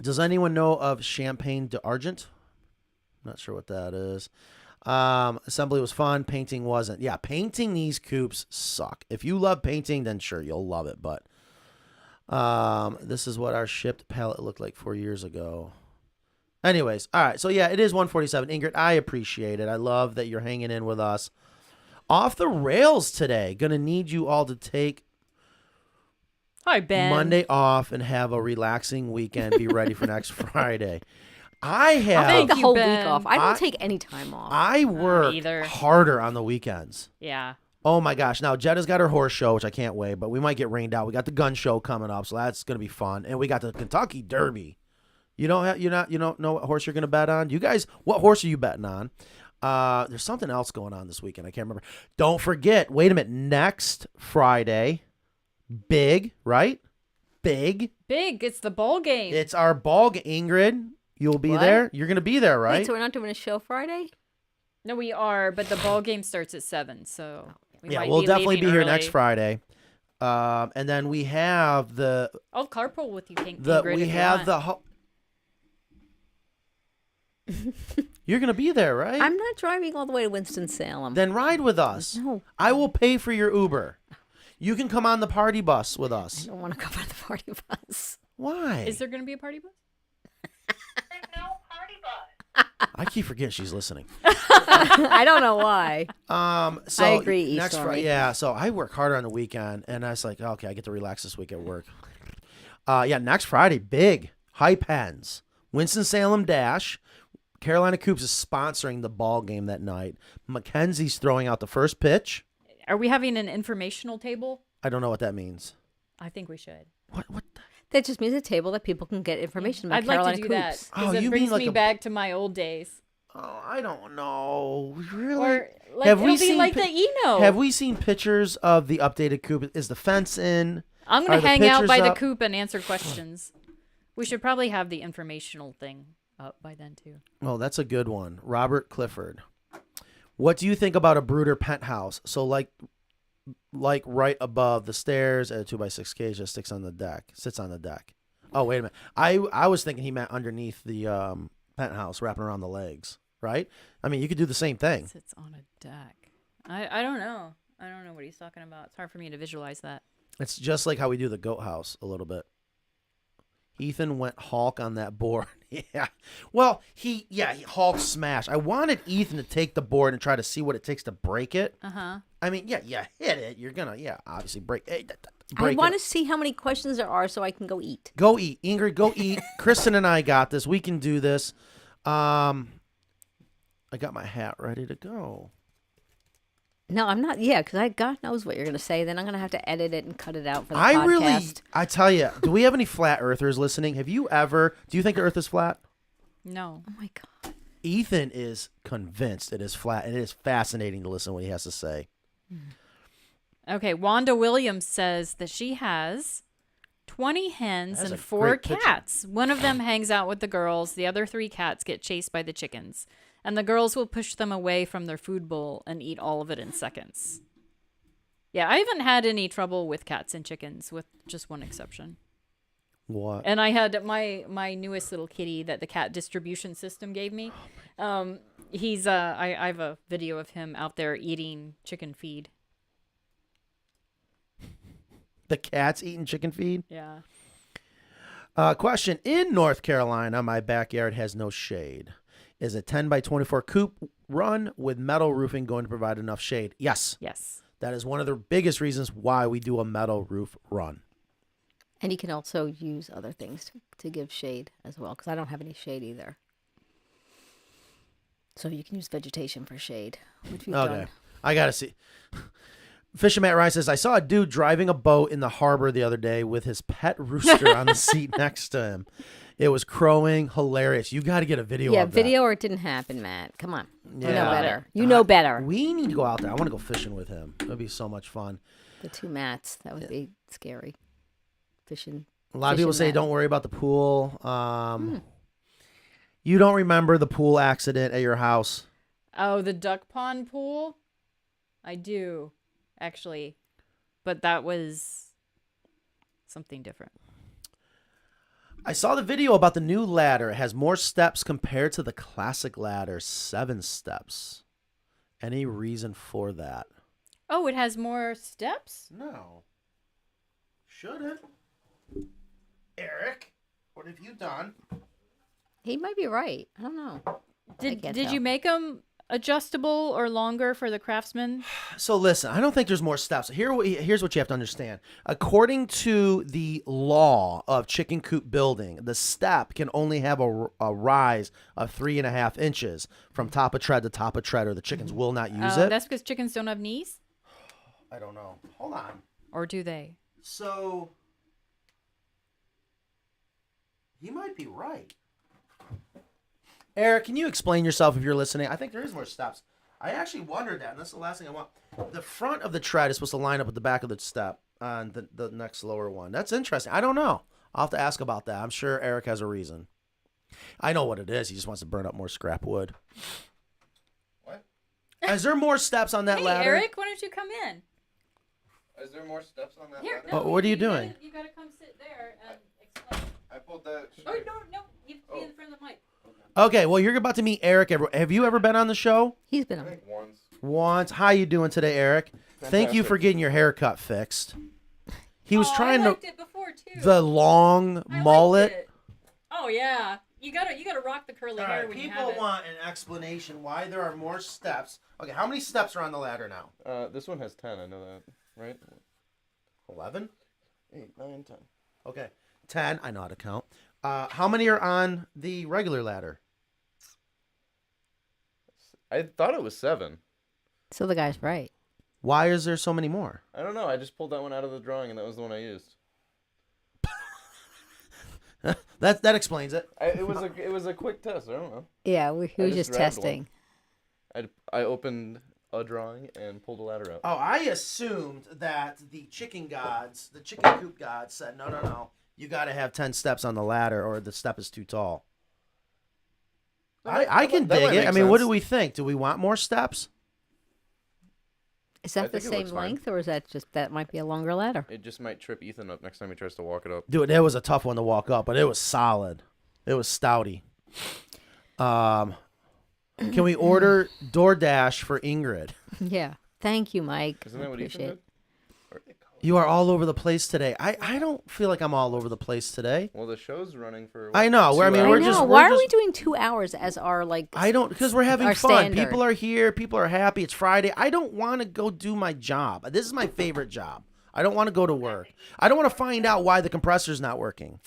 Does anyone know of Champagne d'Argent? Not sure what that is. Assembly was fun. Painting wasn't. Yeah, painting these coops suck. If you love painting, then sure, you'll love it. But this is what our shipped pallet looked like 4 years ago. Anyways, all right. So, yeah, it is 147. Ingrid, I appreciate it. I love that you're hanging in with us. Off the rails today. Going to need you all to take Hi, Ben. Monday off and have a relaxing weekend. Be ready for next Friday. I have I'll take the whole Ben. week off. I don't take any time off. I work either. harder on the weekends. Yeah. Oh my gosh. Now Jetta's got her horse show, which I can't wait, but we might get rained out. We got the gun show coming up, so that's gonna be fun. And we got the Kentucky Derby. You don't know what horse you're gonna bet on? You guys, what horse are you betting on? There's something else going on this weekend. I can't remember. Don't forget, wait a minute, next Friday, big, right? Big. It's the ball game. It's our ball game. Ingrid, you'll be there. You're gonna be there, right? Wait, so we're not doing a show Friday? No, we are, but the ball game starts at 7, so We'll definitely be here early. next Friday. And then we have the I'll carpool with you, Ingrid. we if have you the want. You're gonna be there, right? I'm not driving all the way to Winston-Salem. Then ride with us. No. I will pay for your Uber. You can come on the party bus with us. I don't want to come on the party bus. Why? Is there going to be a party bus? There's no party bus. I keep forgetting she's listening. I don't know why. So I agree, next Stormy. Friday, yeah. So I work harder on the weekend, and I was like, okay, I get to relax this week at work. Yeah, next Friday, big hype hens, Winston-Salem Dash. Carolina Coops is sponsoring the ball game that night. Mackenzie's throwing out the first pitch. Are we having an informational table? I don't know what that means. I think we should. What? That just means a table that people can get information about I'd Carolina like to do that Coops. because it you brings mean like me a- back to my old days. Oh, I don't know. Really? Or like Have it'll we be seen like pi- the Eno. Have we seen pictures of the updated coop? Is the fence in? I'm Are gonna the hang out pictures by the up? coop and answer questions. We should probably have the informational thing up by then too. Oh, that's a good one. Robert Clifford. What do you think about a brooder penthouse? So like right above the stairs at a 2x6 cage that sits on the deck. Oh, wait a minute. I was thinking he meant underneath the penthouse, wrapping around the legs, right? I mean, you could do the same thing. Sits on a deck. I don't know. I don't know what he's talking about. It's hard for me to visualize that. It's just like how we do the goat house a little bit. Ethan went Hulk on that board. Yeah. Well, he Hulk smash. I wanted Ethan to take the board and try to see what it takes to break it. Uh-huh. I mean, hit it. You're going to, obviously break it. I want to see how many questions there are so I can go eat. Go eat. Ingrid, go eat. Kristen and I got this. We can do this. I got my hat ready to go. No, I'm not. Yeah, because God knows what you're going to say. Then I'm going to have to edit it and cut it out for the podcast. I tell you, do we have any flat earthers listening? Do you think the earth is flat? No. Oh my God. Ethan is convinced it is flat, and it is fascinating to listen to what he has to say. Okay, Wanda Williams says that she has 20 hens That's and a 4 great picture. cats. One of them hangs out with the girls. The other 3 cats get chased by the chickens. And the girls will push them away from their food bowl and eat all of it in seconds. Yeah, I haven't had any trouble with cats and chickens, with just one exception. What? And I had my newest little kitty that the cat distribution system gave me. He's I have a video of him out there eating chicken feed. The cat's eating chicken feed? Yeah. Question. In North Carolina, my backyard has no shade. Is a 10 by 24 coop run with metal roofing going to provide enough shade? Yes. Yes. That is one of the biggest reasons why we do a metal roof run. And you can also use other things to give shade as well, because I don't have any shade either. So you can use vegetation for shade, which we've done. I got to see. Fisher Matt Ryan says, I saw a dude driving a boat in the harbor the other day with his pet rooster on the seat next to him. It was crowing. Hilarious. You got to get a video of that. Video or it didn't happen, Matt. Come on. You know Yeah. better. You know better. We need to go out there. I want to go fishing with him. It would be so much fun. The 2 Matts. That would be scary. Fishing. A lot of people say, Matt. don't worry about the pool. You don't remember the pool accident at your house? Oh, the duck pond pool? I do, actually. But that was something different. I saw the video about the new ladder. It has more steps compared to the classic ladder, 7 steps. Any reason for that? Oh, it has more steps? No. Should it? Eric, what have you done? He might be right. I don't know. Did you make them adjustable or longer for the Craftsman? So listen, I don't think there's more steps. Here's what you have to understand. According to the law of chicken coop building, the step can only have a rise of 3.5 inches from top of tread to top of tread, or the chickens will not use it. That's because chickens don't have knees? I don't know. Hold on. Or do they? So he might be right. Eric, can you explain yourself if you're listening? I think there is more steps. I actually wondered that, and that's the last thing I want. The front of the tread is supposed to line up with the back of the step on the next lower one. That's interesting. I don't know. I'll have to ask about that. I'm sure Eric has a reason. I know what it is. He just wants to burn up more scrap wood. What? Is there more steps on that ladder? Eric, why don't you come in? Is there more steps on that Here, ladder? no, What are you doing? You gotta come sit there and explain. I pulled that. Oh, no, you have to be in front of the mic. Okay, well, you're about to meet Eric. Have you ever been on the show? He's been on. I think once. Once. How you doing today, Eric? Thank you for getting your haircut fixed. He was trying I liked it before too. the long I liked mullet. it. Oh yeah, you gotta rock the curly All hair right, when you people have it. want an explanation why there are more steps. Okay, how many steps are on the ladder now? This one has 10. I know that, right? 11? 8, 9, 10. Okay, 10. I know how to count. How many are on the regular ladder? I thought it was 7. So the guy's right. Why is there so many more? I don't know. I just pulled that one out of the drawing, and that was the one I used. That explains it. It was a quick test. I don't know. Yeah, he was just grabbed one. testing. I opened a drawing and pulled a ladder out. Oh, I assumed that the chicken coop gods said, no, you got to have 10 steps on the ladder or the step is too tall. I can dig it. I mean, what do we think? Do we want more steps? Is that the same length, or is that might be a longer ladder? It just might trip Ethan up next time he tries to walk it up. Dude, it was a tough one to walk up, but it was solid. It was stouty. Can we order DoorDash for Ingrid? Yeah. Thank you, Mike. Isn't that what Ethan did? You are all over the place today. I don't feel like I'm all over the place today. Well, the show's running for. I know. Why are we doing 2 hours as our because we're having fun. Standard. People are here. People are happy. It's Friday. I don't want to go do my job. This is my favorite job. I don't want to go to work. I don't want to find out why the compressor's not working.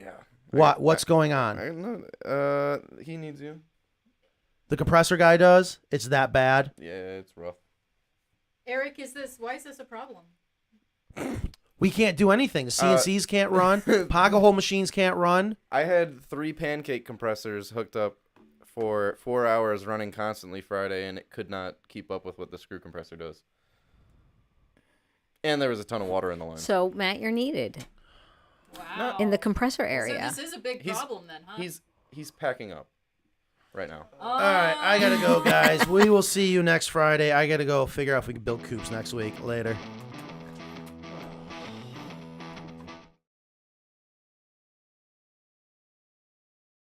Yeah. What's going on? I don't know. He needs you. The compressor guy does? It's that bad? Yeah, it's rough. Eric, why is this a problem? We can't do anything. The CNCs can't run. Pocket hole machines can't run. I had 3 pancake compressors hooked up for 4 hours running constantly Friday, and it could not keep up with what the screw compressor does. And there was a ton of water in the line. So, Matt, you're needed. Wow. In the compressor area. So this is a big problem then, huh? He's packing up right now. All right, I got to go, guys. We will see you next Friday. I got to go figure out if we can build coops next week. Later.